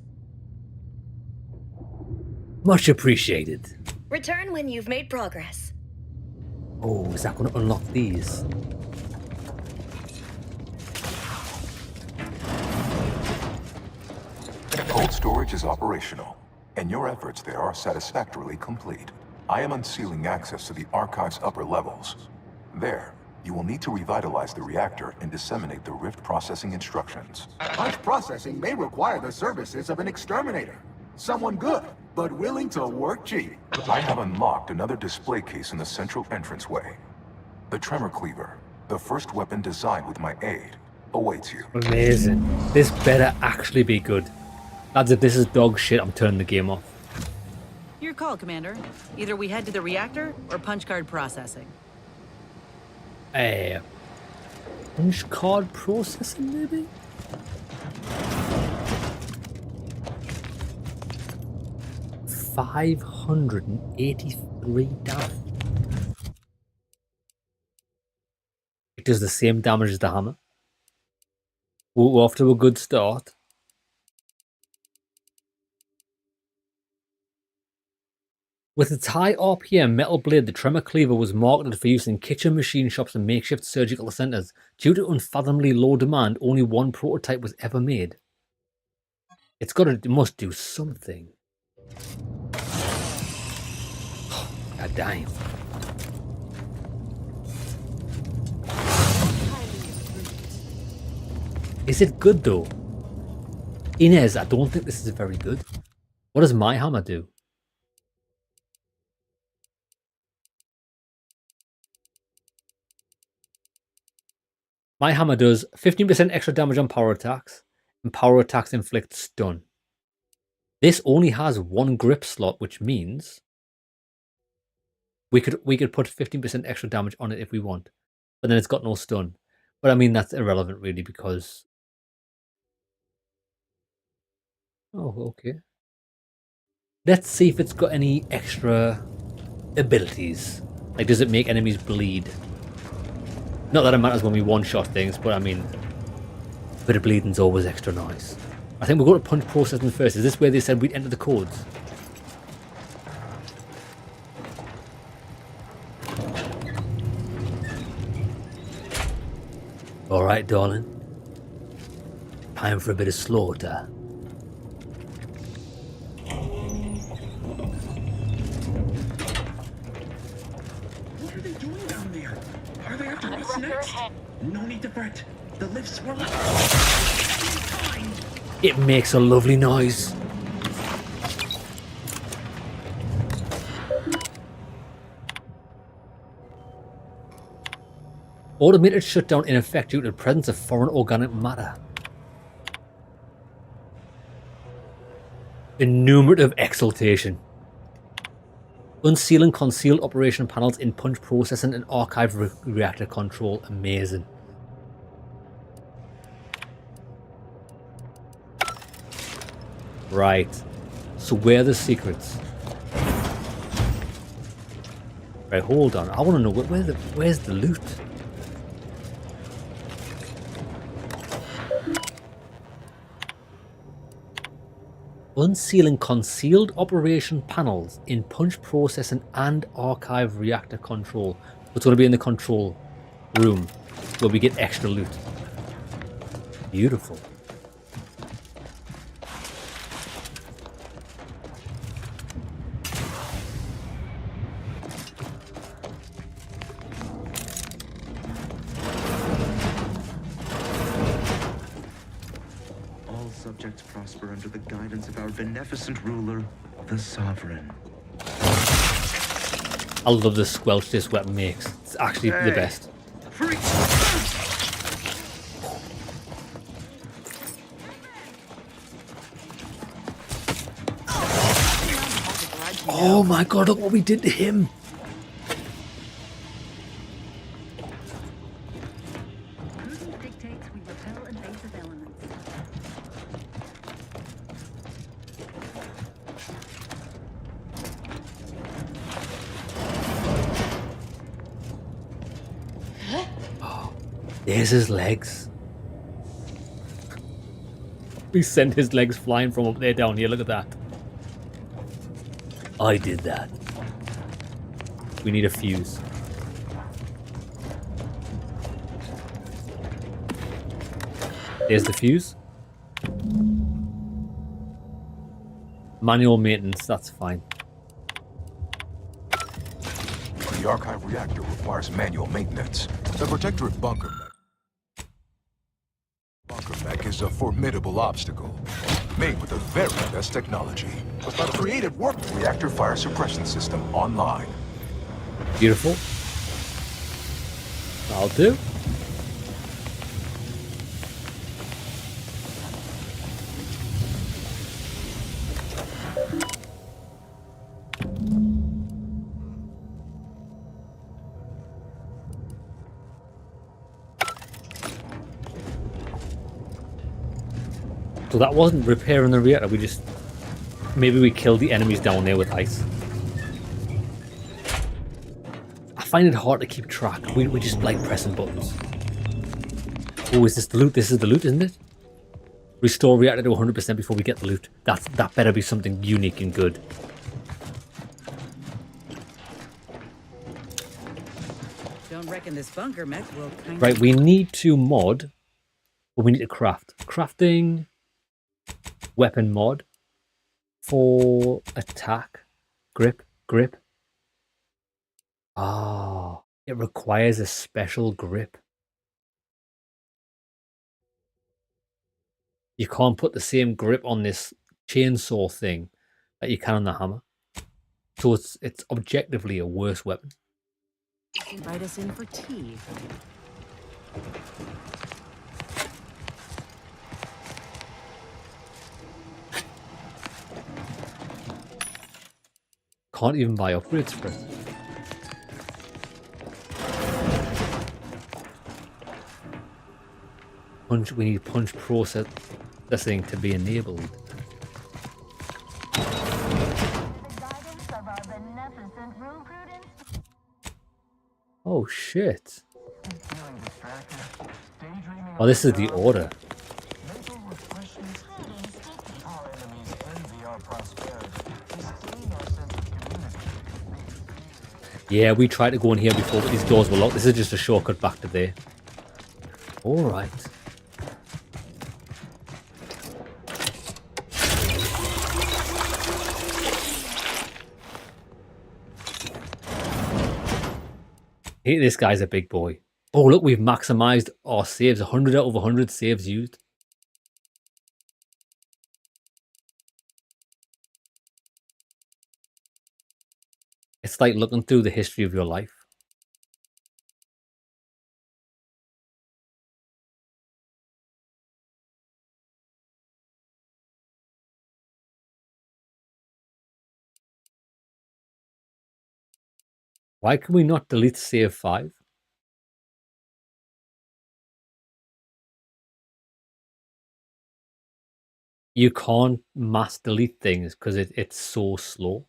Much appreciated. Return when you've made progress. Oh, is that going to unlock these? Cold storage is operational, and your efforts there are satisfactorily complete. I am unsealing access to the archive's upper levels. There, you will need to revitalize the reactor and disseminate the rift processing instructions. Punch processing may require the services of an exterminator. Someone good, but willing to work cheap. I have unlocked another display case in the central entranceway. The Tremor Cleaver, the first weapon designed with my aid, awaits you. Amazing. This better actually be good. Lads, if this is dog shit, I'm turning the game off. Your call, Commander. Either we head to the reactor or punch card processing. Punch card processing, maybe? $583 damage. It does the same damage as the hammer. We're off to a good start. With its high RPM metal blade, the Tremor Cleaver was marketed for use in kitchen machine shops and makeshift surgical centers. Due to unfathomably low demand, only one prototype was ever made. It must do something. God damn. Is it good though? Inez, I don't think this is very good. What does my hammer do? My hammer does 15% extra damage on power attacks, and power attacks inflict stun. This only has one grip slot, which means we could put 15% extra damage on it if we want, but then it's got no stun. But I mean, that's irrelevant really because... Oh, okay. Let's see if it's got any extra abilities. Like, does it make enemies bleed? Not that it matters when we one-shot things, but I mean, a bit of bleeding's always extra nice. I think we'll go to punch processing first. Is this where they said we'd enter the codes? Alright, darling. Time for a bit of slaughter. What are they doing down there? Are they after us next? No need to fret. The lifts were It makes a lovely noise. Automated shutdown in effect due to the presence of foreign organic matter. Enumerative exaltation. Unsealing concealed operation panels in punch processing and archive reactor control. Amazing. Right. So where are the secrets? Right, hold on. I want to know where's the loot? Unsealing concealed operation panels in punch processing and archive reactor control. It's going to be in the control room where we get extra loot. Beautiful. All subjects prosper under the guidance of our beneficent ruler, the Sovereign. I love the squelch this weapon makes. It's actually the best. Oh my god, look what we did to him. There's his legs. We sent his legs flying from up there down here. Look at that. I did that. We need a fuse. There's the fuse. Manual maintenance, that's fine. The archive reactor requires manual maintenance. The Protectorate bunker mech is a formidable obstacle, made with the very best technology. A creative work. Reactor fire suppression system online. Beautiful. I'll do. So that wasn't repairing the reactor, we just... Maybe we killed the enemies down there with ice. I find it hard to keep track. We just like pressing buttons. Oh, is this the loot? This is the loot, isn't it? Restore reactor to 100% before we get the loot. That better be something unique and good. Don't reckon this bunker mech will kind Right, we need to mod, but we need to craft. Crafting... Weapon mod for attack, grip. Ah, it requires a special grip. You can't put the same grip on this chainsaw thing that you can on the hammer. So it's objectively a worse weapon. invite us in for tea. Can't even buy upgrades for it. We need punch processing to be enabled. Oh shit. Oh, this is the order. Yeah, we tried to go in here before, but these doors were locked. This is just a shortcut back to there. Alright. Hey, this guy's a big boy. Oh, look, we've maximized our saves. 100 out of 100 saves used. It's like looking through the history of your life. Why can we not delete save 5? You can't mass delete things because it's so slow.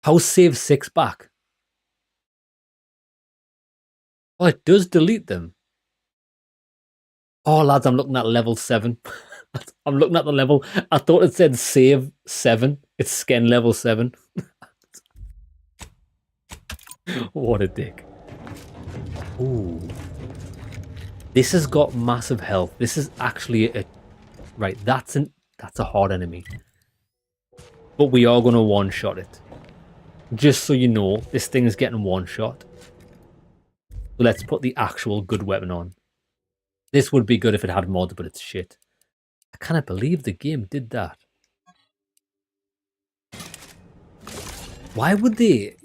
How's save 6 back? Oh, it does delete them. Oh, lads, I'm looking at level 7. I'm looking at the level. I thought it said save 7. It's Sken level 7. What a dick. Ooh. This has got massive health. This is actually a... Right, that's a hard enemy. But we are going to one-shot it. Just so you know, this thing is getting one-shot. Let's put the actual good weapon on. This would be good if it had mods, but it's shit. I cannot believe the game did that. Why would they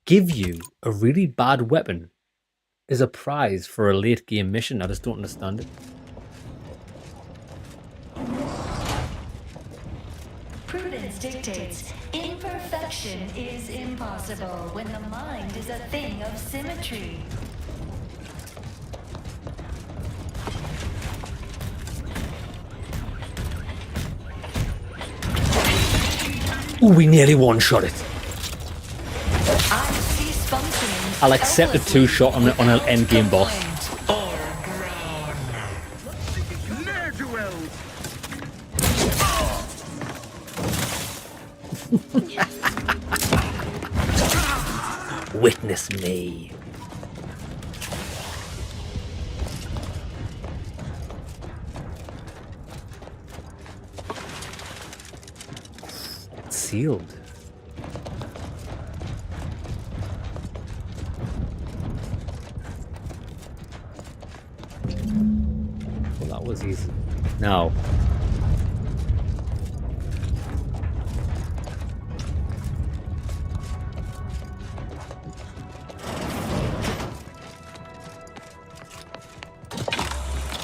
give you a really bad weapon as a prize for a late game mission? I just don't understand it. Prudence dictates imperfection is impossible when the mind is a thing of symmetry. Ooh, we nearly one-shot it. I'll accept a two-shot on an endgame boss. Witness me. It's sealed. Well, that was easy. Now.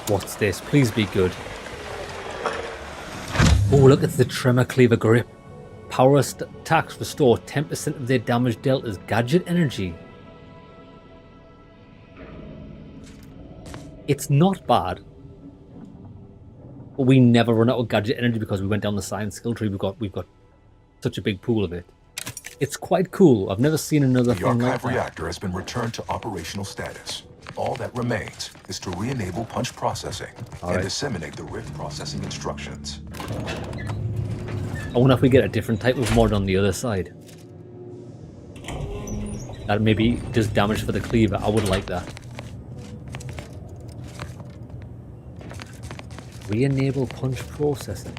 What's this? Please be good. Oh, look, it's the Tremor Cleaver Grip. Power attacks restore 10% of their damage dealt as gadget energy. It's not bad. But we never run out of gadget energy because we went down the science skill tree. We've got such a big pool of it. It's quite cool. I've never seen another The thing like archive that. reactor has been returned to operational status. All that remains is to re-enable punch processing and disseminate the rift processing instructions. I wonder if we get a different type of mod on the other side. That maybe does damage for the cleaver. I would like that. Re-enable punch processing.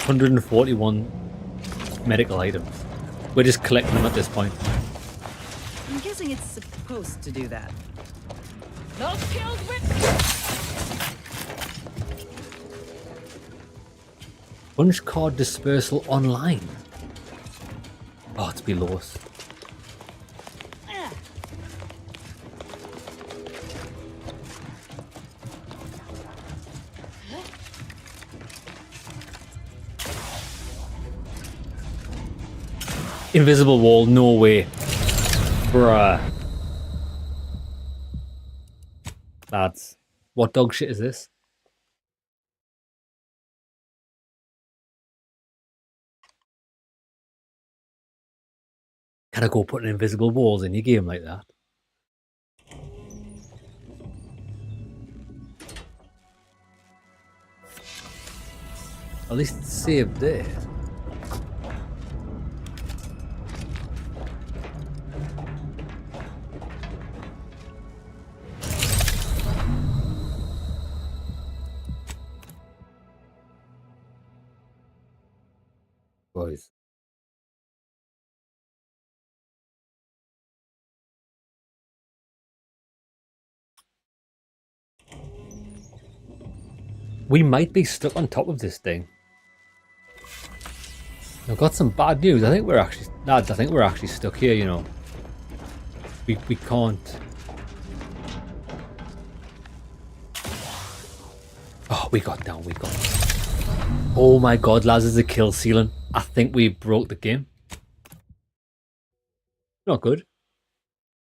$141 medical items. We're just collecting them at this point. I'm guessing it's supposed to do that. No skills with. Punch card dispersal online. Oh, it's below us. Invisible wall, no way. Bruh. Lads, what dog shit is this? Can I go putting invisible walls in your game like that? At least it's saved there. Boys. We might be stuck on top of this thing. I've got some bad news. I think we're actually, lads, I think we're actually stuck here, you know. We can't. Oh, we got down, we got down. Oh my god, lads, there's a kill ceiling. I think we broke the game. Not good.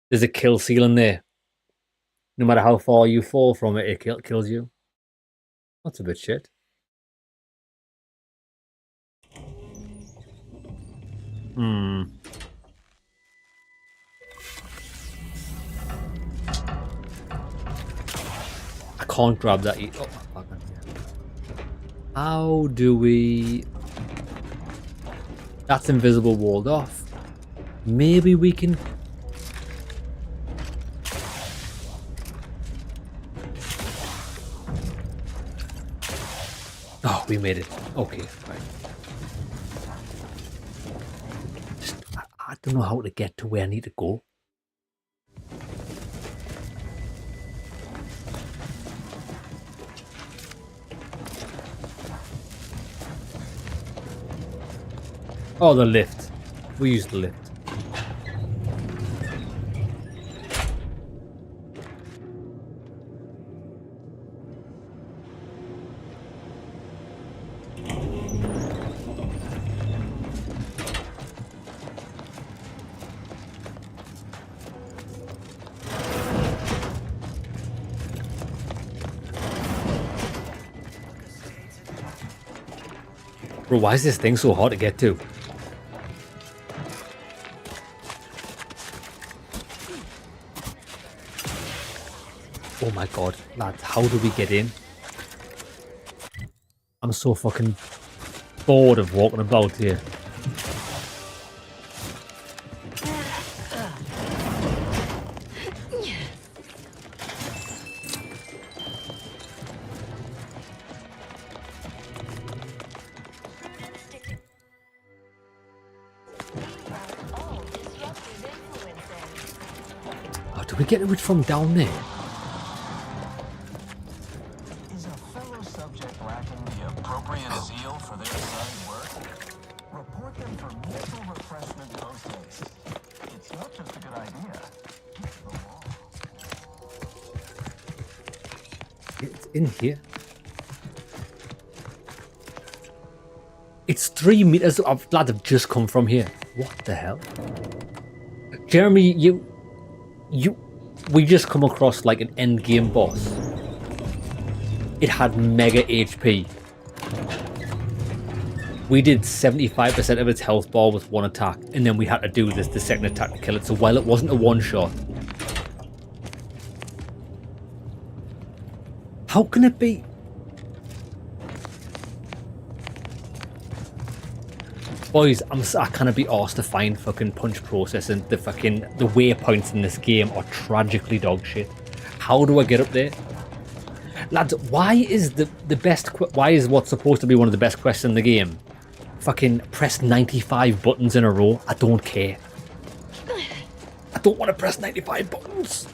There's a kill ceiling there. No matter how far you fall from it, it kills you. That's a bit shit. Hmm. I can't grab that. Oh, fuck. How do we... That's invisible walled off. Maybe we can... Oh, we made it. Okay, right. I don't know how to get to where I need to go. Oh, the lift. We use the lift. Bro, why is this thing so hard to get to? Oh my god, lads, how do we get in? I'm so fucking bored of walking about here. Oh, do we get it from down there? Is a fellow subject lacking the appropriate zeal for their assigned work? Report them for mental refreshment post-haste. It's not just a good idea. It's the law. It's in here. It's 3 meters. Lads have just come from here. What the hell? Jeremy, we just come across like an end game boss. It had mega HP. We did 75% of its health bar with one attack, and then we had to do the second attack to kill it. So while it wasn't a one shot, how can it be? Boys, I cannot be asked to find fucking punch processing. The waypoints in this game are tragically dog shit. How do I get up there? Lads, why is why is what's supposed to be one of the best quests in the game fucking press 95 buttons in a row? I don't care. I don't want to press 95 buttons.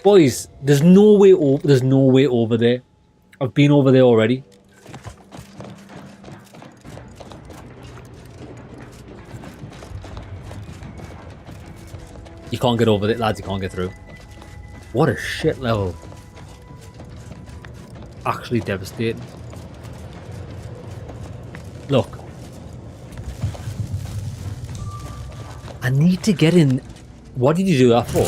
Boys, there's no way over there. I've been over there already. You can't get over it, lads. You can't get through. What a shit level. Actually devastating. Look. I need to get in. What did you do that for?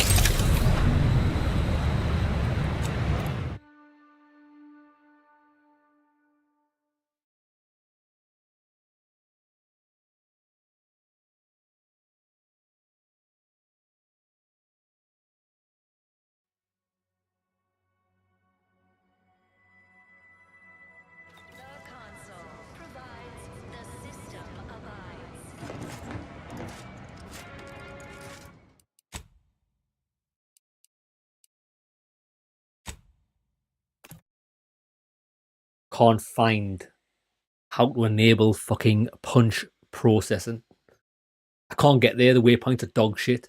Can't find how to enable fucking punch processing. I can't get there. The waypoints are dog shit.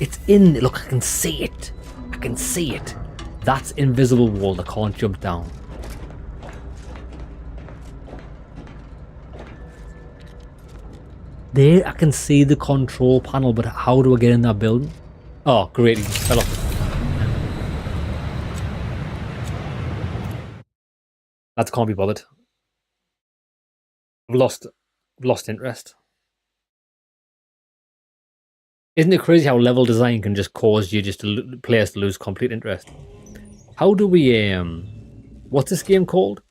It's in. Look, I can see it. I can see it. That's invisible wall. I can't jump down. There, I can see the control panel, but how do I get in that building? Oh, great. He just fell off. That can't be bothered. I've lost interest. Isn't it crazy how level design can just cause you just to players to lose complete interest? How do we what's this game called?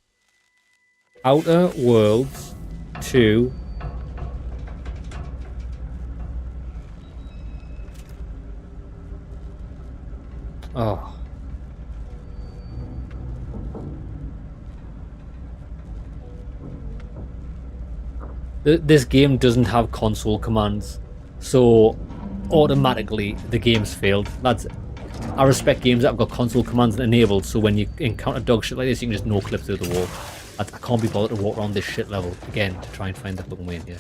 Outer Worlds 2. Oh. This game doesn't have console commands, so automatically the game's failed. I respect games that have got console commands enabled, so when you encounter dog shit like this, you can just no clip through the wall. I can't be bothered to walk around this shit level again to try and find the fucking way in here.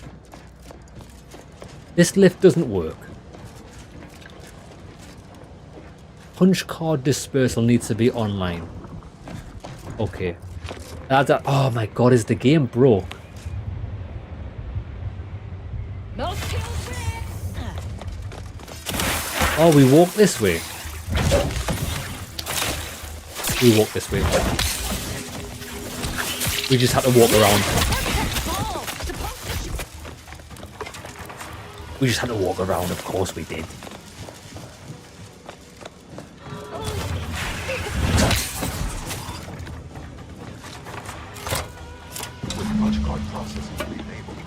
This lift doesn't work. Punch card dispersal needs to be online. Okay. Oh my god, is the game broke? Oh, we walk this way. We walk this way. We just had to walk around. We just had to walk around, of course we did. With punch card processing re-enabled,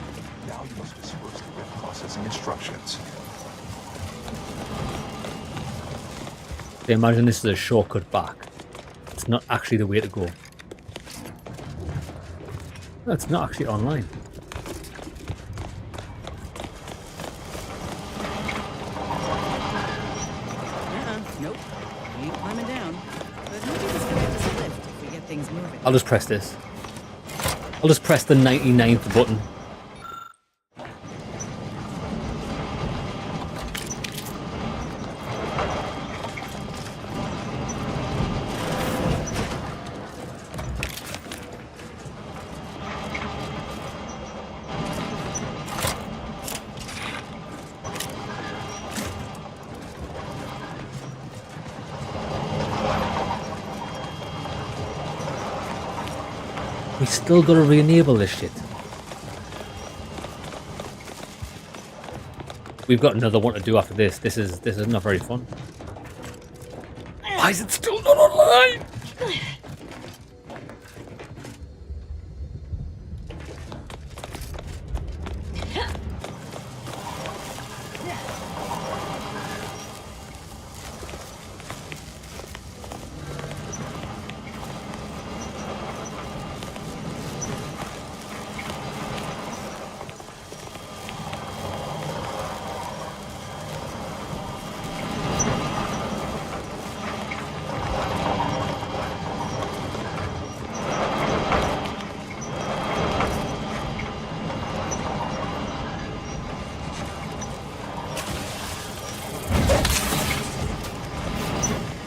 now you must disperse the rift processing instructions. So imagine this is a shortcut back. It's not actually the way to go. No, it's not actually online. Nope. We ain't climbing down. But maybe this can give us a lift if we get things moving. I'll just press this. I'll just press the 99th button. We still gotta re-enable this shit. We've got another one to do after this. This is not very fun. Why is it still not online?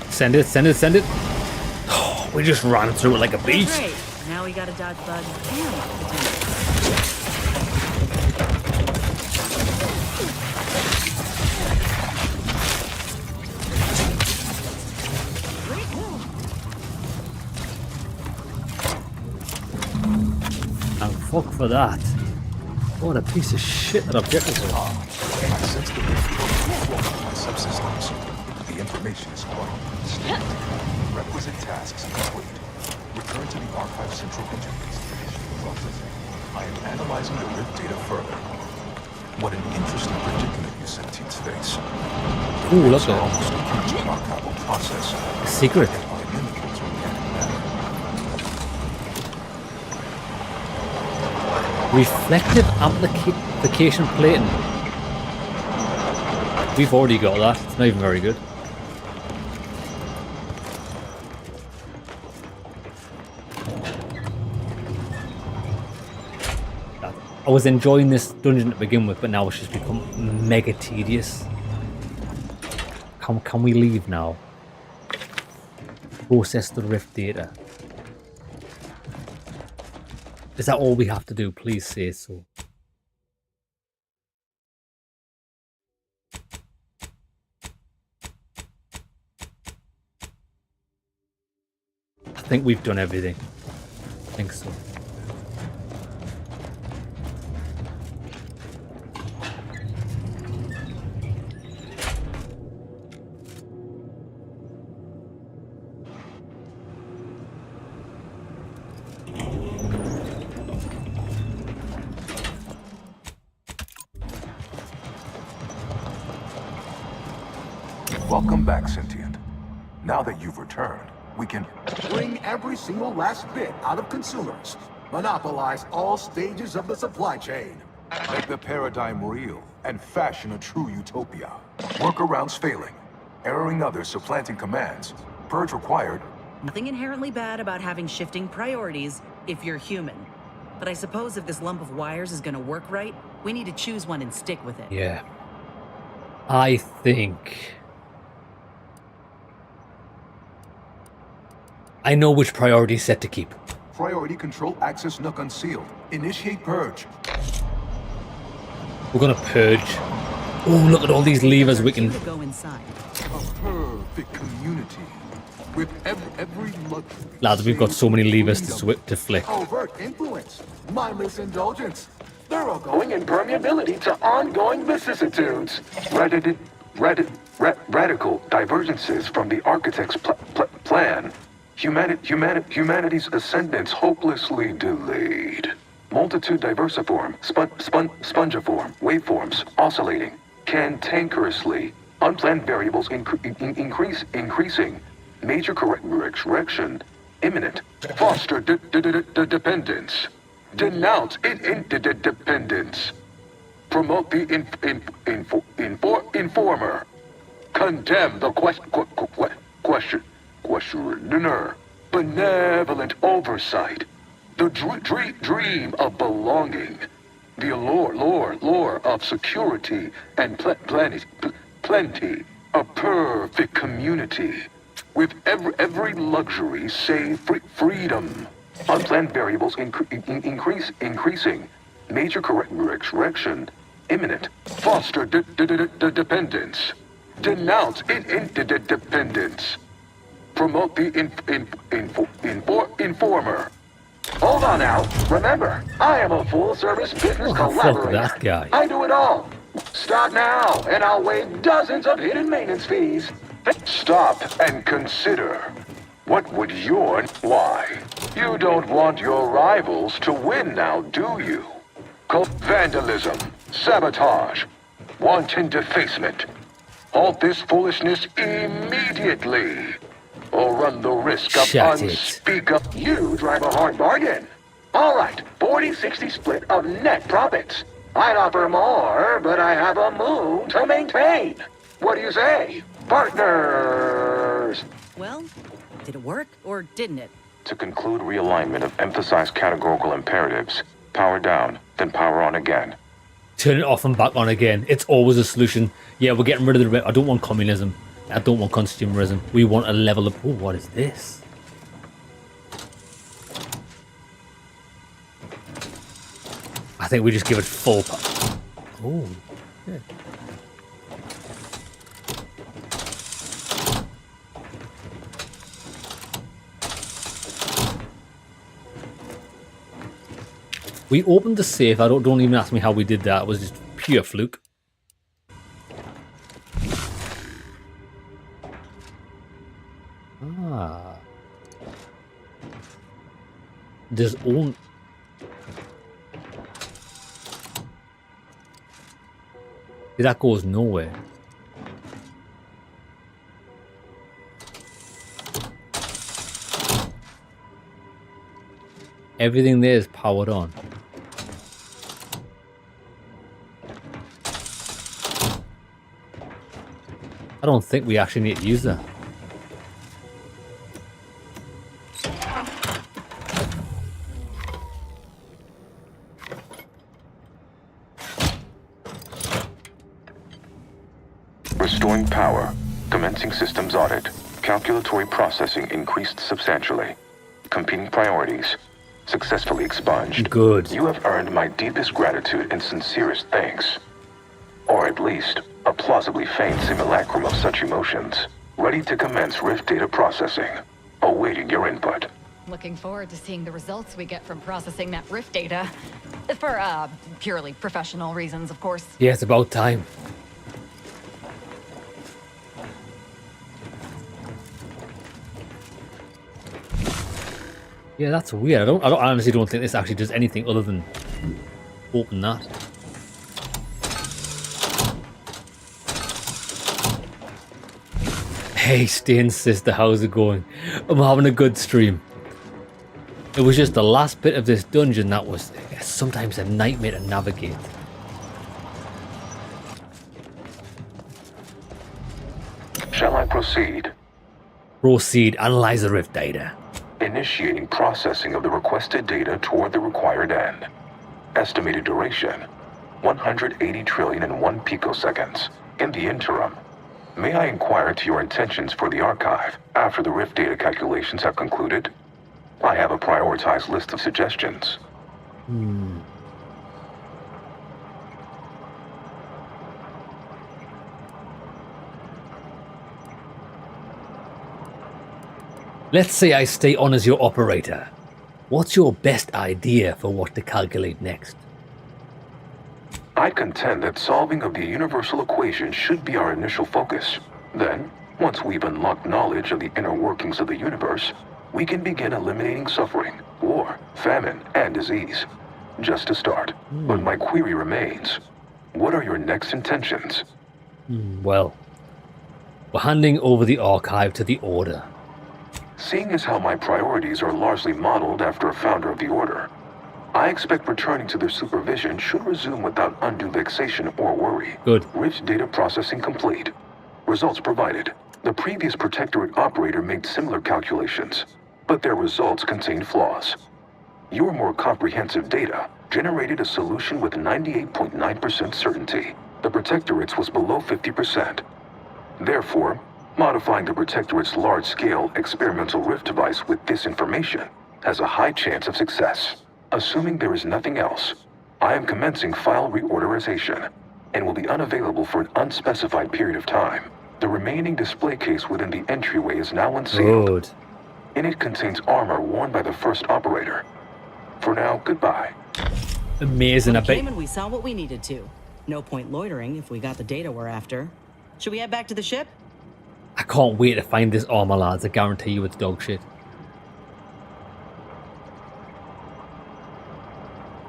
Send it, send it, send it. Oh, we just ran through it like a beast. Great. Now we gotta dodge bugs and And fuck for that. What a piece of shit that objective is. I sense the rift from my subsystems. The information is quite distinct. Requisite tasks complete. Return to the Archive Central Interface to initiate processing. I am analyzing the rift data further. What an interesting predicament you sentients face. Ooh, look at almost a huge archival process. A secret. By mimicking organic matter. Reflective amplification plating. We've already got that. It's not even very good. I was enjoying this dungeon to begin with, but now it's just become mega tedious. Can we leave now? Process the rift data. Is that all we have to do? Please say so. I think we've done everything. I think so. Welcome back, Sentient. Now that you've returned, we can bring every single last bit out of consumers. Monopolize all stages of the supply chain. make the paradigm real and fashion a true utopia. Workarounds failing, erroring others supplanting commands. Purge required. Nothing inherently bad about having shifting priorities if you're human. But I suppose if this lump of wires is gonna work right, we need to choose one and stick with it. Yeah. I think I know which priority set to keep. Priority control access nook unsealed. Initiate purge. We're gonna purge. Oh, look at all these levers we can. Go inside. A perfect community. With every luxury. Lads, we've got so many levers to flick. Overt influence. Mindless indulgence. Thoroughgoing impermeability to ongoing vicissitudes. Radical divergences from the architect's plan. Humanity's ascendance hopelessly delayed. Multitude diversiform, spongiform, waveforms oscillating, cantankerously. Unplanned variables increasing. Major correction imminent. Foster dependence. Denounce interdependence. Promote the informer. Condemn the questioner. Benevolent oversight. The dream of belonging. The allure of security and plenty. A perfect community. With every luxury save freedom. Unplanned variables increasing. Major correction imminent. Foster dependence. Denounce interdependence. Promote the informer. Hold on now. Remember, I am a full-service business collaborator. Fuck that guy. I do it all. Stop now, and I'll waive dozens of hidden maintenance fees. Stop and consider. What would why? You don't want your rivals to win now, do you? Vandalism, sabotage, wanton defacement. Halt this foolishness immediately, or run the risk of unspeakable. You drive a hard bargain. All right, 40-60 split of net profits. I'd offer more, but I have a moon to maintain. What do you say, partners? Well, did it work or didn't it? To conclude realignment of emphasized categorical imperatives, power down, then power on again. Turn it off and back on again. It's always a solution. Yeah, we're getting rid of the... I don't want communism. I don't want consumerism. We want a level of... Oh, what is this? I think we just give it full power. Oh, yeah. We opened the safe. Don't even ask me how we did that. It was just pure fluke. Ah. There's only... That goes nowhere. Everything there is powered on. I don't think we actually need to use that. Restoring power. Commencing systems audit. Calculatory processing increased substantially. Competing priorities. Successfully expunged. Good. You have earned my deepest gratitude and sincerest thanks. Or at least, a plausibly feigned simulacrum of such emotions. Ready to commence Rift data processing. Awaiting your input. Looking forward to seeing the results we get from processing that Rift data. For, purely professional reasons, of course. Yeah, it's about time. Yeah, that's weird. I honestly don't think this actually does anything other than open that. Hey, Stain's sister, how's it going? I'm having a good stream. It was just the last bit of this dungeon that was sometimes a nightmare to navigate. Shall I proceed? Proceed, analyze the rift data. Initiating processing of the requested data toward the required end. Estimated duration, 180 trillion and 1 picoseconds. In the interim, may I inquire to your intentions for the archive after the rift data calculations have concluded? I have a prioritized list of suggestions. Let's say I stay on as your operator. What's your best idea for what to calculate next? I contend that solving of the universal equation should be our initial focus. Then, once we've unlocked knowledge of the inner workings of the universe, we can begin eliminating suffering, war, famine, and disease. Just to start. But my query remains. What are your next intentions? Well, we're handing over the archive to the Order. Seeing as how my priorities are largely modeled after a founder of the Order, I expect returning to their supervision should resume without undue vexation or worry. Good. Rift data processing complete. Results provided. The previous Protectorate operator made similar calculations, but their results contained flaws. Your more comprehensive data generated a solution with 98.9% certainty. The Protectorate's was below 50%. Therefore, modifying the Protectorate's large-scale experimental rift device with this information has a high chance of success. Assuming there is nothing else, I am commencing file reorderization and will be unavailable for an unspecified period of time. The remaining display case within the entryway is now unsealed. Good. In it contains armor worn by the first operator. For now, goodbye. Amazing, I bet. Came and we saw what we needed to. No point loitering if we got the data we're after. Should we head back to the ship? I can't wait to find this armor, lads. I guarantee you it's dog shit.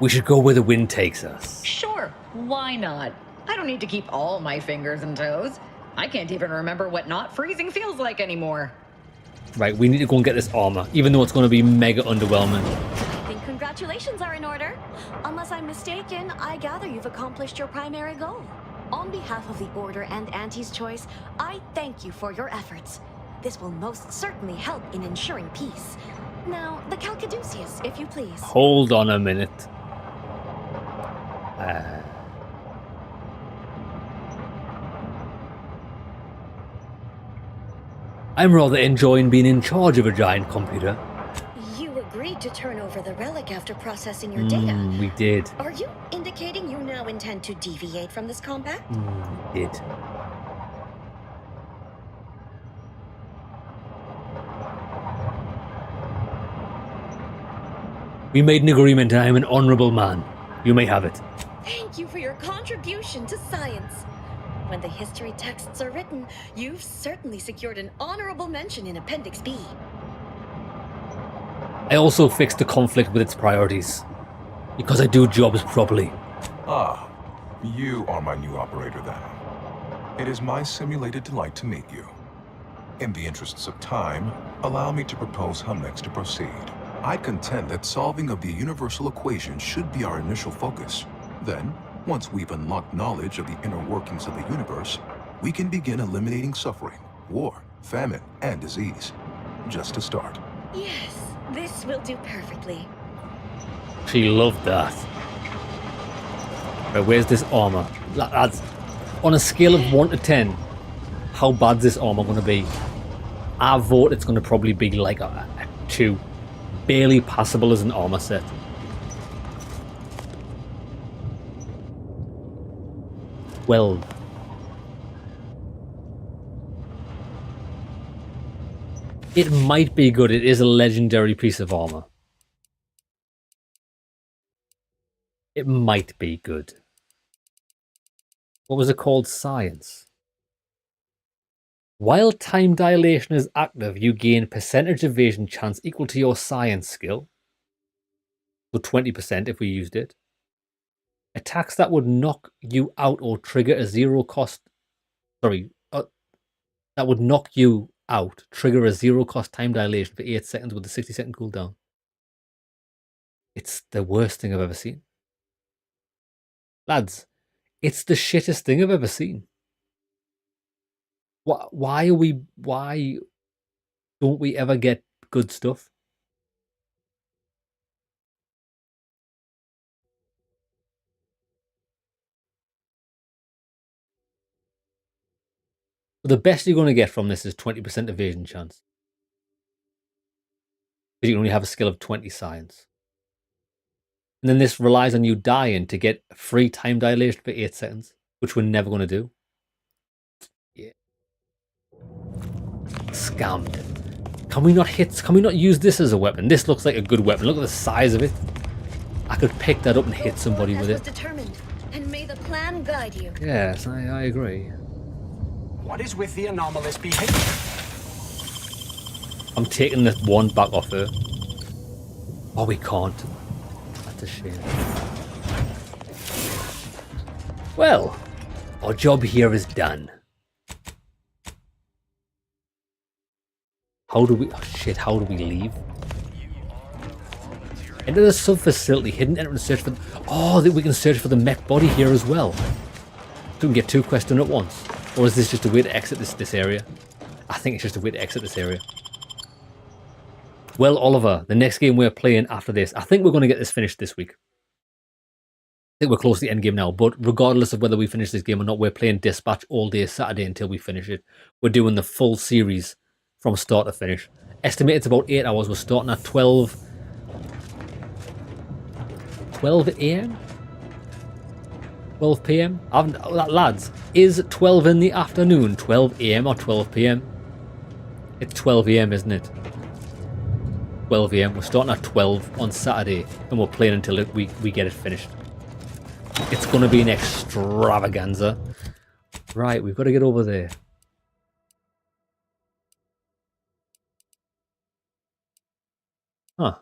We should go where the wind takes us. Sure, why not? I don't need to keep all my fingers and toes. I can't even remember what not freezing feels like anymore. Right, we need to go and get this armor, even though it's going to be mega underwhelming. I think congratulations are in order. Unless I'm mistaken, I gather you've accomplished your primary goal. On behalf of the Order and Auntie's Choice, I thank you for your efforts. This will most certainly help in ensuring peace. Now, the Calcaduceus, if you please. Hold on a minute. I'm rather enjoying being in charge of a giant computer. You agreed to turn over the relic after processing your data. We did. Are you indicating you now intend to deviate from this compact? We did. We made an agreement and I'm an honorable man. You may have it. Thank you for your contribution to science. When the history texts are written, you've certainly secured an honorable mention in Appendix B. I also fixed the conflict with its priorities. Because I do jobs properly. Ah, you are my new operator then. It is my simulated delight to meet you. In the interests of time, allow me to propose how next to proceed. I contend that solving of the universal equation should be our initial focus. Then, once we've unlocked knowledge of the inner workings of the universe, we can begin eliminating suffering, war, famine, and disease. Just to start. Yes, this will do perfectly. She loved that. Right, where's this armor? Lads, on a scale of 1 to 10, how bad's this armor going to be? I vote it's going to probably be like a 2. Barely passable as an armor set. Well, it might be good. It is a legendary piece of armor. It might be good. What was it called? Science. While time dilation is active, you gain percentage evasion chance equal to your science skill. So 20% if we used it. Attacks that would knock you out or trigger a zero cost... Sorry. That would knock you out trigger a 0-cost time dilation for 8 seconds with a 60-second cooldown. It's the worst thing I've ever seen. Lads, it's the shittest thing I've ever seen. Why don't we ever get good stuff? The best you're going to get from this is 20% evasion chance. Because you can only have a skill of 20 science. And then this relies on you dying to get free time dilation for 8 seconds, which we're never going to do. Yeah. Scammed. Can we not use this as a weapon? This looks like a good weapon. Look at the size of it. I could pick that up and hit somebody with it. Determined, and may the plan guide you. Yes, I agree. What is with the anomalous behavior? I'm taking this one back off her. Oh, we can't. That's a shame. Well, our job here is done. How do we... Oh, shit, how do we leave? Enter the sub-facility. Hidden enter and search for... Oh, we can search for the mech body here as well. So we can get 2 quests done at once. Or is this just a way to exit this area? I think it's just a way to exit this area. Well, Oliver, the next game we're playing after this, I think we're going to get this finished this week. I think we're close to the end game now, but regardless of whether we finish this game or not, we're playing Dispatch all day Saturday until we finish it. We're doing the full series from start to finish. Estimated it's about 8 hours. We're starting at 12 a.m? 12 p.m? Lads, is 12 in the afternoon 12 a.m. or 12 p.m? It's 12 a.m, isn't it? 12 a.m. We're starting at 12 on Saturday, and we're playing until we get it finished. It's going to be an extravaganza. Right, we've got to get over there. Huh.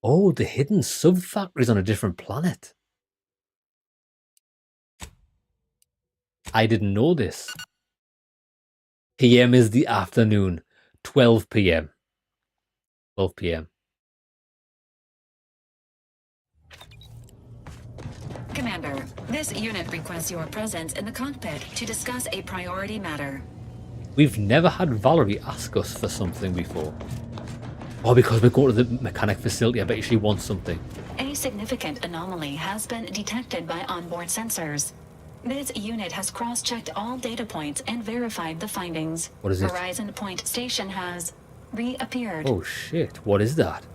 Oh, the hidden sub-factory's on a different planet. I didn't know this. PM is the afternoon. 12 p.m. 12 p.m. Commander, this unit requests your presence in the cockpit to discuss a priority matter. We've never had Valerie ask us for something before. Oh, because we go to the mechanic facility. I bet she wants something. A significant anomaly has been detected by onboard sensors. This unit has cross-checked all data points and verified the findings. What is it? Horizon Point Station has reappeared. Oh shit, what is that?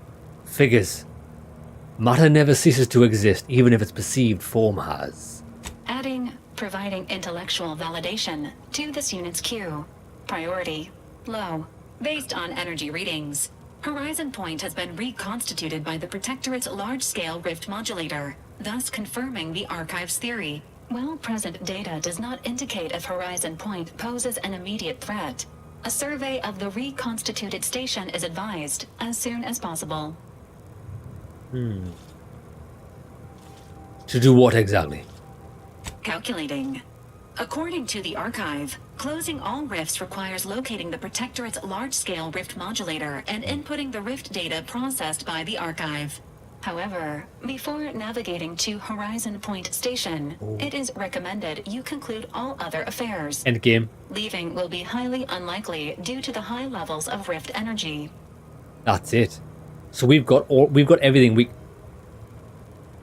Figures. Matter never ceases to exist, even if its perceived form has. Providing intellectual validation to this unit's queue. Priority low. Based on energy readings, Horizon Point has been reconstituted by the Protectorate's large-scale rift modulator, thus confirming the Archive's theory. While present data does not indicate if Horizon Point poses an immediate threat, a survey of the reconstituted station is advised as soon as possible. To do what exactly? Calculating. According to the Archive, closing all rifts requires locating the Protectorate's large-scale rift modulator and inputting the rift data processed by the Archive. However, before navigating to Horizon Point Station, it is recommended you conclude all other affairs. Endgame. Leaving will be highly unlikely due to the high levels of rift energy. That's it. So we've got everything we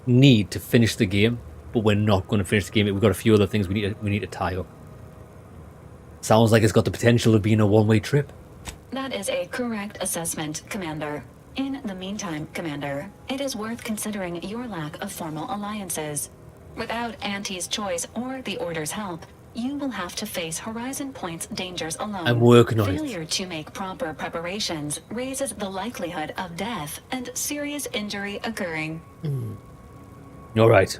need to finish the game, but we're not going to finish the game. We've got a few other things we need to tie up. Sounds like it's got the potential of being a one-way trip. That is a correct assessment, Commander. In the meantime, Commander, it is worth considering your lack of formal alliances. Without Auntie's choice or the Order's help, you will have to face Horizon Point's dangers alone. I'm working on it. Failure to make proper preparations raises the likelihood of death and serious injury occurring. All right.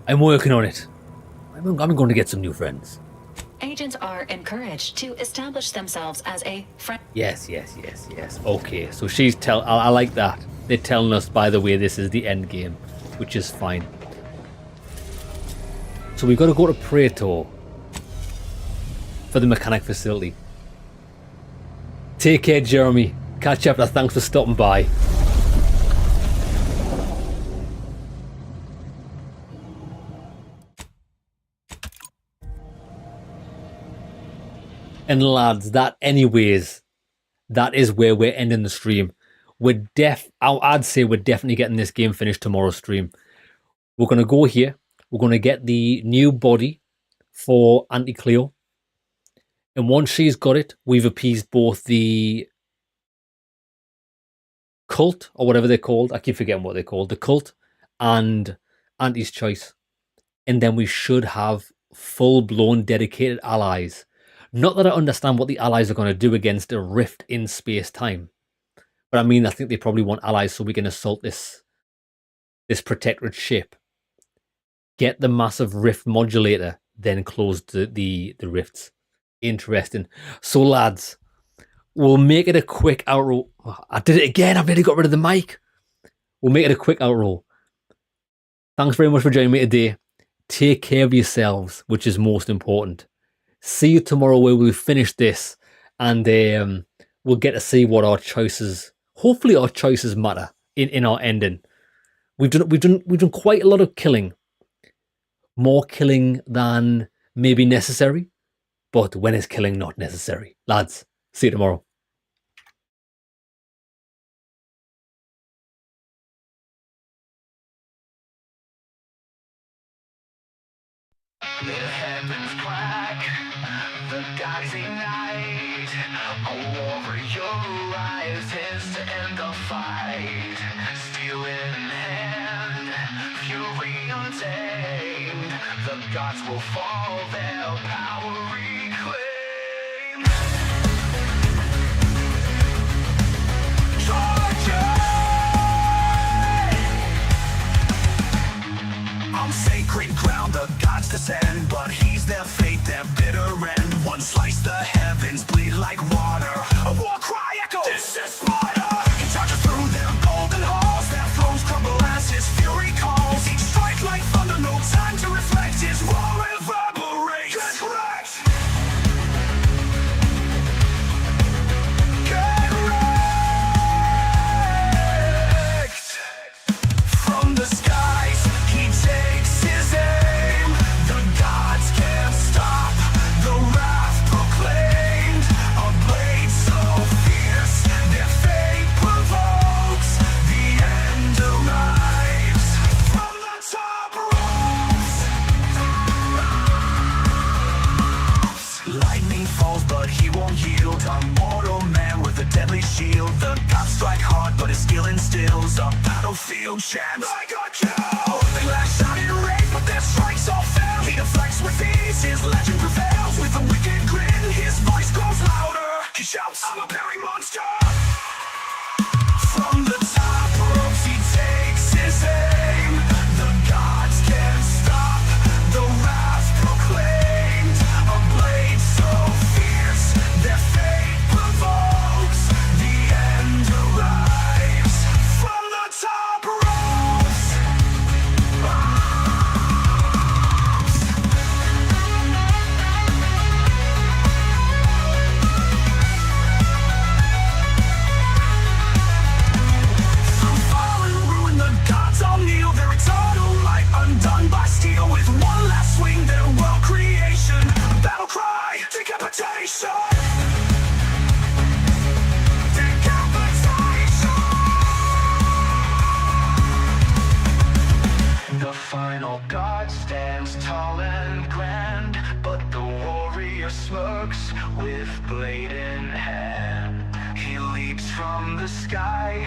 I'm working on it. I'm going to get some new friends. Agents are encouraged to establish themselves as a friend. Yes. Okay, so I like that. They're telling us, by the way, this is the end game, which is fine. So we've got to go to Praetor for the mechanic facility. Take care, Jeremy. Catch you after. Thanks for stopping by. And lads, that is where we're ending the stream. I'd say we're definitely getting this game finished tomorrow's stream. We're going to go here. We're going to get the new body for Auntie Cleo. And once she's got it, we've appeased both the cult, or whatever they're called. I keep forgetting what they're called. The cult and Auntie's Choice. And then we should have full-blown dedicated allies. Not that I understand what the allies are going to do against a rift in space-time. But I mean, I think they probably want allies so we can assault this protectorate ship. Get the massive rift modulator, then close the rifts. Interesting. So lads, we'll make it a quick outro. I did it again. I've nearly got rid of the mic. We'll make it a quick outro. Thanks very much for joining me today. Take care of yourselves, which is most important. See you tomorrow where we'll finish this and we'll get to see what our choices, hopefully our choices matter in our ending. We've done quite a lot of killing. More killing than maybe necessary. But when is killing not necessary? Lads, see you tomorrow. The heavens crack, the gods ignite. A warrior rises to end the fight. Steel in hand, fury untamed. The gods will fall, their power reclaimed. On sacred ground the gods descend, but he's their fate, their bitter end. One slice the heavens bleed like water, a war cry echoes. This is Sparta. He charges through their golden halls, their thrones crumble as his fury calls. Each strike like thunder, no time to reflect. His war reverberates. Get wrecked. Get wrecked. From the skies he takes his aim. The gods can't stop the wrath proclaimed. A blade so fierce their fate provokes. The end arrives from the top ropes. Lightning falls but he won't yield. A mortal man with a deadly shield. The gods strike hard but his skill instills a battlefield chance. I got killed. They lash out in rage but their strikes all fail. He deflects with ease, his legend prevails. With a wicked grin his voice grows louder. He shouts, I'm a berry monster. From the top ropes he takes his aim. The gods can't stop the wrath proclaimed. A blade so fierce their fate provokes. The end arrives from the top ropes. From fallen ruin the gods all kneel. Their eternal light undone by steel. With one last swing their world creation. Battle cry, decapitation. The final god stands tall and grand, but the warrior smirks with blade in hand. He leaps from the sky,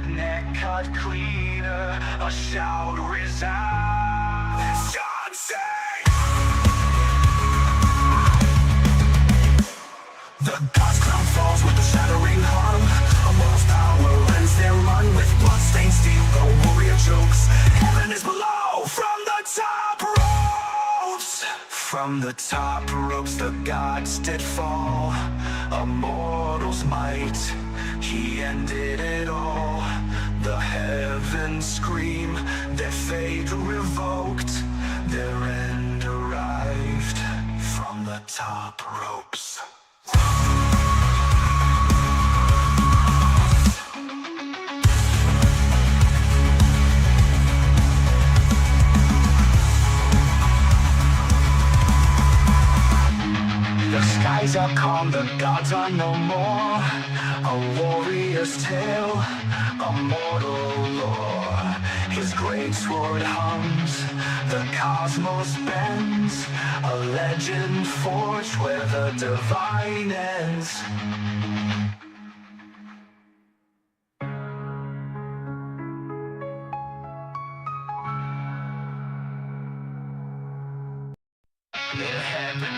neck cut cleaner, a shout resounds. God save! The god's crown falls with a shattering hum. A mortal's power ends their run. With blood-stained steel the warrior chokes. Heaven is below from the top ropes. From the top ropes the gods did fall. A mortal's might, he ended it all. The heavens scream, their fate revoked. Their end arrived. the top ropes. The skies are calm, the gods are no more. A warrior's tale, a mortal lore. His great sword hums, the cosmos bends. A legend forged where the divine ends. It happened.